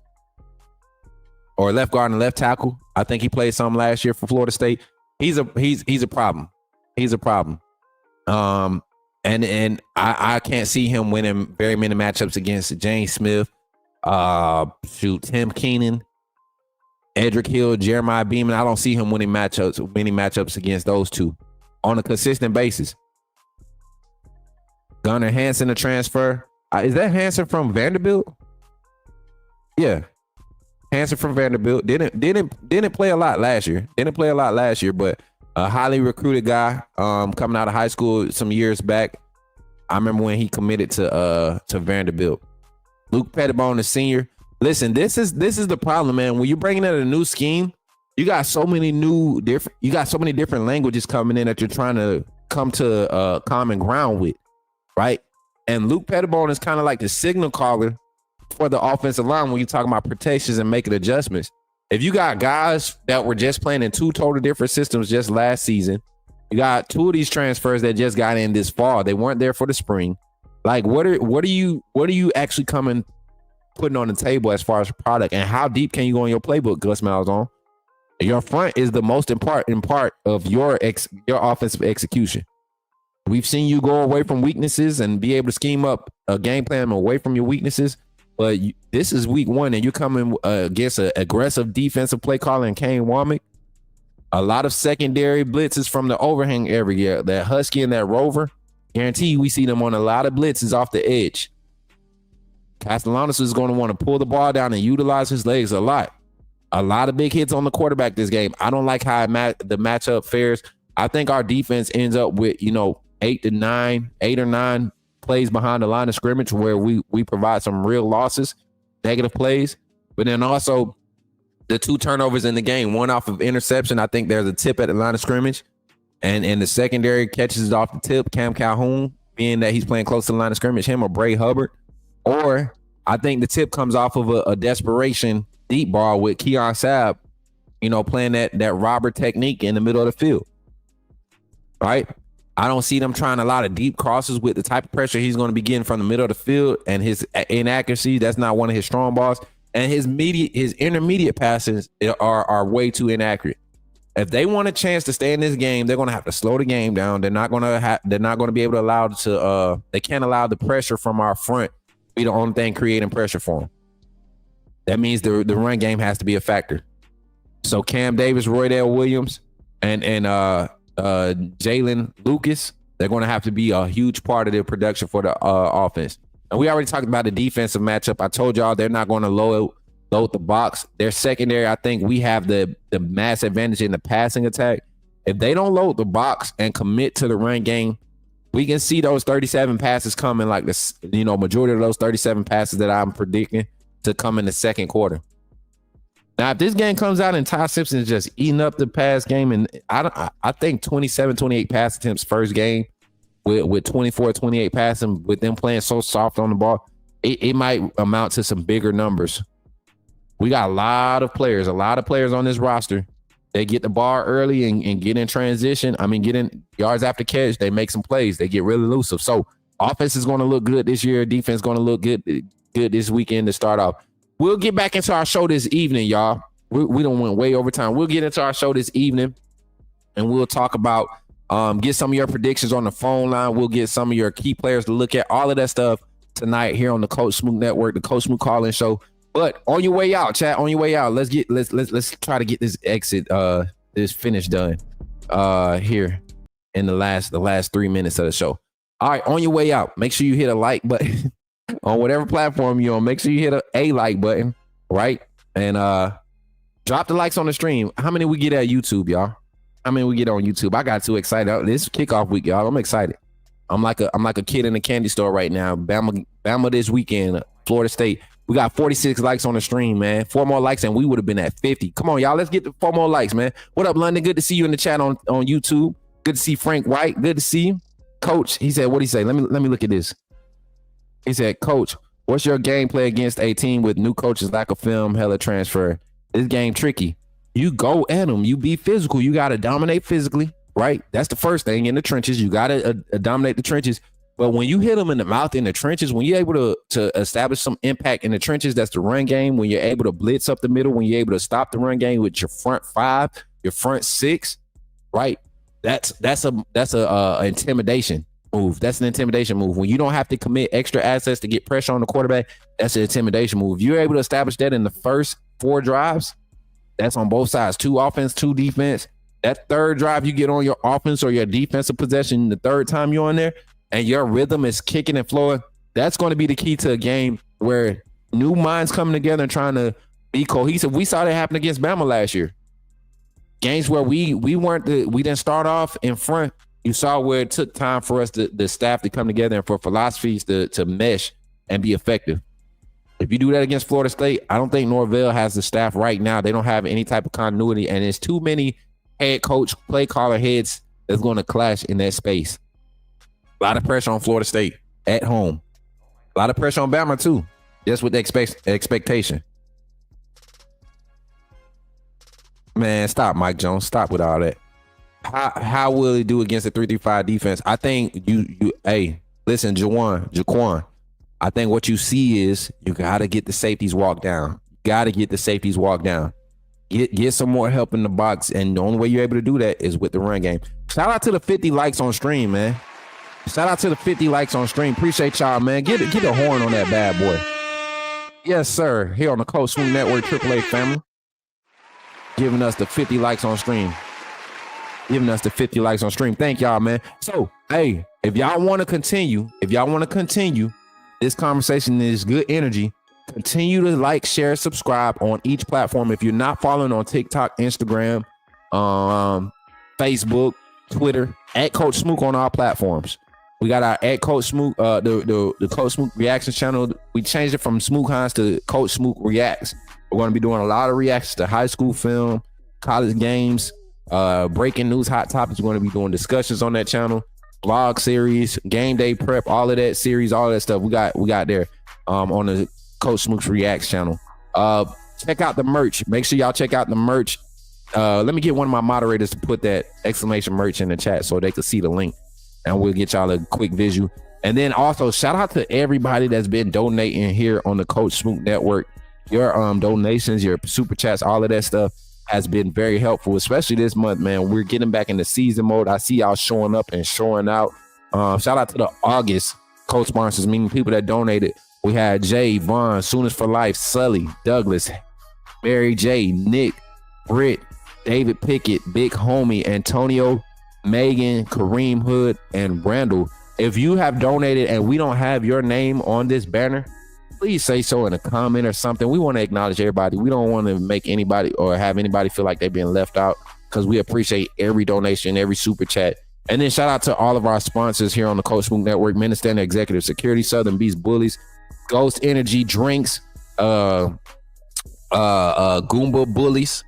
or left guard and left tackle. I think he played some last year for Florida State. He's a problem. He's a problem. And I can't see him winning very many matchups against James Smith, Tim Keenan, Edric Hill, Jeremiah Beeman. I don't see him winning many matchups against those two on a consistent basis. Gunnar Hansen, a transfer. Is that Hansen from Vanderbilt? Yeah. Hansen from Vanderbilt. Didn't play a lot last year. But a highly recruited guy coming out of high school some years back. I remember when he committed to Vanderbilt. Luke Pettibone, the senior. Listen, this is the problem, man. When you're bringing in a new scheme, you got so many different languages coming in that you're trying to come to common ground with, right? And Luke Pettibone is kind of like the signal caller for the offensive line when you're talking about protections and making adjustments. If you got guys that were just playing in two total different systems just last season, you got two of these transfers that just got in this fall. They weren't there for the spring. Like, what are you actually putting on the table as far as product, and how deep can you go in your playbook, Gus Malzahn? Your front is the most important part of your offensive execution. We've seen you go away from weaknesses and be able to scheme up a game plan away from your weaknesses. But this is week one, and you're coming against an aggressive defensive play caller in Kane Womack. A lot of secondary blitzes from the overhang area, that Husky and that Rover. Guarantee we see them on a lot of blitzes off the edge. Castellanos is going to want to pull the ball down and utilize his legs a lot. A lot of big hits on the quarterback this game. I don't like how the matchup fares. I think our defense ends up with, 8 or 9 plays behind the line of scrimmage where we provide some real losses, negative plays. But then also the 2 turnovers in the game, one off of interception. I think there's a tip at the line of scrimmage, and the secondary catches it off the tip. Cam Calhoun, being that he's playing close to the line of scrimmage, him or Bray Hubbard. Or I think the tip comes off of a desperation deep ball with Keon Sabb, playing that robber technique in the middle of the field. Right? I don't see them trying a lot of deep crosses with the type of pressure he's going to be getting from the middle of the field, and his inaccuracy. That's not one of his strong balls. And his intermediate passes are way too inaccurate. If they want a chance to stay in this game, they're going to have to slow the game down. They're not going to be able to they can't allow the pressure from our front be the only thing creating pressure for them. That means the run game has to be a factor. So Cam Davis, Roydell Williams, and Jalen Lucas, they're going to have to be a huge part of their production for the offense. And we already talked about the defensive matchup. I told y'all they're not going to load the box. Their secondary, I think we have the mass advantage in the passing attack. If they don't load the box and commit to the run game, we can see those 37 passes coming, like this, majority of those 37 passes that I'm predicting to come in the second quarter. Now, if this game comes out and Ty Simpson is just eating up the pass game, and I think 27, 28 pass attempts first game with 24, 28 passing, with them playing so soft on the ball, it might amount to some bigger numbers. We got a lot of players on this roster. They get the ball early and get in transition. Get in yards after catch. They make some plays. They get really elusive. So offense is going to look good this year. Defense is going to look good this weekend to start off. We'll get back into our show this evening, y'all. We don't went way over time. We'll get into our show this evening, and we'll talk about get some of your predictions on the phone line. We'll get some of your key players to look at, all of that stuff tonight here on the Coach Smook Network, the Coach Smook Call-In Show. But on your way out, chat, let's try to get this this finish done here in the last 3 minutes of the show. All right, on your way out, make sure you hit a like button on whatever platform you're on. Make sure you hit a like button, right? And drop the likes on the stream. How many we get at YouTube, y'all? How many we get on YouTube? I got too excited. This kickoff week, y'all. I'm excited. I'm like a kid in a candy store right now. Bama this weekend, Florida State. We got 46 likes on the stream, man. 4 more likes and we would have been at 50. Come on, y'all. Let's get the 4 more likes, man. What up, London? Good to see you in the chat on YouTube. Good to see Frank White. Good to see you. Coach, he said, what'd he say? Let me look at this. He said, Coach, what's your gameplay against a team with new coaches, lack of film, hella transfer? This game tricky. You go at them. You be physical. You got to dominate physically, right? That's the first thing in the trenches. You got to dominate the trenches. But when you hit them in the mouth in the trenches, when you're able to establish some impact in the trenches, that's the run game. When you're able to blitz up the middle, when you're able to stop the run game with your front 5, your front 6, right? That's a intimidation move. That's an intimidation move. When you don't have to commit extra assets to get pressure on the quarterback, that's an intimidation move. If you're able to establish that in the first 4 drives, that's on both sides, 2 offense, 2 defense. That third drive you get on your offense or your defensive possession, the third time you're on there, and your rhythm is kicking and flowing, that's going to be the key to a game where new minds coming together and trying to be cohesive. We saw that happen against Bama last year. Games where we didn't start off in front. You saw where it took time for us, the staff, to come together and for philosophies to mesh and be effective. If you do that against Florida State, I don't think Norvell has the staff right now. They don't have any type of continuity, and there's too many head coach, play caller heads that's going to clash in that space. A lot of pressure on Florida State at home. A lot of pressure on Bama too, just with the expectation. Man, stop, Mike Jones. Stop with all that. How will he do against the 3-3-5 defense? I think hey, listen, Jaquan. I think what you see is you got to get the safeties walk down. Get some more help in the box, and the only way you're able to do that is with the run game. Shout out to the 50 likes on stream, man. Shout out to the 50 likes on stream. Appreciate y'all, man. Get a horn on that bad boy. Yes, sir. Here on the Coach Smook Network, AAA family. Giving us the 50 likes on stream. Thank y'all, man. So, hey, if y'all want to continue, this conversation is good energy. Continue to like, share, subscribe on each platform. If you're not following on TikTok, Instagram, Facebook, Twitter, at Coach Smook on all platforms. We got our at Coach Smook, the Coach Smook Reactions channel. We changed it from Smook Hines to Coach Smook Reacts. We're going to be doing a lot of reactions to high school film, college games, breaking news, hot topics. We're going to be doing discussions on that channel, vlog series, game day prep, all of that series, all that stuff we got there on the Coach Smook's Reacts channel. Check out the merch. Make sure y'all check out the merch. Let me get one of my moderators to put that exclamation merch in the chat so they can see the link, and we'll get y'all a quick visual. And then also shout out to everybody that's been donating here on the Coach Smook Network. Your donations, your super chats, all of that stuff has been very helpful, especially this month, man. We're getting back into season mode. I see y'all showing up and showing out. Shout out to the August co-sponsors, meaning people that donated. We had Jay, Vaughn, Sooners for Life, Sully, Douglas, Mary J, Nick, Britt, David Pickett, Big Homie, Antonio, Megan, Kareem Hood, and Randall. If you have donated and we don't have your name on this banner, please say so in a comment or something. We want to acknowledge everybody. We don't want to make anybody or have anybody feel like they're being left out, because we appreciate every donation, every super chat. And then shout out to all of our sponsors here on the Coach Smook Network: Minister Executive Security, Southern Beast Bullies, Ghost Energy Drinks, Goomba Bullies.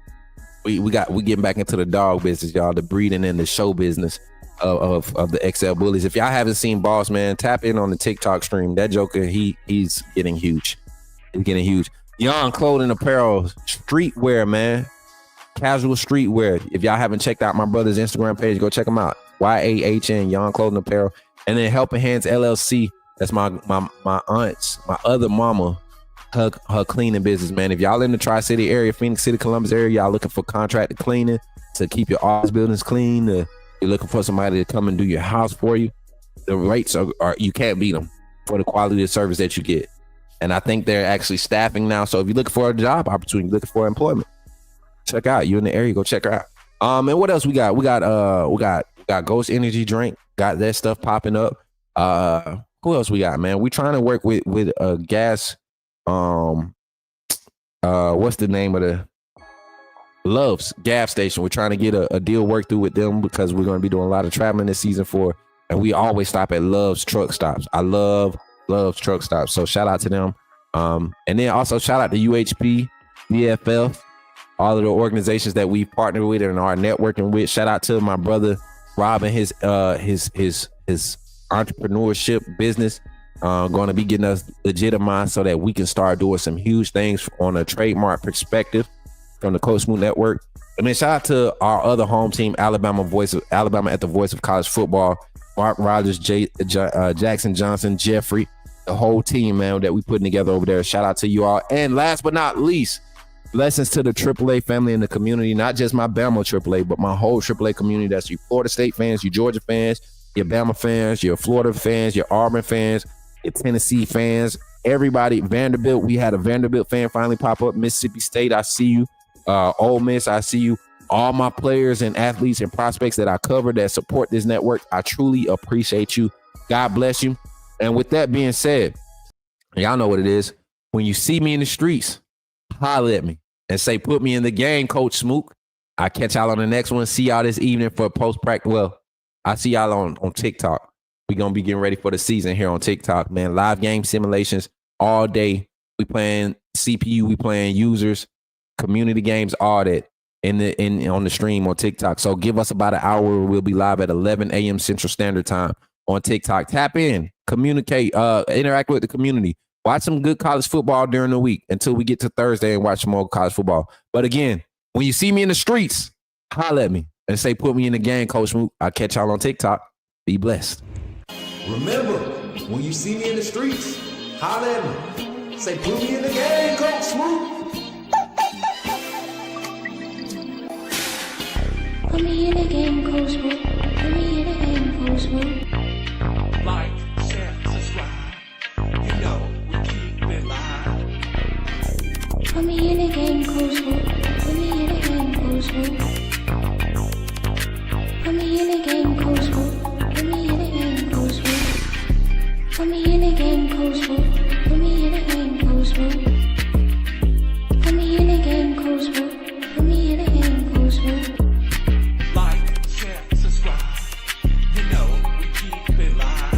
We getting back into the dog business, y'all, the breeding and the show business of the XL Bullies. If y'all haven't seen Boss, man, tap in on the TikTok stream. That joker, he's getting huge. He's getting huge. Young Clothing Apparel, streetwear, man. Casual streetwear. If y'all haven't checked out my brother's Instagram page, go check him out. YAHN, Young Clothing Apparel. And then Helping Hands LLC. That's my aunt's, my other mama, her cleaning business, man. If y'all in the Tri-City area, Phoenix City, Columbus area, y'all looking for contracted cleaning to keep your office buildings clean, you're looking for somebody to come and do your house for you, the rates are you can't beat them for the quality of service that you get. And I think they're actually staffing now. So if you're looking for a job opportunity, looking for employment, check out. You in the area, go check her out. And what else we got? We got Ghost Energy Drink, got that stuff popping up. Who else we got, man? We trying to work with a gas. What's the name of the Love's gas station? We're trying to get a deal worked through with them, because we're going to be doing a lot of traveling this season and we always stop at Love's truck stops. I love Love's truck stops. So shout out to them. And then also shout out to UHP, BFF, all of the organizations that we've partnered with and are networking with. Shout out to my brother Rob and his entrepreneurship business. Going to be getting us legitimized so that we can start doing some huge things on a trademark perspective from the Coach Smook Network. And then shout out to our other home team, Alabama at the voice of college football. Mark Rogers, Jackson Johnson, Jeffrey, the whole team, man, that we putting together over there. Shout out to you all. And last but not least, blessings to the AAA family in the community, not just my Bama AAA, but my whole AAA community. That's you Florida State fans, you Georgia fans, your Bama fans, your Florida fans, your Auburn fans, your Tennessee fans, everybody. Vanderbilt, we had a Vanderbilt fan finally pop up. Mississippi State, I see you. Ole Miss, I see you. All my players and athletes and prospects that I cover that support this network, I truly appreciate you. God bless you. And with that being said, y'all know what it is. When you see me in the streets, holler at me and say, put me in the game, Coach Smook. I'll catch y'all on the next one. See y'all this evening for post-practice. Well, I see y'all on TikTok. We're going to be getting ready for the season here on TikTok, man. Live game simulations all day. We playing CPU, we playing users, community games, all that on the stream on TikTok. So give us about an hour. We'll be live at 11 a.m. Central Standard Time on TikTok. Tap in, communicate, interact with the community. Watch some good college football during the week until we get to Thursday and watch some more college football. But again, when you see me in the streets, holler at me and say, put me in the game, Coach Smook. I'll catch y'all on TikTok. Be blessed. Remember, when you see me in the streets, holler at me. Say, put me in the game, Coach Smook. Put me in the game, Coach Smook. Put me in the game, Coach Smook. Like, share, subscribe. You know we keep it live. Put me in the game, Coach Smook. Put me in the game, Coach Smook. Put me in the game, Coach Smook. Put me in the game, Coach Smook. Put me in the game, Coach Smook. Put me in the game, Coach Smook. Put me in the game, Coach Smook. Put me in the game, Coach Smook. Like, share, subscribe. You know we keep it live.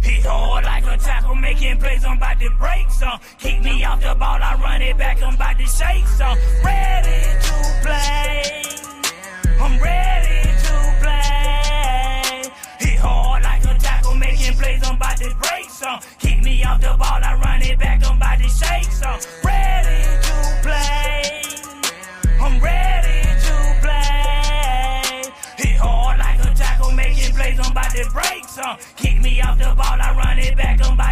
Hit hard like a tackle, making plays, I'm about to break some. Keep me off the ball, I run it back, I'm about to shake some. Ready to play, I'm ready to play. Hit hard like a tackle, making plays, I'm about to break some. Keep me off the ball, I run it back, I'm about to shake some. Ready to play, I'm ready to play. Hit hard like a tackle, making plays, I'm about to break some. Kick me off the ball, I run it back, I'm about